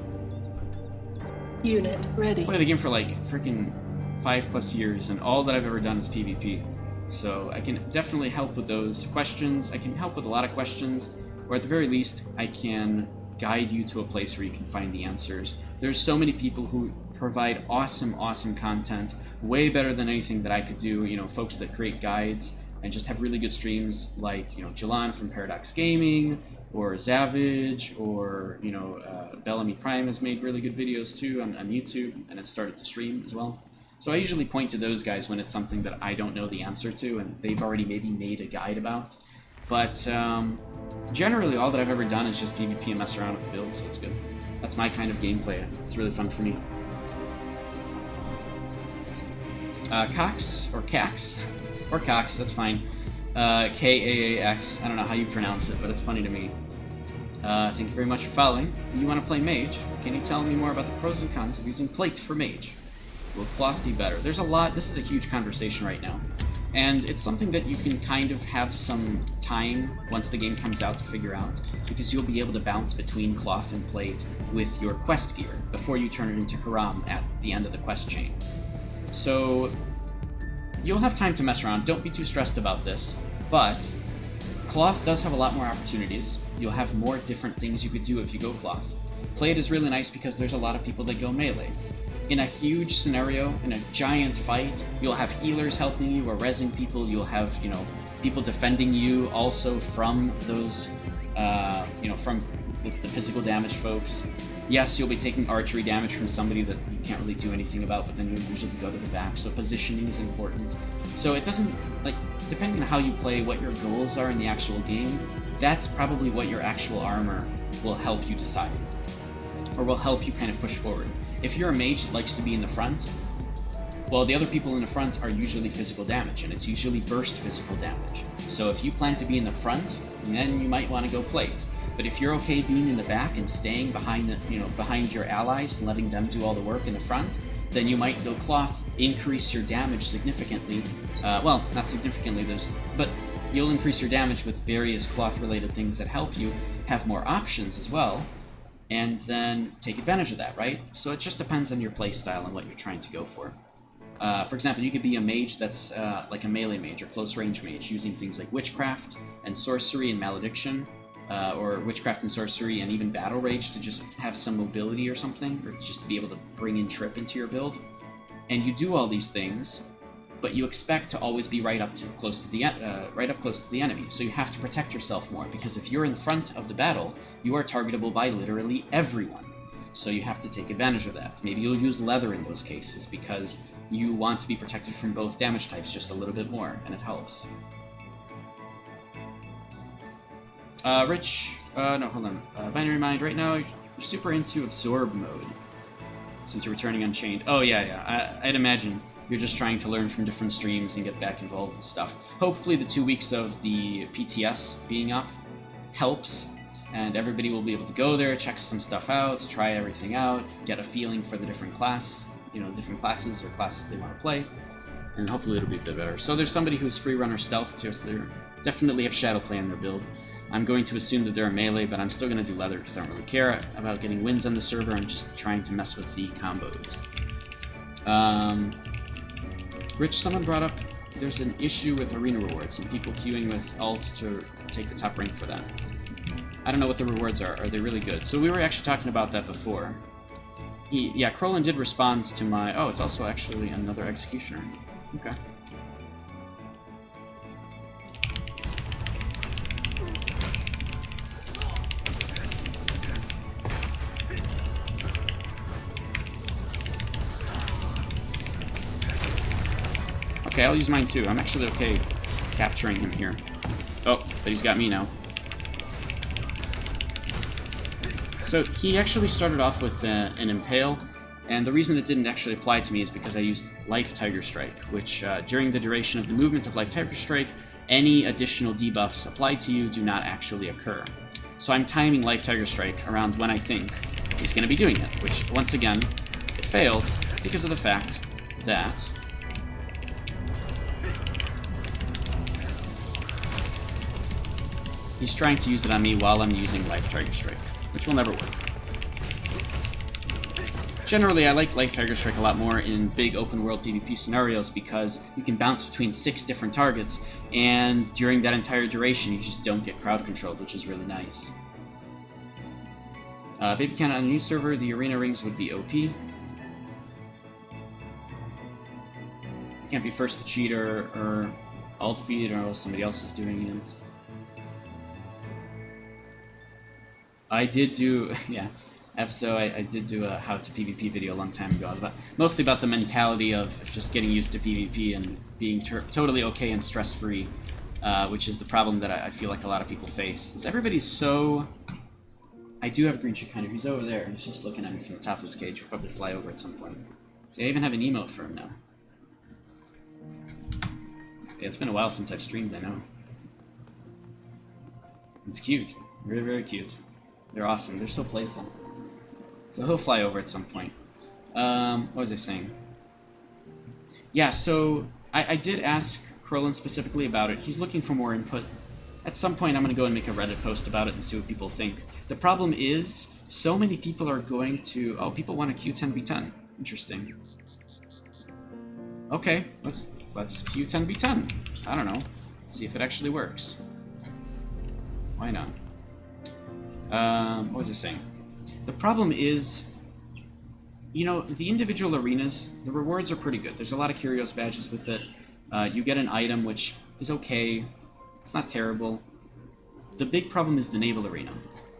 Unit ready. I played the game for like freaking 5+ years, and all that I've ever done is PvP. So I can definitely help with those questions. I can help with a lot of questions, or at the very least, I can guide you to a place where you can find the answers. There's so many people who provide awesome, awesome content, way better than anything that I could do. You know, folks that create guides, and just have really good streams like, you know, Jalan from Paradox Gaming, or Zavage, or, you know, Bellamy Prime has made really good videos too on YouTube, and has started to stream as well. So I usually point to those guys when it's something that I don't know the answer to, and they've already maybe made a guide about. But generally, all that I've ever done is just PvP and mess around with the build, so it's good. That's my kind of gameplay. It's really fun for me. Cox, or Cax, or Cox, that's fine. K-A-A-X, I don't know how you pronounce it, but it's funny to me. Thank you very much for following. You want to play Mage? Can you tell me more about the pros and cons of using Plate for Mage? Will Cloth be better? There's a lot, this is a huge conversation right now. And it's something that you can kind of have some time once the game comes out to figure out, because you'll be able to bounce between Cloth and Plate with your quest gear before you turn it into Haram at the end of the quest chain. So you'll have time to mess around. Don't be too stressed about this, but Cloth does have a lot more opportunities. You'll have more different things you could do if you go Cloth. Plate is really nice because there's a lot of people that go melee. In a huge scenario, in a giant fight, you'll have healers helping you or rezzing people. You'll have, you know, people defending you also from those, you know, from the physical damage folks. Yes, you'll be taking archery damage from somebody that you can't really do anything about, but then you'll usually go to the back, so positioning is important. So it doesn't, like, depending on how you play, what your goals are in the actual game, that's probably what your actual armor will help you decide, or will help you kind of push forward. If you're a mage that likes to be in the front, well, the other people in the front are usually physical damage, and it's usually burst physical damage. So if you plan to be in the front, then you might want to go Plate. But if you're okay being in the back and staying behind the, you know, behind your allies and letting them do all the work in the front, then you might go Cloth, increase your damage significantly. Well, not significantly, but you'll increase your damage with various Cloth-related things that help you, have more options as well, and then take advantage of that, right? So it just depends on your playstyle and what you're trying to go for. For example, you could be a mage that's like a melee mage or close range mage, using things like Witchcraft and Sorcery and Malediction, or Witchcraft and Sorcery and even Battle Rage to just have some mobility or something, or just to be able to bring in Trip into your build. And you do all these things, but you expect to always be right up close to the enemy. So you have to protect yourself more, because if you're in front of the battle, you are targetable by literally everyone. So you have to take advantage of that. Maybe you'll use leather in those cases because you want to be protected from both damage types just a little bit more, and it helps. Rich, no, hold on. Binary Mind, right now you're super into Absorb mode since you're returning Unchained. Oh, yeah. I'd imagine you're just trying to learn from different streams and get back involved with stuff. Hopefully the 2 weeks of the PTS being up helps, and everybody will be able to go there, check some stuff out, try everything out, get a feeling for the different classes or classes they want to play, and hopefully it'll be a bit better. So there's somebody who's free runner stealth too, so they definitely have Shadowplay in their build. I'm going to assume that they're a melee, but I'm still going to do leather because I don't really care about getting wins on the server. I'm just trying to mess with the combos. Rich, someone brought up there's an issue with arena rewards and people queuing with alts to take the top rank for that. I don't know what the rewards are. Are they really good? So we were actually talking about that before. Yeah, Krolin did respond to my... Oh, it's also actually another Executioner. Okay. Okay, I'll use mine too. I'm actually okay capturing him here. Oh, but he's got me now. So he actually started off with an Impale, and the reason it didn't actually apply to me is because I used Life Tiger Strike, which during the duration of the movement of Life Tiger Strike, any additional debuffs applied to you do not actually occur. So I'm timing Life Tiger Strike around when I think he's going to be doing it, which, once again, it failed because of the fact that he's trying to use it on me while I'm using Life Tiger Strike, which will never work. Generally, I like Life Tiger Strike a lot more in big open-world PvP scenarios because you can bounce between 6 different targets, and during that entire duration, you just don't get crowd controlled, which is really nice. Baby Cannon on a new server, the arena rings would be OP. You can't be first to cheater, or alt feed or somebody else is doing it. I did do, yeah, so I did do a how to PvP video a long time ago, mostly about the mentality of just getting used to PvP and being totally okay and stress-free, which is the problem that I feel like a lot of people face. Is everybody's so... I do have a green chick hunter. He's over there, and he's just looking at me from the top of his cage. He'll probably fly over at some point. See, I even have an emote for him now. Yeah, it's been a while since I've streamed, I know. It's cute. Very, very cute. They're awesome. They're so playful. So he'll fly over at some point. What was I saying? Yeah, so I did ask Krillin specifically about it. He's looking for more input. At some point, I'm going to go and make a Reddit post about it and see what people think. The problem is, so many people are going to... Oh, people want a Q10v10. Interesting. Okay, let's Q10v10. I don't know. See if it actually works. Why not? What was I saying? The problem is, you know, the individual arenas, the rewards are pretty good. There's a lot of Curios badges with it. You get an item, which is okay. It's not terrible. The big problem is the Naval Arena,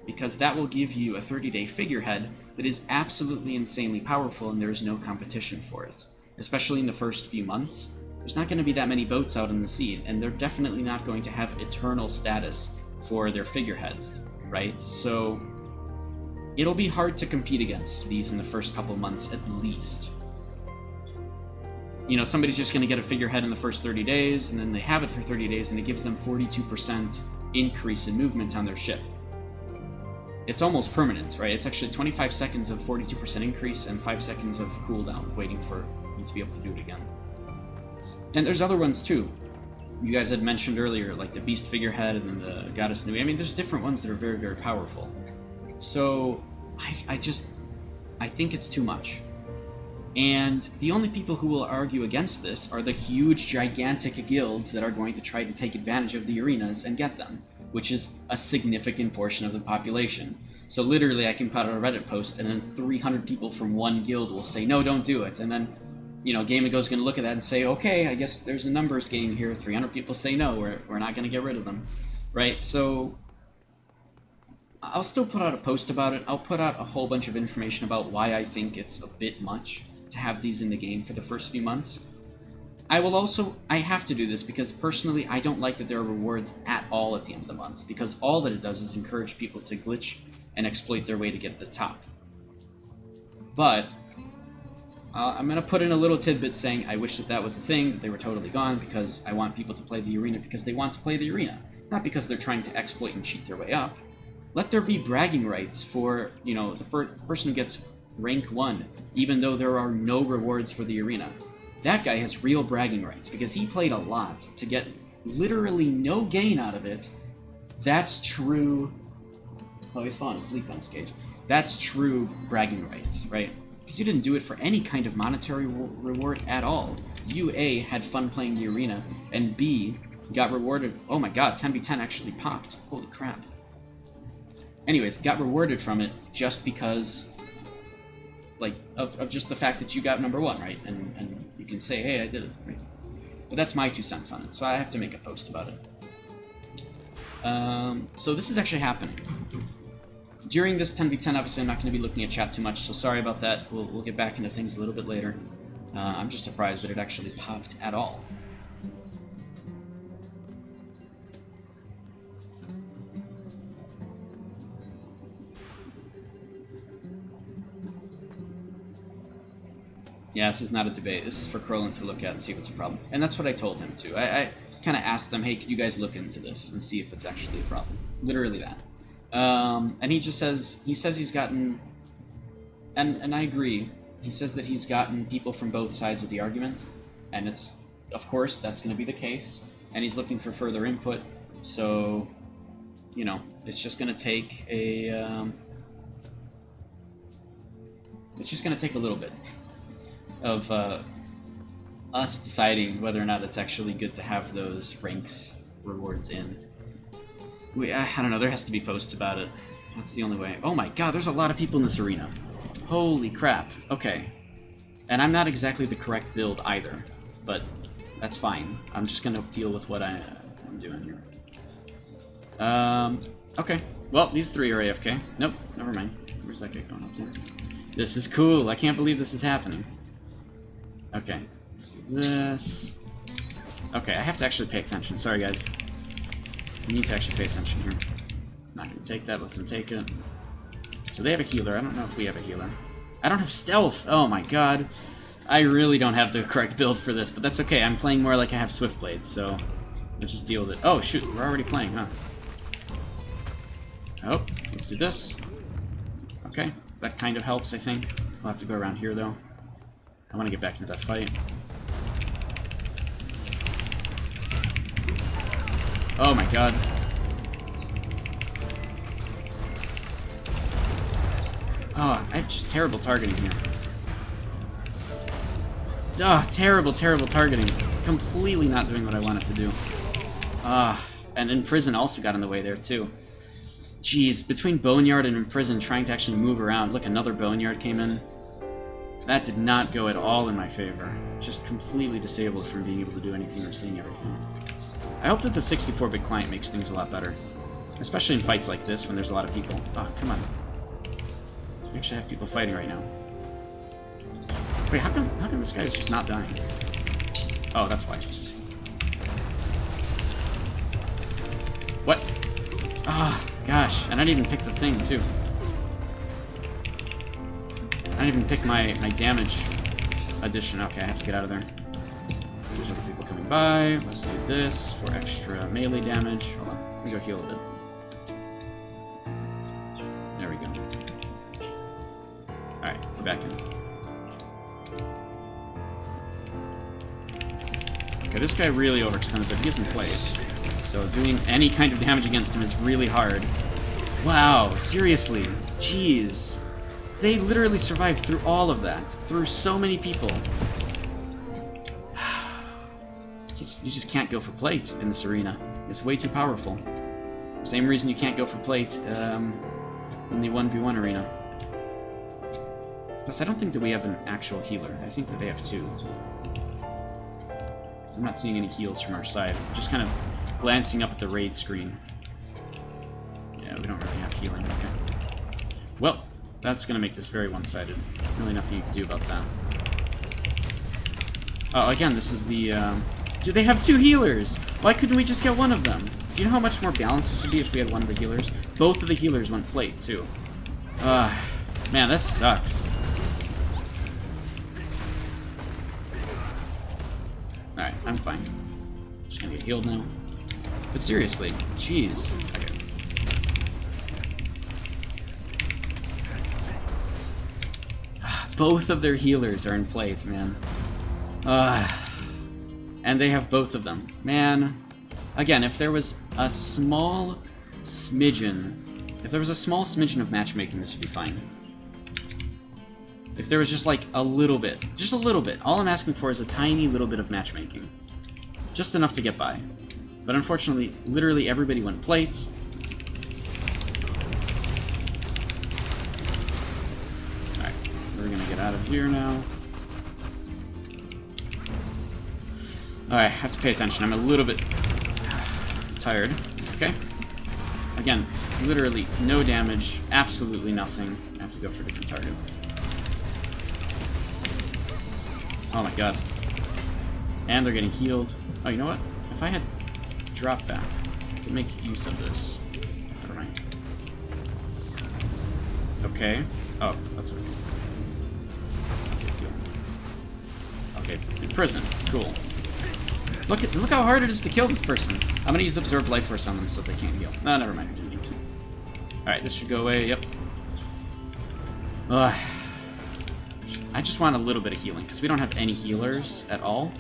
because that will give you a 30-day figurehead that is absolutely insanely powerful, and there is no competition for it. Especially in the first few months. There's not going to be that many boats out in the sea, and they're definitely not going to have eternal status for their figureheads, right? So it'll be hard to compete against these in the first couple months at least. You know, somebody's just going to get a figurehead in the first 30 days, and then they have it for 30 days, and it gives them 42% increase in movement on their ship. It's almost permanent, right? It's actually 25 seconds of 42% increase and 5 seconds of cooldown, waiting for you to be able to do it again. And there's other ones too. You guys had mentioned earlier, like the Beast figurehead and then the Goddess Nui. I mean, there's different ones that are very, very powerful. So, I think it's too much. And the only people who will argue against this are the huge, gigantic guilds that are going to try to take advantage of the arenas and get them, which is a significant portion of the population. So literally, I can put out a Reddit post, and then 300 people from one guild will say, no, don't do it. And then, you know, Game Ago's going to look at that and say, okay, I guess there's a numbers game here. 300 people say no, we're not going to get rid of them, right? So I'll still put out a post about it. I'll put out a whole bunch of information about why I think it's a bit much to have these in the game for the first few months. I have to do this because personally I don't like that there are rewards at all at the end of the month, because all that it does is encourage people to glitch and exploit their way to get to the top. But I'm going to put in a little tidbit saying I wish that was a thing, that they were totally gone, because I want people to play the arena because they want to play the arena, not because they're trying to exploit and cheat their way up. Let there be bragging rights for, you know, the person who gets rank 1, even though there are no rewards for the arena. That guy has real bragging rights, because he played a lot to get literally no gain out of it. That's true... Oh, he's falling asleep on his cage. That's true bragging rights, right? Because you didn't do it for any kind of monetary reward at all. You, A, had fun playing the arena, and B, got rewarded... Oh my god, 10v10 actually popped. Holy crap. Anyways, got rewarded from it just because... like, of just the fact that you got number 1, right? And you can say, hey, I did it, right? But that's my 2 cents on it, so I have to make a post about it. So this is actually happening. During this 10v10, obviously I'm not going to be looking at chat too much, so sorry about that. We'll get back into things a little bit later. I'm just surprised that it actually popped at all. Yeah, this is not a debate. This is for Krillin to look at and see what's a problem. And that's what I told him, too. I kind of asked them, hey, could you guys look into this and see if it's actually a problem? Literally that. And he just says, he's gotten... And I agree. He says that he's gotten people from both sides of the argument. And it's, of course, that's going to be the case. And he's looking for further input. So, you know, it's just going to take a... It's just going to take a little bit of us deciding whether or not it's actually good to have those ranks rewards in. I don't know, there has to be posts about it. That's the only way. Oh my god, there's a lot of people in this arena. Holy crap. Okay. And I'm not exactly the correct build either, but that's fine. I'm just gonna deal with what I'm doing here. Okay. Well, these three are AFK. Nope, never mind. Where's that guy going up to? This is cool. I can't believe this is happening. Okay, let's do this. Okay, I have to actually pay attention. Sorry, guys. I need to actually pay attention here. Not gonna take that. Let them take it. So they have a healer. I don't know if we have a healer. I don't have stealth. Oh my god. I really don't have the correct build for this, but that's okay. I'm playing more like I have Swiftblade, so we'll just deal with it. Oh shoot, we're already playing, huh? Oh, let's do this. Okay, that kind of helps, I think. We'll have to go around here, though. I want to get back into that fight. Oh my god. Oh, I have just terrible targeting here. Oh, terrible, terrible targeting. Completely not doing what I wanted to do. And Imprison also got in the way there, too. Jeez, between Boneyard and Imprison trying to actually move around. Look, another Boneyard came in. That did not go at all in my favor. Just completely disabled from being able to do anything or seeing everything. I hope that the 64-bit client makes things a lot better. Especially in fights like this when there's a lot of people. Oh, come on. We actually have people fighting right now. Wait, how come this guy's just not dying? Oh, that's why. What? Ah, gosh. And I didn't even pick the thing, too. I didn't even pick my damage addition. Okay, I have to get out of there. So there's other people coming by. Let's do this for extra melee damage. Hold on. Let me go heal a bit. There we go. Alright, we're back in. Okay, this guy really overextended, but he hasn't played. So doing any kind of damage against him is really hard. Wow, seriously. Jeez. They literally survived through all of that. Through so many people. You just can't go for plate in this arena. It's way too powerful. Same reason you can't go for plate in the 1v1 arena. Plus, I don't think that we have an actual healer. I think that they have two. So I'm not seeing any heals from our side. Just kind of glancing up at the raid screen. Yeah, we don't really have healing. Okay. Well, that's going to make this very one-sided. Really nothing you can do about that. Oh, again, this is the... Dude, they have two healers! Why couldn't we just get one of them? Do you know how much more balanced this would be if we had one of the healers? Both of the healers went plate, too. Man, that sucks. Alright, I'm fine. Just gonna get healed now. But seriously, jeez. Okay. Both of their healers are in plate, man. And they have both of them. Man, again, if there was a small smidgen... If there was a small smidgen of matchmaking, this would be fine. If there was just, like, a little bit. Just a little bit. All I'm asking for is a tiny little bit of matchmaking. Just enough to get by. But unfortunately, literally everybody went plate. Alright, we're gonna get out of here now. Alright, I have to pay attention. I'm a little bit tired. It's okay. Again, literally no damage, absolutely nothing. I have to go for a different target. Oh my god. And they're getting healed. Oh, you know what? If I had drop back, I could make use of this. Never mind. Okay. Oh, that's okay. Okay, in prison. Cool. Look how hard it is to kill this person. I'm gonna use Absorb Life Force on them so they can't heal. No, never mind. I didn't need to. Alright, this should go away. Yep. I just want a little bit of healing, because we don't have any healers at all.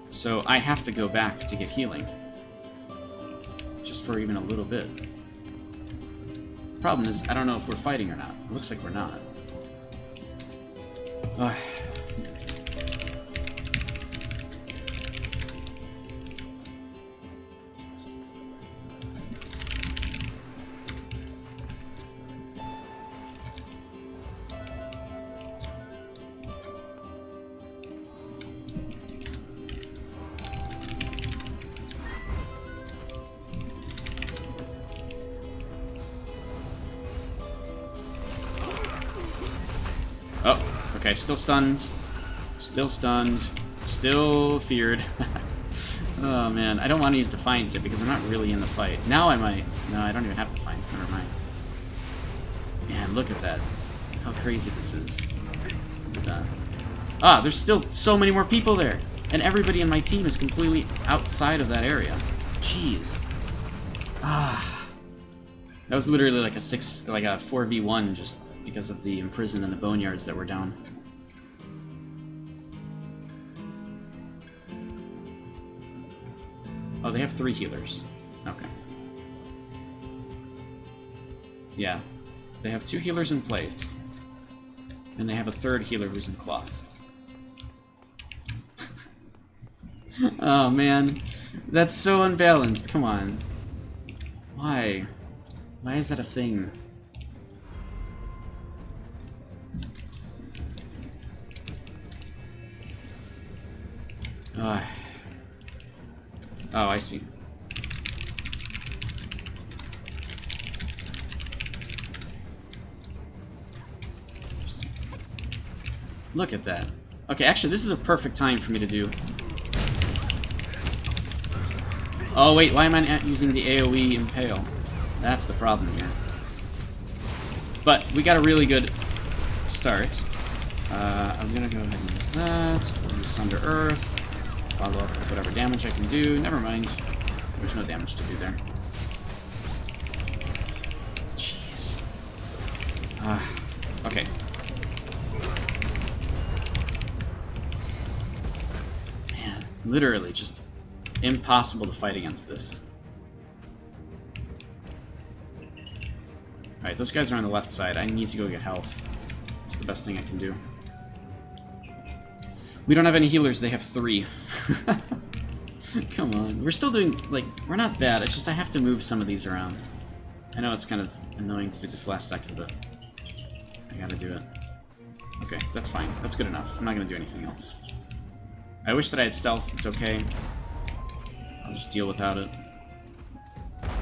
So I have to go back to get healing. Just for even a little bit. Problem is, I don't know if we're fighting or not. It looks like we're not. Oh, okay, still stunned. Still stunned. Still feared. Oh man, I don't want to use Defiance yet because I'm not really in the fight. Now I might. No, I don't even have Defiance, never mind. Man, look at that. How crazy this is. Look at that. Ah, there's still so many more people there! And everybody in my team is completely outside of that area. Jeez. Ah. That was literally like a 4v1 just because of the Imprison and the Boneyards that were down. Oh, they have 3 healers. Okay. Yeah. They have 2 healers in plate. And they have a 3rd healer who's in cloth. Oh, man. That's so unbalanced. Come on. Why? Why is that a thing? Oh, I see. Look at that. Okay, actually, this is a perfect time for me to do. Oh, wait, why am I not using the AoE Impale? That's the problem here. But we got a really good start. I'm gonna go ahead and use that. Use Sunder Earth. Follow up with whatever damage I can do. Never mind. There's no damage to do there. Jeez. Okay. Man, literally just impossible to fight against this. Alright, those guys are on the left side. I need to go get health. It's the best thing I can do. We don't have any healers, they have 3. Come on. We're still doing, like, we're not bad. It's just I have to move some of these around. I know it's kind of annoying to do this last second, but I gotta do it. Okay, that's fine. That's good enough. I'm not gonna do anything else. I wish that I had stealth. It's okay. I'll just deal without it.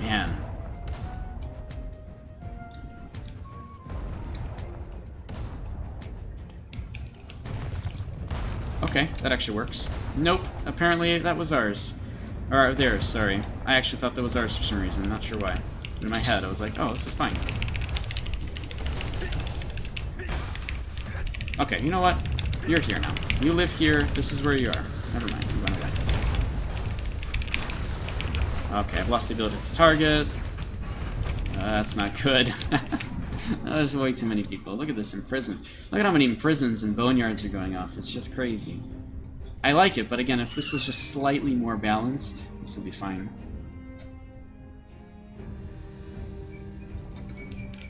Man. Okay, that actually works. Nope, apparently that was ours. Or theirs, sorry. I actually thought that was ours for some reason, not sure why. In my head, I was like, oh, this is fine. Okay, you know what? You're here now. You live here, this is where you are. Never mind, you went away. Okay, I've lost the ability to target. That's not good. There's way too many people. Look at this Imprison. Look at how many Imprisons and Boneyards are going off. It's just crazy. I like it, but again, if this was just slightly more balanced, this would be fine.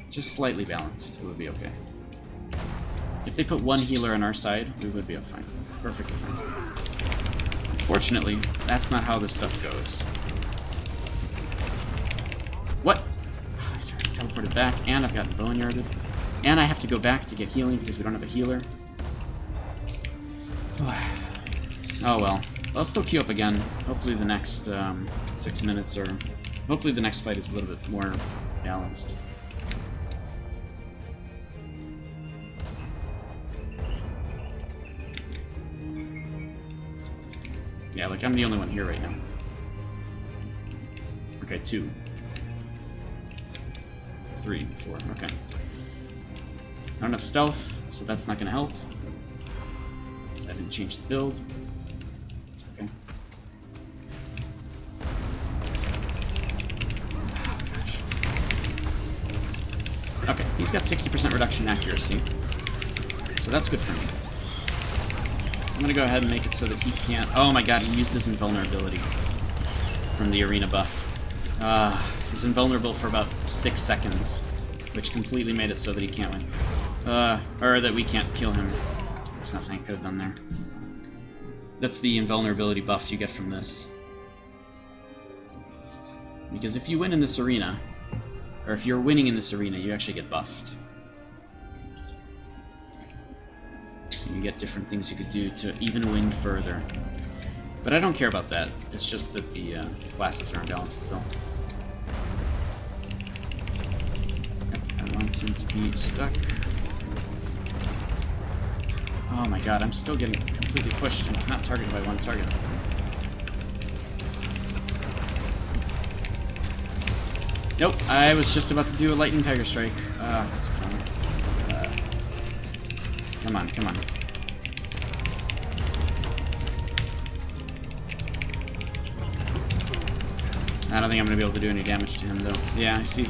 Just slightly balanced, it would be okay. If they put 1 healer on our side, we would be fine. Perfectly fine. Unfortunately, that's not how this stuff goes. What? Sorry, teleported back, and I've gotten Boneyarded. And I have to go back to get healing because we don't have a healer. Oh well. I'll still queue up again. Hopefully the next 6 minutes, or hopefully the next fight is a little bit more balanced. Yeah, like I'm the only one here right now. Okay, 2. 3, 4, okay. I don't have stealth, so that's not gonna help. Because I didn't change the build. It's okay. Oh, gosh. Okay, he's got 60% reduction in accuracy. So that's good for me. I'm gonna go ahead and make it so that he can't... Oh my god, he used his invulnerability from the arena buff. He's invulnerable for about 6 seconds, which completely made it so that he can't win. Or that we can't kill him. There's nothing I could have done there. That's the invulnerability buff you get from this. Because if you win in this arena, or if you're winning in this arena, you actually get buffed. You get different things you could do to even win further. But I don't care about that. It's just that the classes are unbalanced as well. Yep, I want him to be stuck. Oh my god, I'm still getting completely pushed and not targeted by one target. Nope, I was just about to do a Lightning Tiger Strike. That's fun. Come on, come on. I don't think I'm going to be able to do any damage to him, though. Yeah, I see.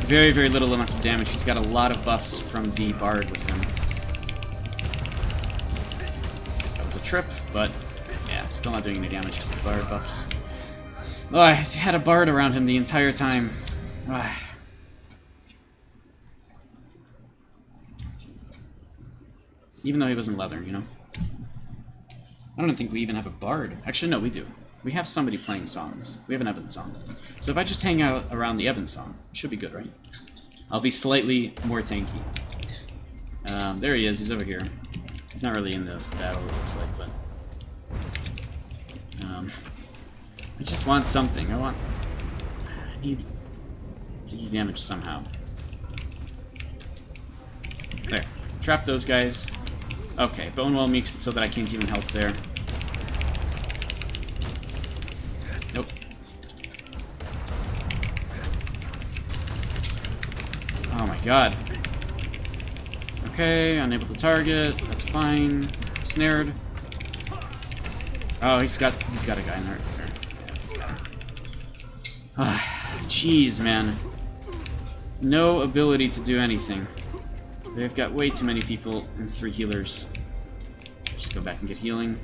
Very, very little amounts of damage. He's got a lot of buffs from the Bard with him. That was a trip, but yeah, still not doing any damage because of the Bard buffs. Oh, he had a Bard around him the entire time. Even though he wasn't leather, you know? I don't think we even have a Bard. Actually, no, we do. We have somebody playing songs. We have an Eben song. So if I just hang out around the Eben song, it should be good, right? I'll be slightly more tanky. There he is. He's over here. He's not really in the battle, it looks like, but... I just want something. I need to do damage somehow. There. Trap those guys. Okay, Bonewell makes it so that I can't even help there. Nope. Oh my god. Okay, unable to target. That's fine. Snared. Oh, he's got a guy in there. Jeez, man. No ability to do anything. They've got way too many people and 3 healers. Just go back and get healing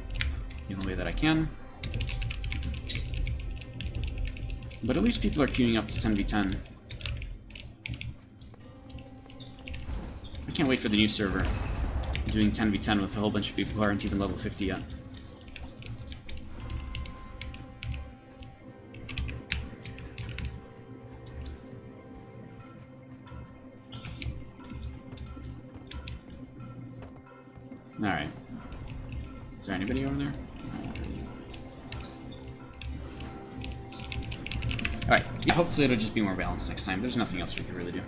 the only way that I can. But at least people are queuing up to 10v10. I can't wait for the new server. Doing 10v10 with a whole bunch of people who aren't even level 50 yet. Alright. Is there anybody over there? Alright, yeah, hopefully it'll just be more balanced next time. There's nothing else we can really do.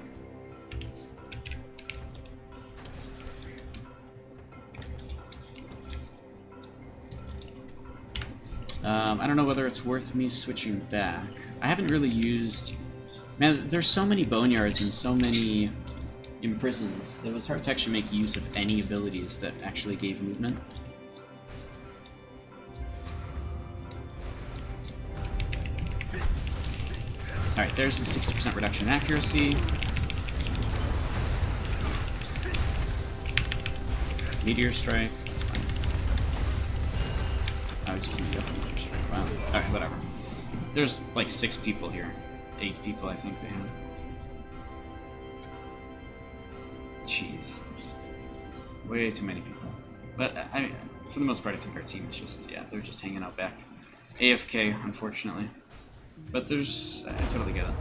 I don't know whether it's worth me switching back. I haven't really used... Man, there's so many Boneyards and so many Imprisons that it was hard to actually make use of any abilities that actually gave movement. Alright, there's a 60% reduction in accuracy. Meteor Strike, that's fine. I was using the other Meteor Strike, wow. Alright, whatever. There's like 6 people here. 8 people, I think they have. Jeez. Way too many people. But, for the most part, I think our team is just, yeah, they're just hanging out back. AFK, unfortunately. But there's... I totally get it.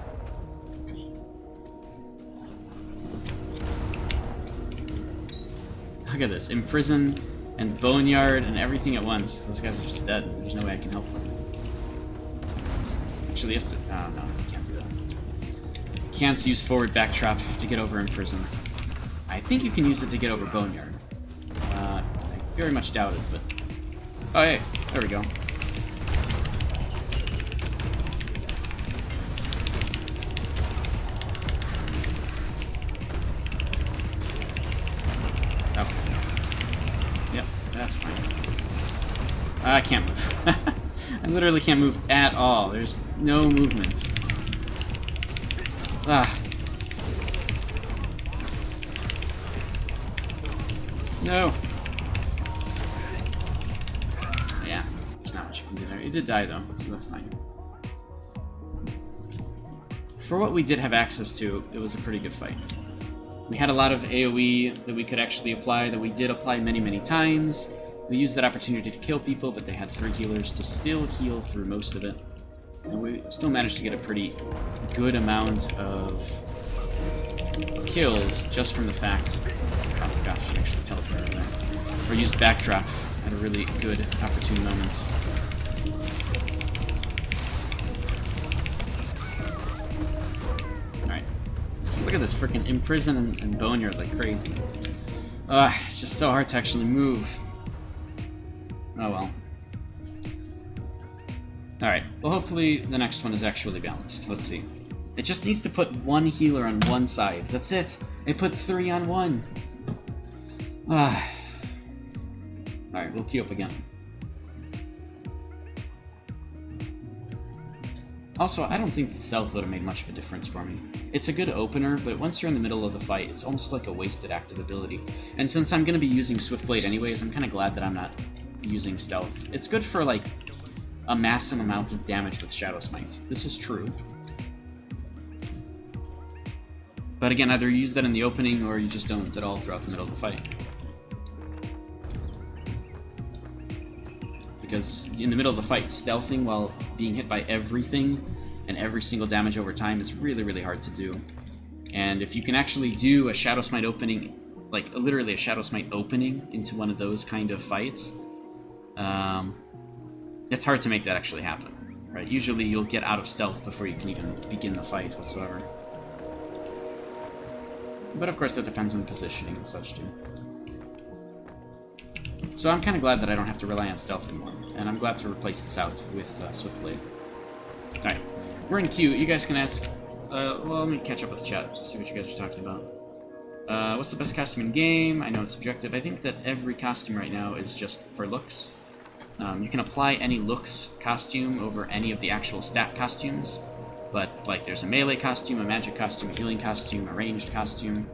Look at this. Imprison and Boneyard and everything at once. Those guys are just dead. There's no way I can help them. Actually, yes. Oh, no, I can't do that. Can't use forward backtrap to get over Imprison. I think you can use it to get over Boneyard. I very much doubt it, but... Oh, hey, there we go. Oh. Yep, that's fine. I can't move. I literally can't move at all. There's no movement. Ah. No. Yeah, there's not much you can do there. It did die though, so that's fine. For what we did have access to, it was a pretty good fight. We had a lot of AoE that we could actually apply, that we did apply many, many times. We used that opportunity to kill people, but they had 3 healers to still heal through most of it. And we still managed to get a pretty good amount of kills just from the fact... Oh gosh, I actually teleported there. Or used backdrop at a really good, opportune moment. Alright. Look at this freaking Imprison and Boneyard like crazy. It's just so hard to actually move. Oh well. Alright, well hopefully the next one is actually balanced. Let's see. It just needs to put one healer on one side. That's it. It put 3 on one. Alright, we'll queue up again. Also, I don't think that stealth would have made much of a difference for me. It's a good opener, but once you're in the middle of the fight, it's almost like a wasted active ability. And since I'm going to be using Swiftblade anyways, I'm kind of glad that I'm not using stealth. It's good for, like, a massive amount of damage with Shadow Smite. This is true. But again, either you use that in the opening, or you just don't at all throughout the middle of the fight. Because in the middle of the fight, stealthing while being hit by everything and every single damage over time is really, really hard to do. And if you can actually do a Shadow Smite opening, like literally a Shadow Smite opening into one of those kind of fights, it's hard to make that actually happen, right? Usually you'll get out of stealth before you can even begin the fight whatsoever. But of course that depends on the positioning and such too. So I'm kind of glad that I don't have to rely on stealth anymore, and I'm glad to replace this out with Swiftblade. Alright, we're in queue. You guys can ask... well, let me catch up with the chat, see what you guys are talking about. What's the best costume in game? I know it's subjective. I think that every costume right now is just for looks. You can apply any looks costume over any of the actual stat costumes, but like there's a melee costume, a magic costume, a healing costume, a ranged costume,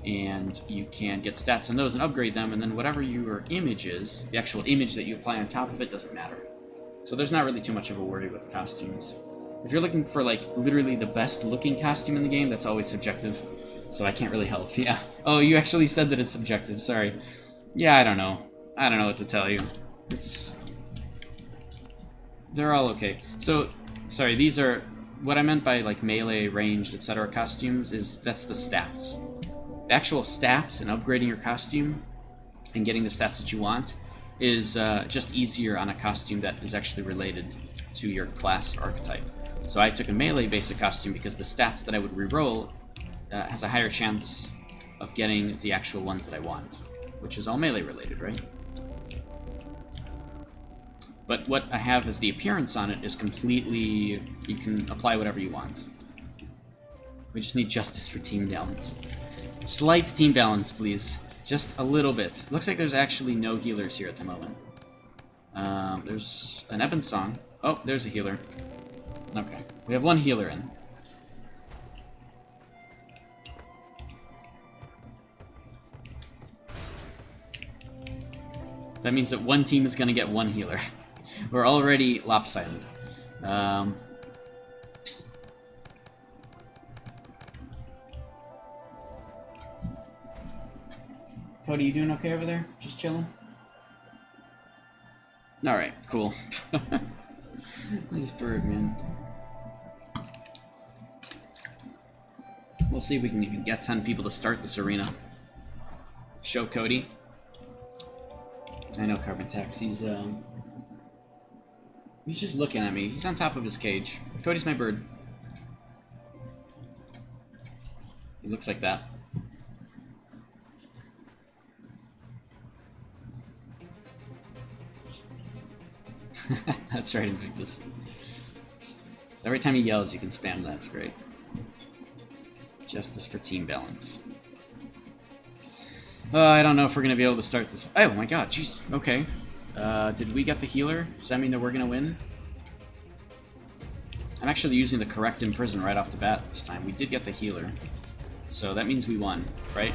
and you can get stats on those and upgrade them, and then whatever your image is, the actual image that you apply on top of it doesn't matter. So there's not really too much of a worry with costumes. If you're looking for like literally the best looking costume in the game, that's always subjective, so I can't really help. Yeah. Oh, you actually said that it's subjective, sorry. Yeah, I don't know. I don't know what to tell you. They're all okay. So, sorry, these are... What I meant by, like, melee, ranged, etc. costumes is that's the stats. The actual stats and upgrading your costume and getting the stats that you want is just easier on a costume that is actually related to your class archetype. So I took a melee basic costume because the stats that I would reroll has a higher chance of getting the actual ones that I want, which is all melee related, right? But what I have as the appearance on it is completely... You can apply whatever you want. We just need justice for team balance. Slight team balance, please. Just a little bit. Looks like there's actually no healers here at the moment. There's an Eben Song. Oh, there's a healer. Okay. We have one healer in. That means that one team is going to get one healer. We're already lopsided. Cody, you doing okay over there? Just chilling? Alright, cool. This bird, man. We'll see if we can even get 10 people to start this arena. Show Cody. I know Carbon Tax, he's just looking at me. He's on top of his cage. Cody's my bird. He looks like that. That's right, Invictus. Every time he yells, you can spam that. It's great. Justice for team balance. I don't know if we're going to be able to start this. Oh my god, jeez. Okay. Did we get the healer? Does that mean that we're going to win? I'm actually using the correct imprison right off the bat this time. We did get the healer. So that means we won, right?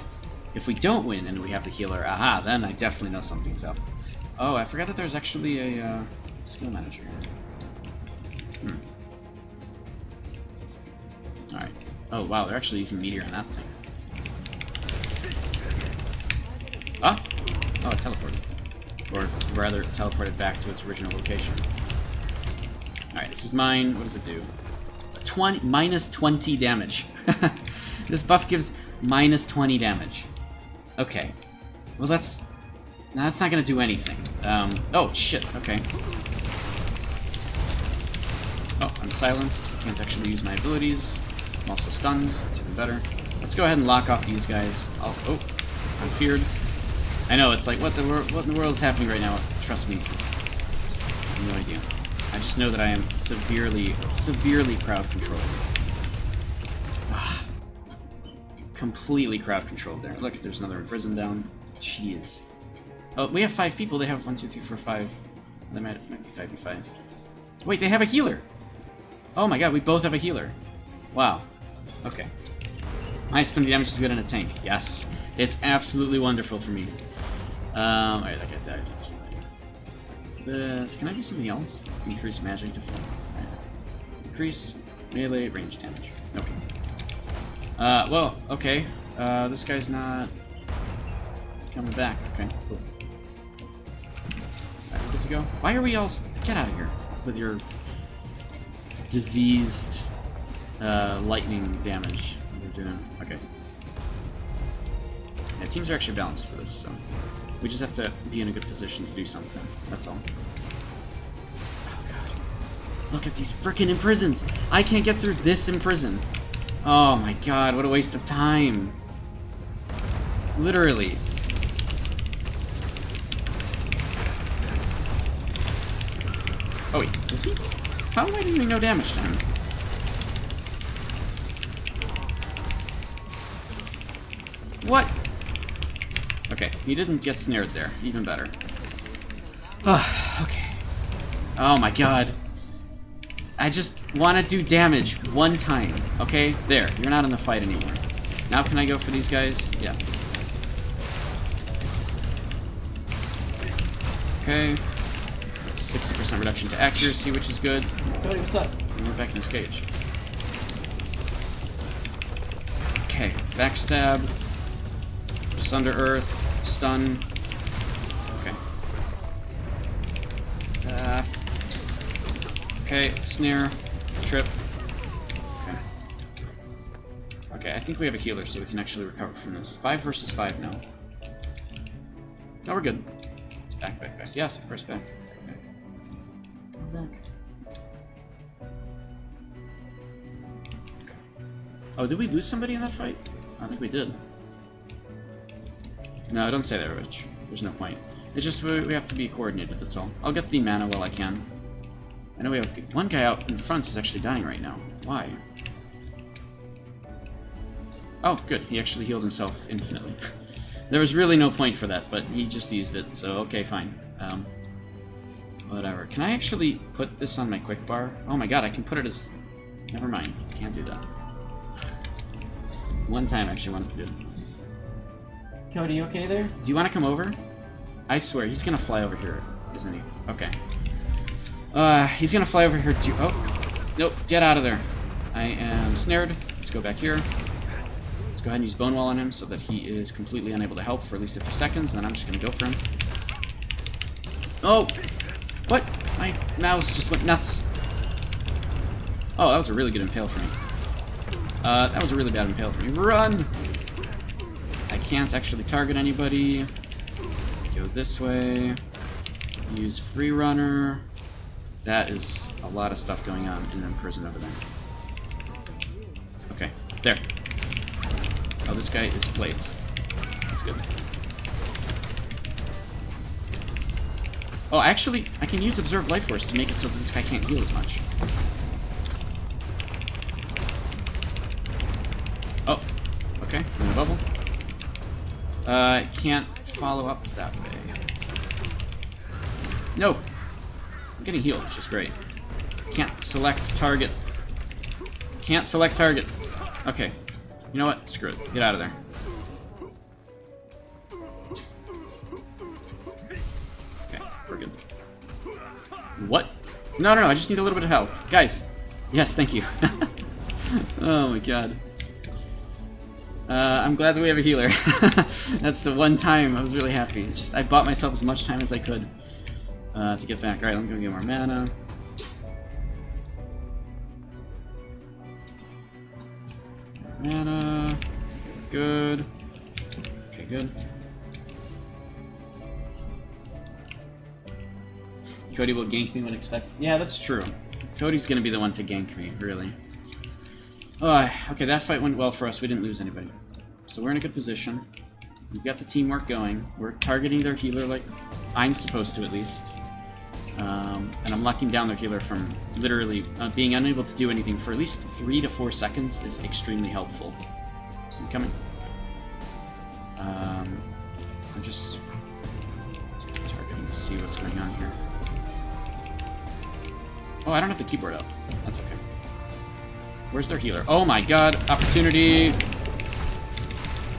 If we don't win and we have the healer, aha, then I definitely know something's up. Oh, I forgot that there's actually a skill manager here. Alright. Oh, wow, they're actually using Meteor on that thing. Ah! Oh, it teleported. Or rather, teleported back to its original location. Alright, this is mine. What does it do? Minus 20 damage. This buff gives minus 20 damage. Okay. Well, that's not going to do anything. Oh, shit. Okay. Oh, I'm silenced. Can't actually use my abilities. I'm also stunned. That's even better. Let's go ahead and lock off these guys. Oh, I'm feared. I know, it's like, what in the world is happening right now? Trust me. I have no idea. I just know that I am severely crowd controlled. Ah, completely crowd controlled there. Look, there's another prison down. Jeez. Oh, we have 5 people. They have 1, 2, 3, 4, 5. They might be 5v5. Wait, they have a healer! Oh my god, we both have a healer. Wow. Okay. Minus 20 damage is good in a tank. Yes. It's absolutely wonderful for me. Alright, I got that. That's fine. This. Can I do something else? Increase magic defense. Increase melee range damage. Okay. Well, okay. This guy's not coming back. Okay, cool. Alright, good to go. Why are we all... Get out of here with your diseased lightning damage you're doing. Okay. Yeah, teams are actually balanced for this, so we just have to be in a good position to do something. That's all. Oh god. Look at these frickin' imprisons! I can't get through this imprison! Oh my god, what a waste of time! Literally. Oh wait, is he? How am I doing no damage to him? What? Okay, he didn't get snared there. Even better. Okay. Oh my god. I just want to do damage one time. Okay? There. You're not in the fight anymore. Now can I go for these guys? Yeah. Okay. That's 60% reduction to accuracy, which is good. Cody, what's up? And we're back in this cage. Okay. Backstab. Sunder Earth. Stun. Okay. Okay, snare. Trip. Okay. Okay, I think we have a healer, so we can actually recover from this. 5 versus 5 now. No, we're good. Back, back, back. Yes, of course, back. Okay. Go back. Okay. Oh, did we lose somebody in that fight? I think we did. No, don't say that, Rich. There's no point. It's just we have to be coordinated, that's all. I'll get the mana while I can. I know we have one guy out in front who's actually dying right now. Why? Oh, good. He actually healed himself infinitely. There was really no point for that, but he just used it, so okay, fine. Whatever. Can I actually put this on my quick bar? Oh my god, I can put it as... Never mind. Can't do that. One time I actually wanted to do it. Cody, you okay there? Do you want to come over? I swear, he's gonna fly over here, isn't he? Okay. He's gonna fly over here. Oh, nope, get out of there. I am snared. Let's go back here. Let's go ahead and use Bone Wall on him so that he is completely unable to help for at least a few seconds, and then I'm just gonna go for him. Oh! What? My mouse just went nuts. Oh, that was a really good impale for me. That was a really bad impale for me. Run! I can't actually target anybody. Go this way. Use Free Runner. That is a lot of stuff going on in the prison over there. Okay, there. Oh, this guy is plates. That's good. Oh, actually, I can use Observe Life Force to make it so that this guy can't heal as much. Oh, okay, in the bubble. Can't follow up that way. No! I'm getting healed, which is great. Can't select target. Can't select target. Okay. You know what? Screw it. Get out of there. Okay, we're good. What? No, I just need a little bit of help. Guys! Yes, thank you. Oh my god. I'm glad that we have a healer. That's the one time I was really happy. It's just I bought myself as much time as I could to get back. Alright, let me go get more mana. Mana. Good. Okay, good. Cody will gank me when expected. Yeah, that's true. Cody's gonna be the one to gank me, really. Okay, that fight went well for us. We didn't lose anybody. So we're in a good position. We've got the teamwork going. We're targeting their healer like I'm supposed to, at least. And I'm locking down their healer from literally being unable to do anything for at least 3 to 4 seconds is extremely helpful. I'm coming. I'm just targeting to see what's going on here. Oh, I don't have the keyboard up. That's okay. Where's their healer? Oh my god, opportunity!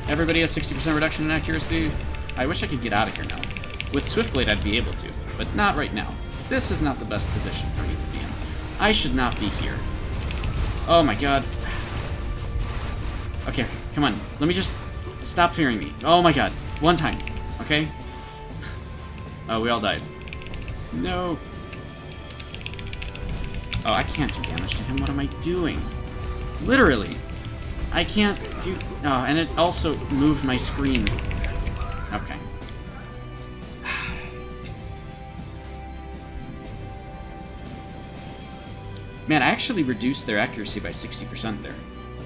Everybody has 60% reduction in accuracy. I wish I could get out of here now. With Swiftblade, I'd be able to, but not right now. This is not the best position for me to be in. I should not be here. Oh my god. Okay, come on. Let me just stop fearing me. Oh my god. One time. Okay? Oh, we all died. No. Oh, I can't do damage to him. What am I doing? Literally. I can't do... Oh, and it also moved my screen. Okay. Man, I actually reduced their accuracy by 60% there.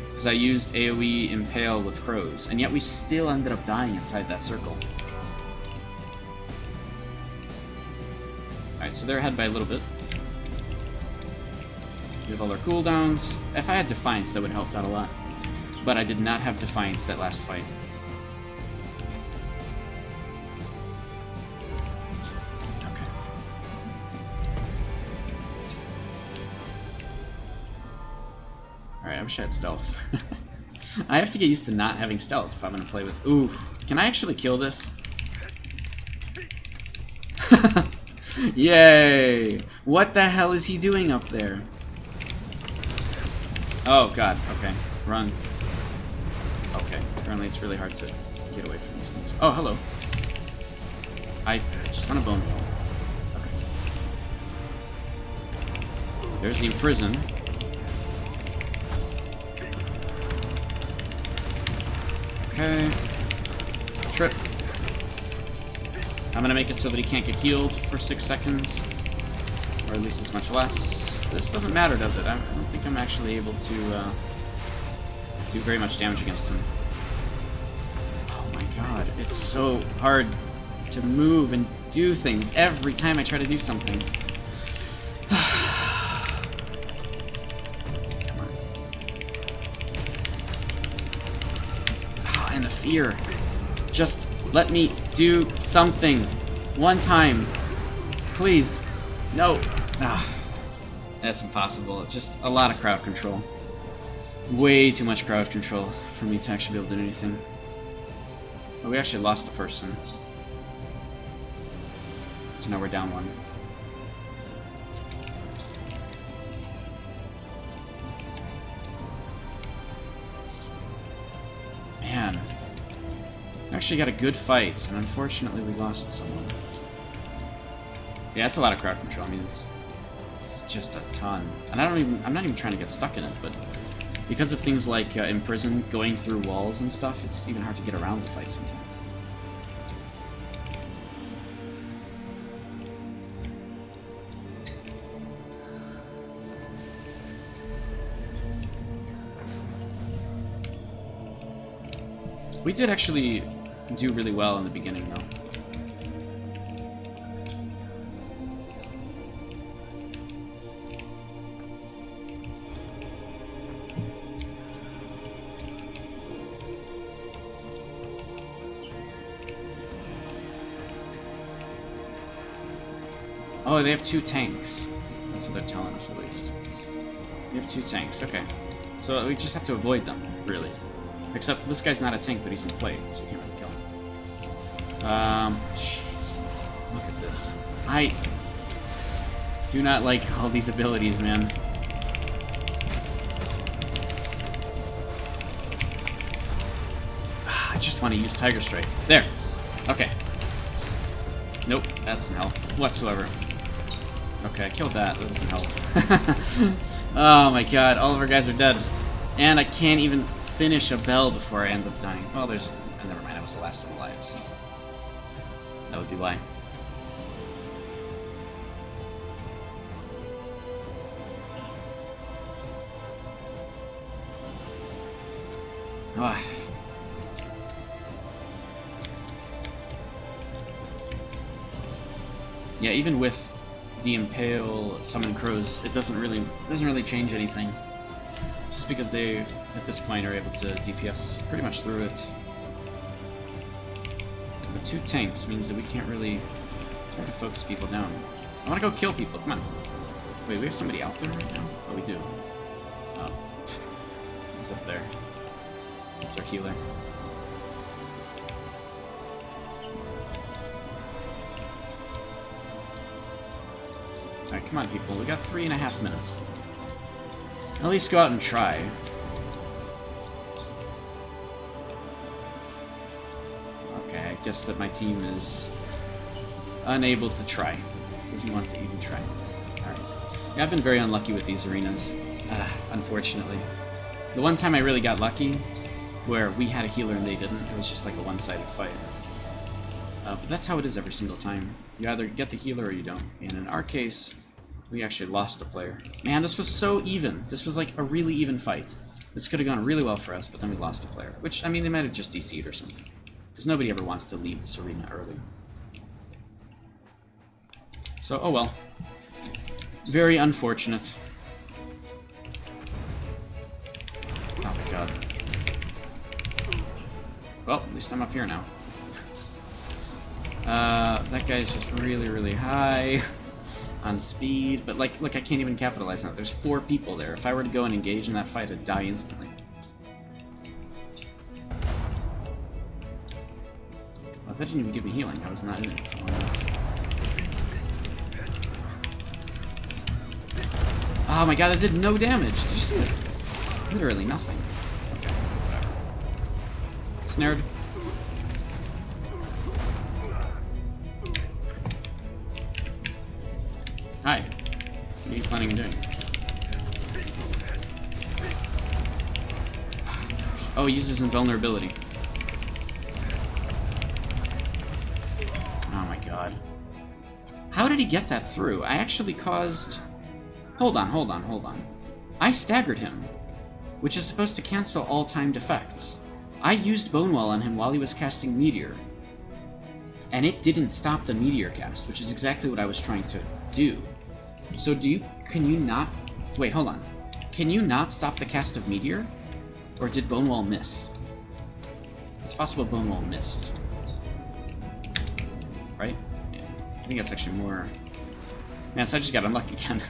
Because I used AoE Impale with crows, and yet we still ended up dying inside that circle. Alright, so they're ahead by a little bit. We have all our cooldowns. If I had Defiance, that would have helped out a lot. But I did not have Defiance that last fight. Okay. Alright, I wish I had stealth. I have to get used to not having stealth if I'm going to play with... Ooh, can I actually kill this? Yay! What the hell is he doing up there? Oh god, okay. Run. Okay, apparently it's really hard to get away from these things. Oh, hello. I just want a bone. Okay. There's the Imprison. Okay. Trip. I'm gonna make it so that he can't get healed for 6 seconds. Or at least it's much less. This doesn't matter, does it? I don't think I'm actually able to do very much damage against him. Oh my god, it's so hard to move and do things every time I try to do something. Come on. Oh, and the fear. Just let me do something. One time. Please. No. Ah. That's impossible. It's just a lot of crowd control. Way too much crowd control for me to actually be able to do anything. Oh, we actually lost a person. So now we're down one. Man. We actually got a good fight, and unfortunately we lost someone. Yeah, that's a lot of crowd control. I mean, it's just a ton. And I'm not even trying to get stuck in it, but because of things like Imprison, going through walls and stuff, it's even hard to get around the fight sometimes. We did actually do really well in the beginning, though. Oh, they have 2 tanks. That's what they're telling us, at least. They have 2 tanks, okay. So we just have to avoid them, really. Except this guy's not a tank, but he's in play, so we can't really kill him. Jeez. Look at this. I do not like all these abilities, man. I just want to use Tiger Strike. There. Okay. Nope, that doesn't help whatsoever. Okay, I killed that. That doesn't help. Oh my god, all of our guys are dead. And I can't even finish a bell before I end up dying. Well, there's... Oh, never mind, I was the last one alive, so... That would be why. Ah. Yeah, even with the Impale Summon Crows, it doesn't really change anything. Just because they, at this point, are able to DPS pretty much through it. But 2 tanks means that we can't really... It's hard to focus people down. I want to go kill people, come on. Wait, we have somebody out there right now? Oh, we do. Oh. He's up there. That's our healer. Alright, come on, people. We got 3.5 minutes. At least go out and try. Okay, I guess that my team is unable to try. Doesn't want to even try. Alright. Yeah, I've been very unlucky with these arenas, unfortunately. The one time I really got lucky, where we had a healer and they didn't, it was just like a one-sided fight. But that's how it is every single time. You either get the healer or you don't. And in our case, we actually lost a player. Man, this was so even. This was like a really even fight. This could have gone really well for us, but then we lost a player. Which, I mean, they might have just DC'd or something. Because nobody ever wants to leave this arena early. So, oh well. Very unfortunate. Oh my god. Well, at least I'm up here now. That guy's just really, really high on speed, but like, look, I can't even capitalize on it. There's 4 people there. If I were to go and engage in that fight, I'd die instantly. Well, that didn't even give me healing. I was not in it. Oh my god, that did no damage. Did you see it? Literally nothing. Okay, whatever. Snared. Hi. What are you planning on doing? Oh, he uses invulnerability. Oh my god. How did he get that through? I actually caused... Hold on. I staggered him, which is supposed to cancel all timed effects. I used Bonewall on him while he was casting Meteor, and it didn't stop the Meteor cast, which is exactly what I was trying to do. So can you not... Wait, hold on. Can you not stop the cast of Meteor? Or did Bonewall miss? It's possible Bonewall missed. Right? Yeah. I think that's actually more... Man, so I just got unlucky again.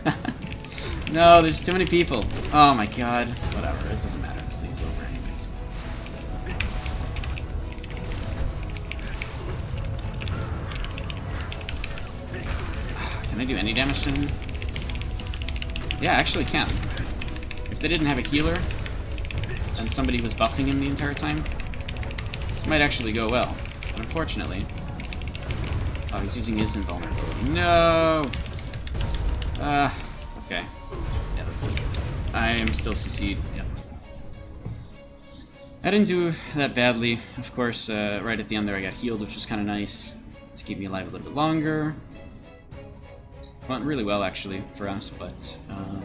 No, there's too many people. Oh my god. Whatever, it doesn't matter. This thing's over anyways. Can I do any damage to him? Yeah, I actually can. If they didn't have a healer, and somebody was buffing him the entire time, this might actually go well. But unfortunately... Oh, he's using his invulnerability. No! Okay. Yeah, that's it. I am still CC'd. Yep. I didn't do that badly. Of course, right at the end there I got healed, which was kind of nice to keep me alive a little bit longer. Went really well, actually, for us, but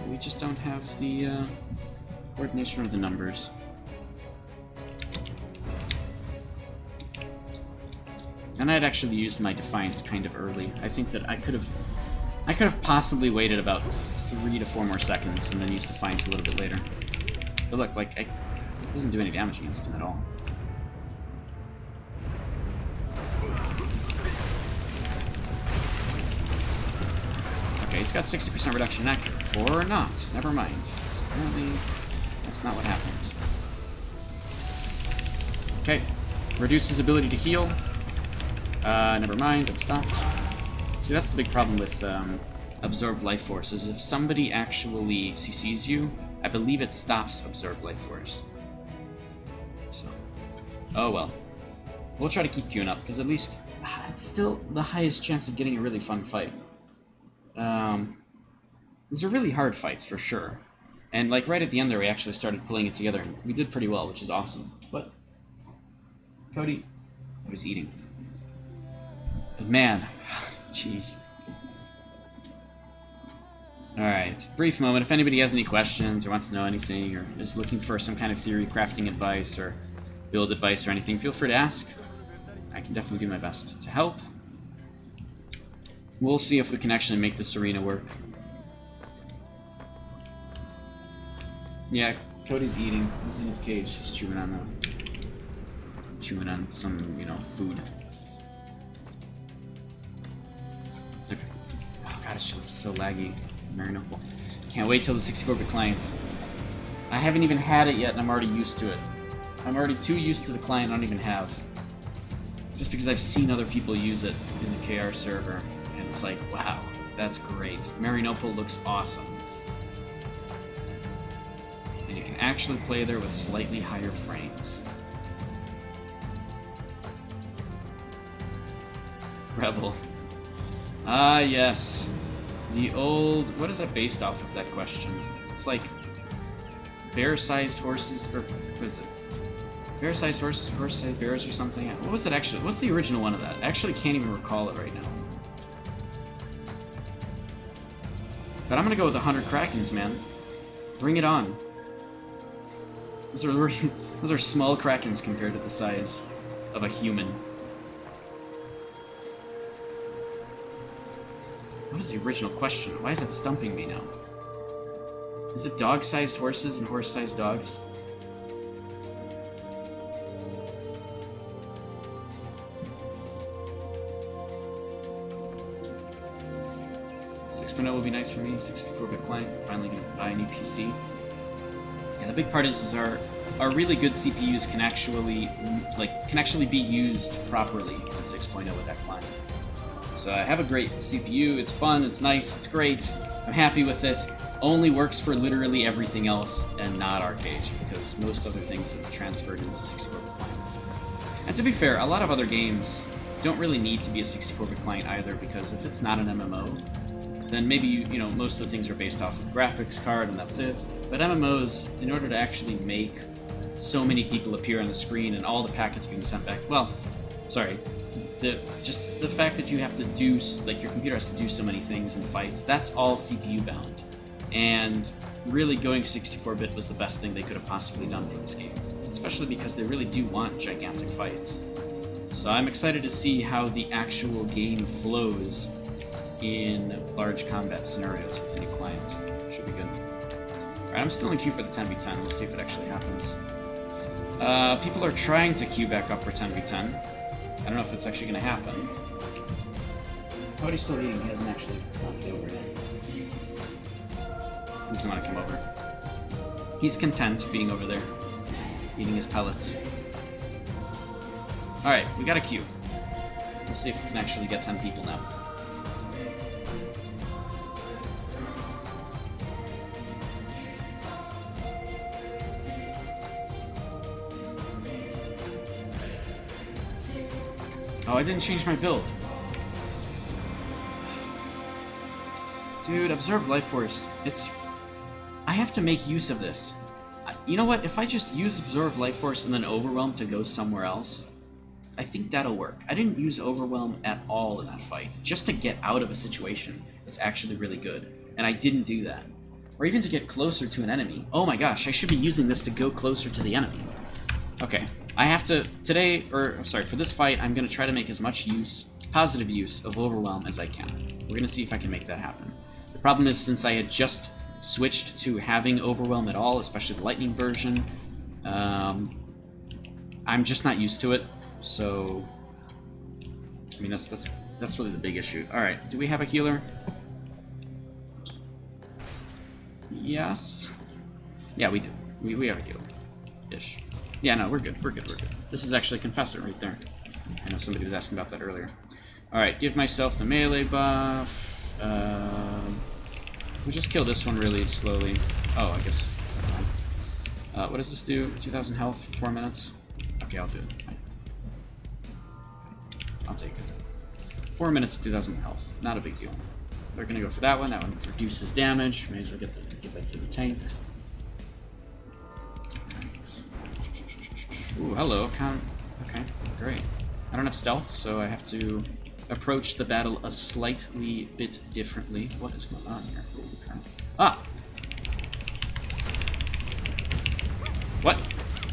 we just don't have the coordination of the numbers. And I had actually used my Defiance kind of early. I think that I could have possibly waited about 3 to 4 more seconds and then used Defiance a little bit later. But look, like, it doesn't do any damage against him at all. Okay, he's got 60% reduction accurate. Or not. Never mind. Apparently, that's not what happened. Okay. Reduce his ability to heal. Never mind. It stopped. See, that's the big problem with Absorb Life Force, is if somebody actually CCs you, I believe it stops Absorb Life Force. So, oh well. We'll try to keep queuing up, because at least it's still the highest chance of getting a really fun fight. These are really hard fights, for sure. And, like, right at the end there, we actually started pulling it together, and we did pretty well, which is awesome. But, Cody, I was eating. But man, jeez. Alright, brief moment. If anybody has any questions or wants to know anything or is looking for some kind of theory crafting advice or build advice or anything, feel free to ask. I can definitely do my best to help. We'll see if we can actually make this arena work. Yeah, Cody's eating. He's in his cage. He's chewing on some, you know, food. Okay. Oh god, it's so laggy. Marinople. Can't wait till the 64-bit client. I haven't even had it yet, and I'm already used to it. I'm already too used to the client I don't even have. Just because I've seen other people use it in the KR server, and it's like, wow, that's great. Marinople looks awesome. And you can actually play there with slightly higher frames. Rebel. Ah, yes. The old... What is that based off of, that question? It's like... bear-sized horses, or... what is it? Bear-sized horses, horse-sized bears or something? What was it actually? What's the original one of that? I actually can't even recall it right now. But I'm gonna go with 100 Krakens, man. Bring it on. Those are small Krakens compared to the size of a human. What is the original question? Why is it stumping me now? Is it dog-sized horses and horse-sized dogs? Will be nice for me. 64-bit client. Finally gonna buy a new PC. Yeah, the big part is our really good CPUs can actually be used properly in 6.0 with that client. So I have a great CPU. It's fun. It's nice. It's great. I'm happy with it. Only works for literally everything else and not Arcade, because most other things have transferred into 64-bit clients. And to be fair, a lot of other games don't really need to be a 64-bit client either, because if it's not an MMO, then maybe, you know, most of the things are based off of graphics card and that's it. But MMOs, in order to actually make so many people appear on the screen and all the packets being sent back, well, sorry, just the fact that you have to do, like, your computer has to do so many things in fights, that's all CPU bound. And really going 64-bit was the best thing they could have possibly done for this game, especially because they really do want gigantic fights. So I'm excited to see how the actual game flows in large combat scenarios with the new client. Should be good. Alright, I'm still in queue for the 10v10. Let's see if it actually happens. People are trying to queue back up for 10v10. I don't know if it's actually going to happen. Cody's still eating. He hasn't actually knocked it over yet. He doesn't want to come over. He's content being over there, eating his pellets. Alright, we got a queue. We'll see if we can actually get 10 people now. Oh, I didn't change my build. Dude, Absorb Life Force. I have to make use of this. You know what? If I just use Absorb Life Force and then Overwhelm to go somewhere else, I think that'll work. I didn't use Overwhelm at all in that fight. Just to get out of a situation, it's actually really good. And I didn't do that. Or even to get closer to an enemy. Oh my gosh, I should be using this to go closer to the enemy. Okay. I have to, for this fight, I'm going to try to make as much positive use of Overwhelm as I can. We're going to see if I can make that happen. The problem is, since I had just switched to having Overwhelm at all, especially the Lightning version, I'm just not used to it, so... I mean, that's really the big issue. Alright, do we have a healer? Yes. Yeah, we do. We have a healer. Ish. Yeah, no, we're good. We're good. This is actually Confessor right there. I know somebody was asking about that earlier. Alright, give myself the melee buff. We just kill this one really slowly. Oh, I guess. What does this do? 2,000 health for 4 minutes? Okay, I'll do it. I'll take it. 4 minutes of 2,000 health. Not a big deal. They're gonna go for that one. That one reduces damage. May as well give that to the tank. Ooh, hello. Okay, great. I don't have stealth, so I have to approach the battle a slightly bit differently. What is going on here? Holy crap. Ah! What?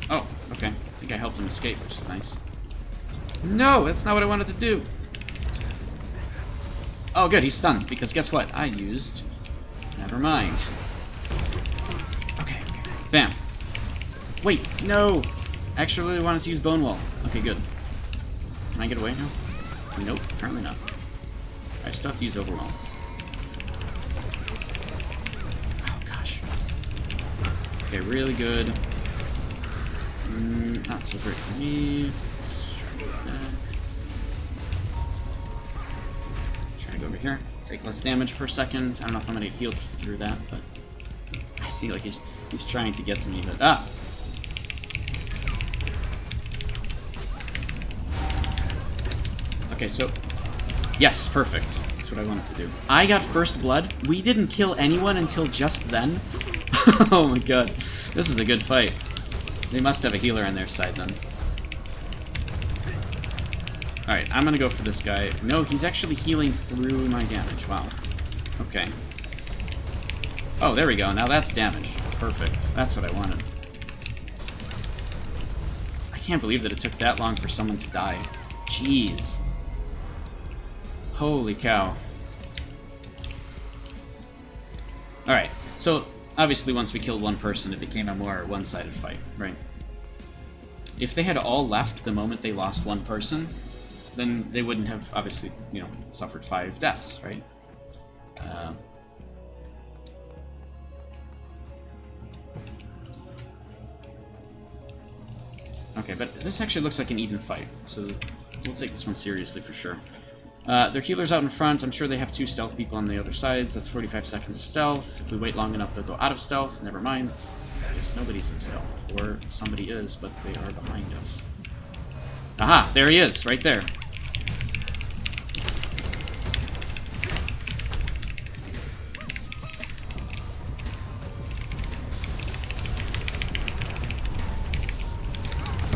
Oh, okay. I think I helped him escape, which is nice. No, that's not what I wanted to do. Oh, good, he's stunned, because guess what? I used... Never mind. Okay, okay. Bam. Wait, no! I actually really wanted to use Bone Wall. Okay, good. Can I get away now? Nope, apparently not. I still have to use Overwhelm. Oh, gosh. Okay, really good. Not so great for me. Let's try to go back. Try to go over here. Take less damage for a second. I don't know if I'm gonna get healed through that, but I see like he's trying to get to me, but Okay, so yes, perfect. That's what I wanted to do. I got first blood. We didn't kill anyone until just then. Oh my god. This is a good fight. They must have a healer on their side then. Alright, I'm gonna go for this guy. No, he's actually healing through my damage. Wow. Okay. Oh, there we go. Now that's damage. Perfect. That's what I wanted. I can't believe that it took that long for someone to die. Jeez. Holy cow. Alright, so obviously once we killed one person, it became a more one-sided fight, right? If they had all left the moment they lost one person, then they wouldn't have, obviously, you know, suffered 5 deaths, right? Okay, but this actually looks like an even fight, so we'll take this one seriously for sure. Their healer's out in front. I'm sure they have 2 stealth people on the other sides. That's 45 seconds of stealth. If we wait long enough, they'll go out of stealth. Never mind. I guess nobody's in stealth. Or somebody is, but they are behind us. Aha! There he is, right there.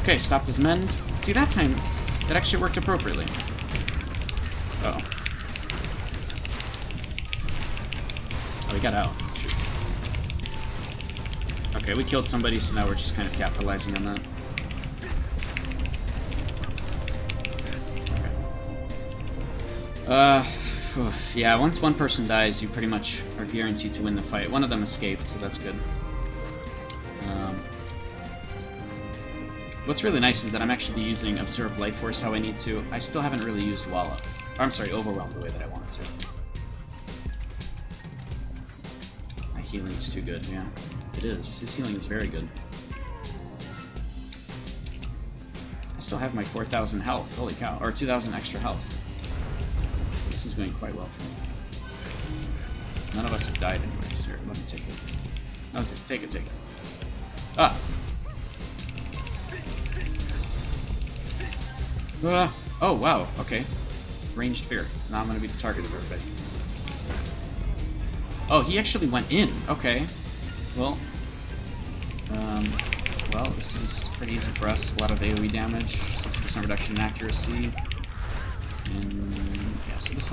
Okay, stopped his mend. See, that time, that actually worked appropriately. Uh-oh. Oh, he got out. Shoot. Okay, we killed somebody, so now we're just kind of capitalizing on that. Okay. Yeah, once one person dies, you pretty much are guaranteed to win the fight. One of them escaped, so that's good. What's really nice is that I'm actually using Absorb Life Force how I need to. I still haven't really used Walla. Or, I'm sorry, Overwhelm the way that I wanted to. My healing's too good, yeah. It is. His healing is very good. I still have my 4,000 health. Holy cow. Or 2,000 extra health. So this is going quite well for me. None of us have died anyways. Here, let me take it. No, take it. Ah! Oh, wow, okay. Ranged fear. Now I'm gonna be the target of everybody. Oh, he actually went in. Okay. Well, this is pretty easy for us. A lot of AoE damage, 60% reduction in accuracy. And yeah, so this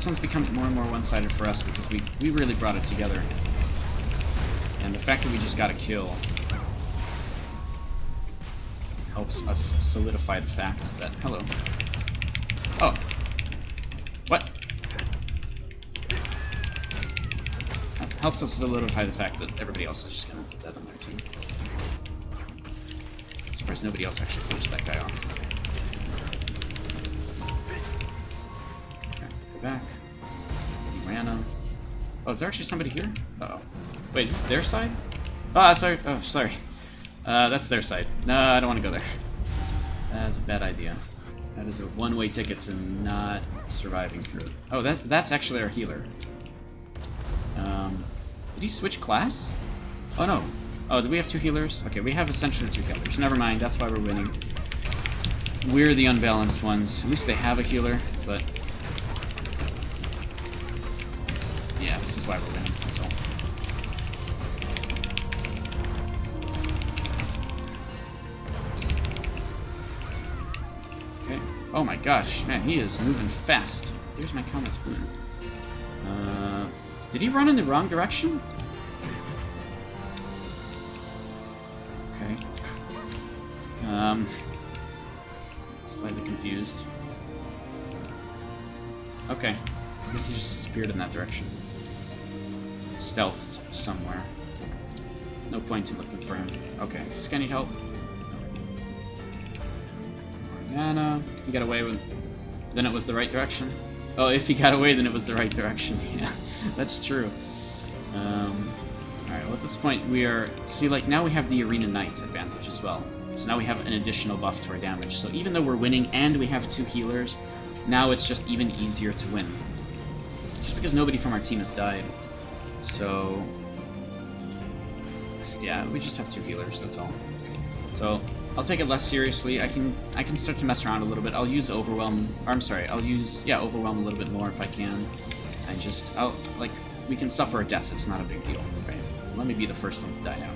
one's becoming more and more one-sided for us because we really brought it together. And the fact that we just got a kill helps us solidify the fact that... Hello. Oh. What? Helps us solidify the fact that everybody else is just gonna be dead on their team. I'm surprised nobody else actually pushed that guy off. Okay, go back. He ran him. Oh, is there actually somebody here? Uh-oh. Wait, is this their side? Oh, that's our... Oh, sorry. That's their side. No, I don't want to go there. That's a bad idea. That is a one-way ticket to not surviving through it. Oh, that's actually our healer. Did he switch class? Oh, no. Oh, do we have 2 healers? Okay, we have essentially 2 healers. Never mind, that's why we're winning. We're the unbalanced ones. At least they have a healer, but... yeah, this is why we're winning, that's all. Okay. Oh my gosh, man, he is moving fast. There's my Comet's Boon. Did he run in the wrong direction? Okay. Slightly confused. Okay. I guess he just disappeared in that direction. Stealthed somewhere. No point in looking for him. Okay, does this guy need help? Morgana. He got away with... Then it was the right direction. Oh, if he got away, then it was the right direction. Yeah, that's true. Alright, well at this point we are... See, like, now we have the Arena Knight advantage as well. So now we have an additional buff to our damage. So even though we're winning and we have 2 healers, now it's just even easier to win. Just because nobody from our team has died. So... Yeah, we just have 2 healers, that's all. So, I'll take it less seriously. I can start to mess around a little bit. I'll use Overwhelm... Or, I'm sorry, I'll use... Yeah, Overwhelm a little bit more if I can. And just... Like, we can suffer a death. It's not a big deal. Right? Let me be the first one to die now.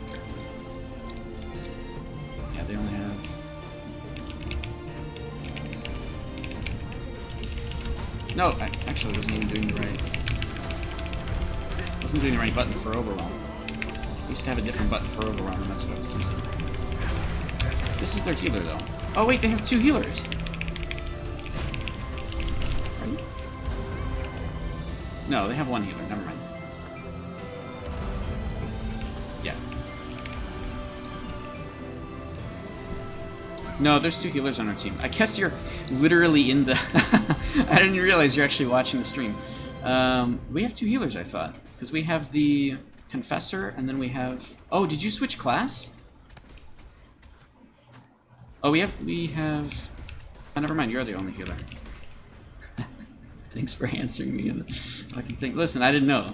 Yeah, they only have... No, I actually wasn't even doing the right... Wasn't doing the right button for Overwhelm. I used to have a different button for Overwhelm, and that's what I was using. This is their healer, though. Oh, wait, they have 2 healers! Right? No, they have 1 healer. Never mind. Yeah. No, there's 2 healers on our team. I guess you're literally in the... I didn't realize you're actually watching the stream. We have 2 healers, I thought. Because we have the Confessor, and then we have... Oh, did you switch class? Oh, we have... Oh, never mind, you're the only healer. Thanks for answering me in the fucking thing. Listen, I didn't know.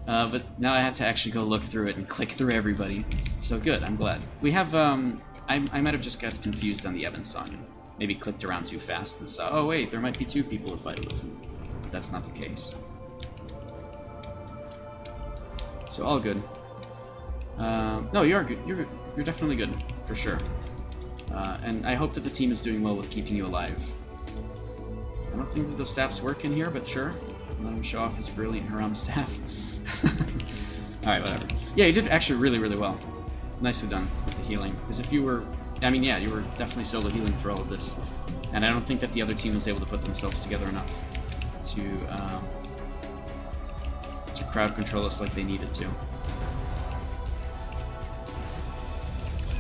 But now I have to actually go look through it and click through everybody. So good, I'm glad. We have, I might have just got confused on the Evan song and maybe clicked around too fast and saw, oh wait, there might be 2 people with Vitalism. But that's not the case. So all good. No, you are good. You're definitely good, for sure. And I hope that the team is doing well with keeping you alive. I don't think that those staffs work in here, but sure. Let him show off his brilliant Haram staff. Alright, whatever. Yeah, you did actually really, really well. Nicely done with the healing. Because if you were... I mean, yeah, you were definitely solo healing through all of this. And I don't think that the other team was able to put themselves together enough to crowd control us like they needed to.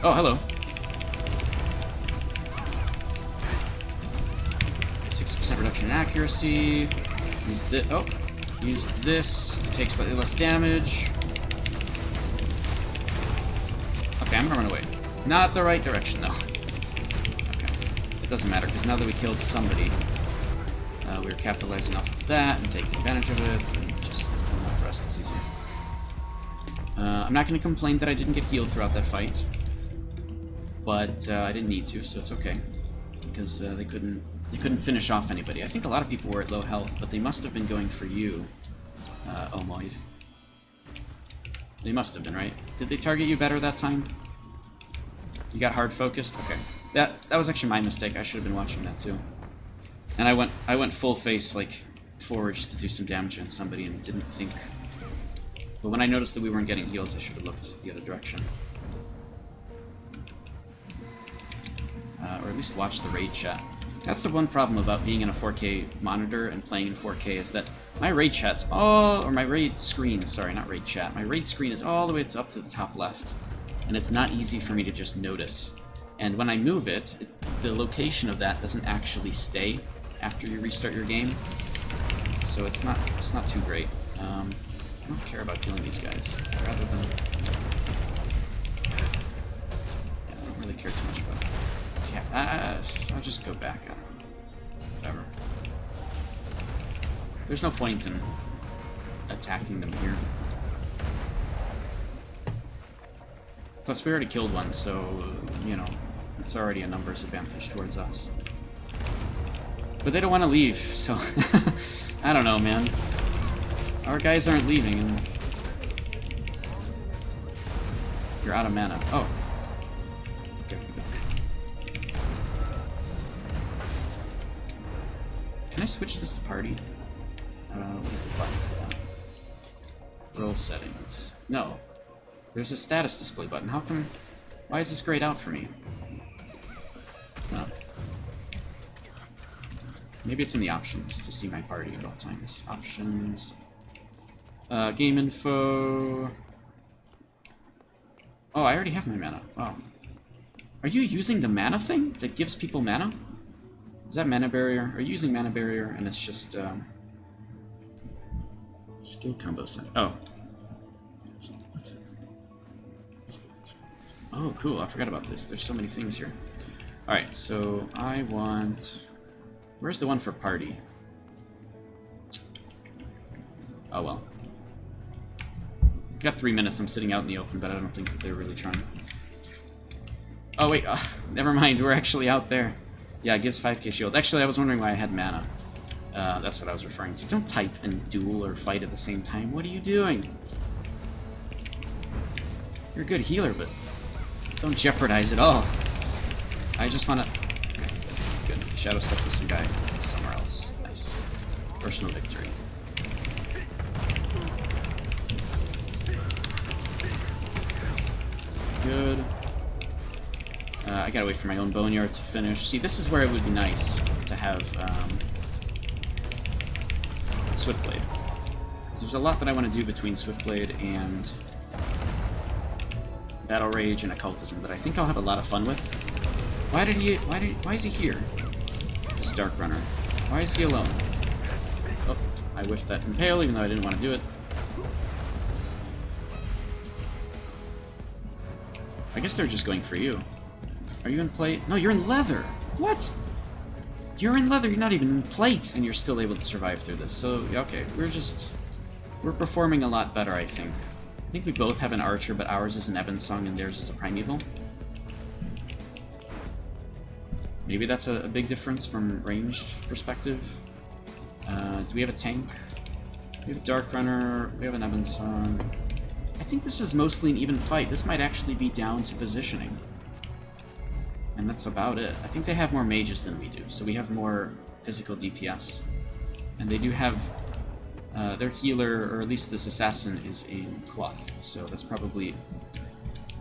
Oh, hello. 6% reduction in accuracy. Use this. Oh, use this to take slightly less damage. Okay, I'm gonna run away. Not the right direction, though. Okay, it doesn't matter because now that we killed somebody, we were capitalizing off of that and taking advantage of it, and just the rest is easier. I'm not gonna complain that I didn't get healed throughout that fight, but I didn't need to, so it's okay because they couldn't finish off anybody. I think a lot of people were at low health, but they must have been going for you, Omoid. They must have been, right? Did they target you better that time? You got hard focused? Okay. That was actually my mistake. I should have been watching that too. And I went full face, like, forward just to do some damage on somebody and didn't think... But when I noticed that we weren't getting heals, I should have looked the other direction. Or at least watched the raid chat. That's the one problem about being in a 4K monitor and playing in 4K is that my raid chat's all... Or my raid screen, sorry, not raid chat. My raid screen is all the way up to the top left. And it's not easy for me to just notice. And when I move it, the location of that doesn't actually stay after you restart your game. So it's not too great. I don't care about killing these guys, rather than... Yeah, I don't really care too much about it. Yeah, I'll just go back. I don't know. Whatever. There's no point in attacking them here. Plus, we already killed one, so, you know, it's already a numbers advantage towards us. But they don't want to leave, so... I don't know, man. Our guys aren't leaving, and... You're out of mana. Oh. Okay, good. Can I switch this to party? What is the button for that? Role settings. No. There's a status display button. How come... Why is this grayed out for me? No. Maybe it's in the options to see my party at all times. Options. Game info. Oh, I already have my mana. Wow. Are you using the mana thing that gives people mana? Is that mana barrier? Are you using mana barrier and it's just skill combo set? Oh. Oh, cool. I forgot about this. There's so many things here. Alright, so I want... Where's the one for party? Oh, well. Got 3 minutes. I'm sitting out in the open, but I don't think that they're really trying. Oh, wait. Never mind. We're actually out there. Yeah, it gives 5k shield. Actually, I was wondering why I had mana. That's what I was referring to. Don't type and duel or fight at the same time. What are you doing? You're a good healer, but don't jeopardize it all. I just want to... Okay, good. Shadow step with some guy somewhere else. Nice. Personal victory. Good. I gotta wait for my own boneyard to finish. See, this is where it would be nice to have Swiftblade. Because there's a lot that I want to do between Swiftblade and Battle Rage and Occultism that I think I'll have a lot of fun with. Why is he here? This Dark Runner. Why is he alone? Oh, I whiffed that Impale even though I didn't want to do it. I guess they're just going for you. Are you in plate? No, you're in leather! What? You're in leather, you're not even in plate, and you're still able to survive through this. So, okay, we're performing a lot better, I think. I think we both have an archer, but ours is an Ebonsong and theirs is a Primeval. Maybe that's a big difference from ranged perspective. Do we have a tank? We have a Dark Runner, we have an Ebonsong. I think this is mostly an even fight. This might actually be down to positioning. And that's about it. I think they have more mages than we do, so we have more physical DPS. And they do have... their healer, or at least this assassin, is in cloth, so that's probably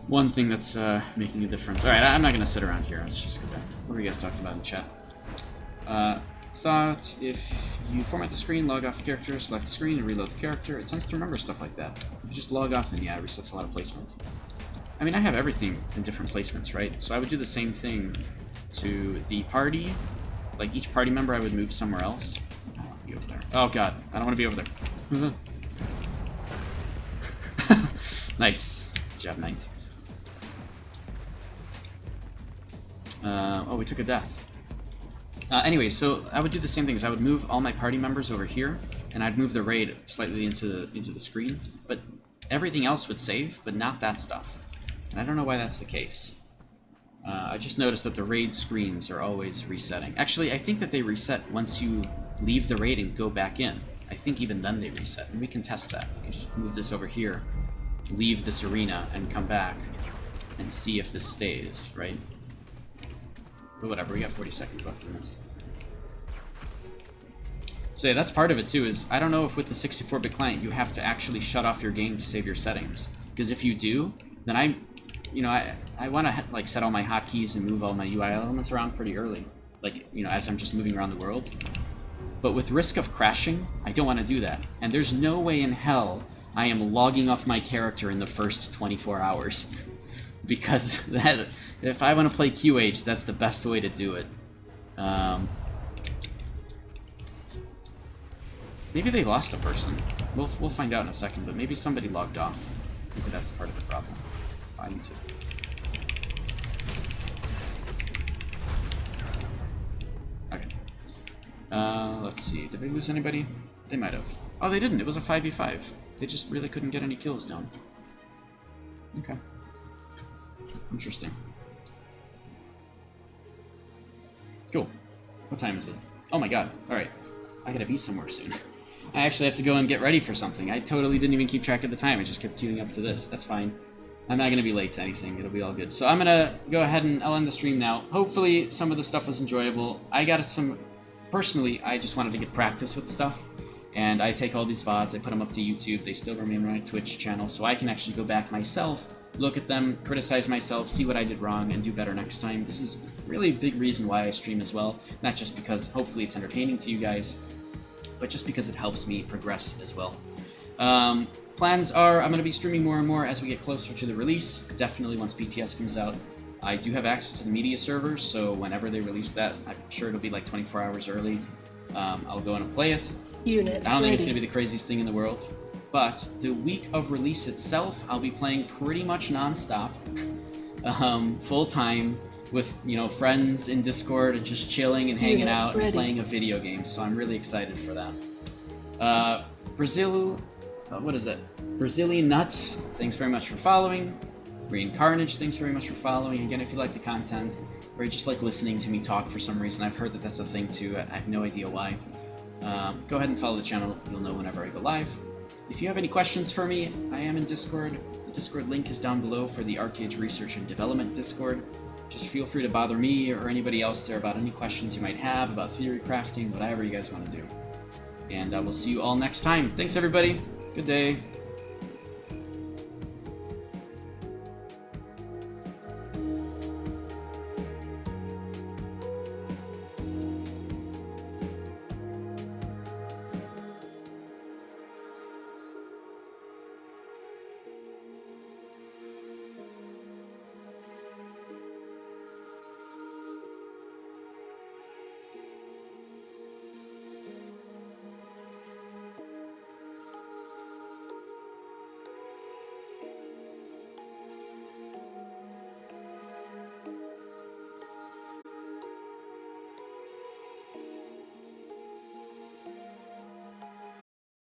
one thing that's making a difference. Alright, I'm not going to sit around here. Let's just go back. What were you guys talking about in the chat? Thought if you format the screen, log off the character, select the screen, and reload the character, it tends to remember stuff like that. If you just log off, then yeah, it resets a lot of placements. I mean, I have everything in different placements, right? So I would do the same thing to the party. Like, each party member I would move somewhere else. I don't want to be over there. Oh god, I don't want to be over there. Nice. Good job, Knight. Oh, we took a death. Anyway, so I would do the same thing. I would move all my party members over here, and I'd move the raid slightly into the screen. But everything else would save, but not that stuff. And I don't know why that's the case. I just noticed that the raid screens are always resetting. Actually, I think that they reset once you leave the raid and go back in. I think even then they reset, and we can test that. We can just move this over here, leave this arena, and come back and see if this stays, right? But whatever, we got 40 seconds left in this. So yeah, that's part of it too, is I don't know if with the 64-bit client you have to actually shut off your game to save your settings. Because if you do, then I want to like set all my hotkeys and move all my UI elements around pretty early. Like, you know, as I'm just moving around the world. But with risk of crashing, I don't want to do that. And there's no way in hell I am logging off my character in the first 24 hours. Because that, if I want to play QH, that's the best way to do it. Maybe they lost a person. We'll find out in a second, but maybe somebody logged off. Maybe that's part of the problem. I need to... Okay. Let's see. Did they lose anybody? They might have. Oh, they didn't. It was a 5v5. They just really couldn't get any kills down. Okay. Interesting. Cool. What time is it? Oh my god. Alright. I gotta be somewhere soon. I actually have to go and get ready for something. I totally didn't even keep track of the time. I just kept queuing up to this. That's fine. I'm not gonna be late to anything. It'll be all good. So I'm gonna go ahead and I'll end the stream now. Hopefully some of the stuff was enjoyable. I got some... Personally, I just wanted to get practice with stuff. And I take all these VODs, I put them up to YouTube. They still remain on my Twitch channel, so I can actually go back myself look at them, criticize myself, see what I did wrong, and do better next time. This is really a big reason why I stream as well. Not just because hopefully it's entertaining to you guys, but just because it helps me progress as well. Plans are I'm going to be streaming more and more as we get closer to the release. Definitely once BTS comes out. I do have access to the media servers, so whenever they release that, I'm sure it'll be like 24 hours early. I'll go in and play it. Unit I don't think it's ready. going to be the craziest thing in the world, but the week of release itself, I'll be playing pretty much non-stop, full-time, with, you know, friends in Discord and just chilling and hanging Unit out ready. and playing a video game, so I'm really excited for that. What is it? Brazilian Nuts, thanks very much for following. Green Carnage, thanks very much for following. Again, if you like the content, or you just like listening to me talk for some reason, I've heard that that's a thing too, I have no idea why. Go ahead and follow the channel, you'll know whenever I go live. If you have any questions for me, I am in Discord. The Discord link is down below for the ArcheAge Research and Development Discord. Just feel free to bother me or anybody else there about any questions you might have about theory crafting, whatever you guys want to do. And we'll see you all next time. Thanks, everybody. Good day.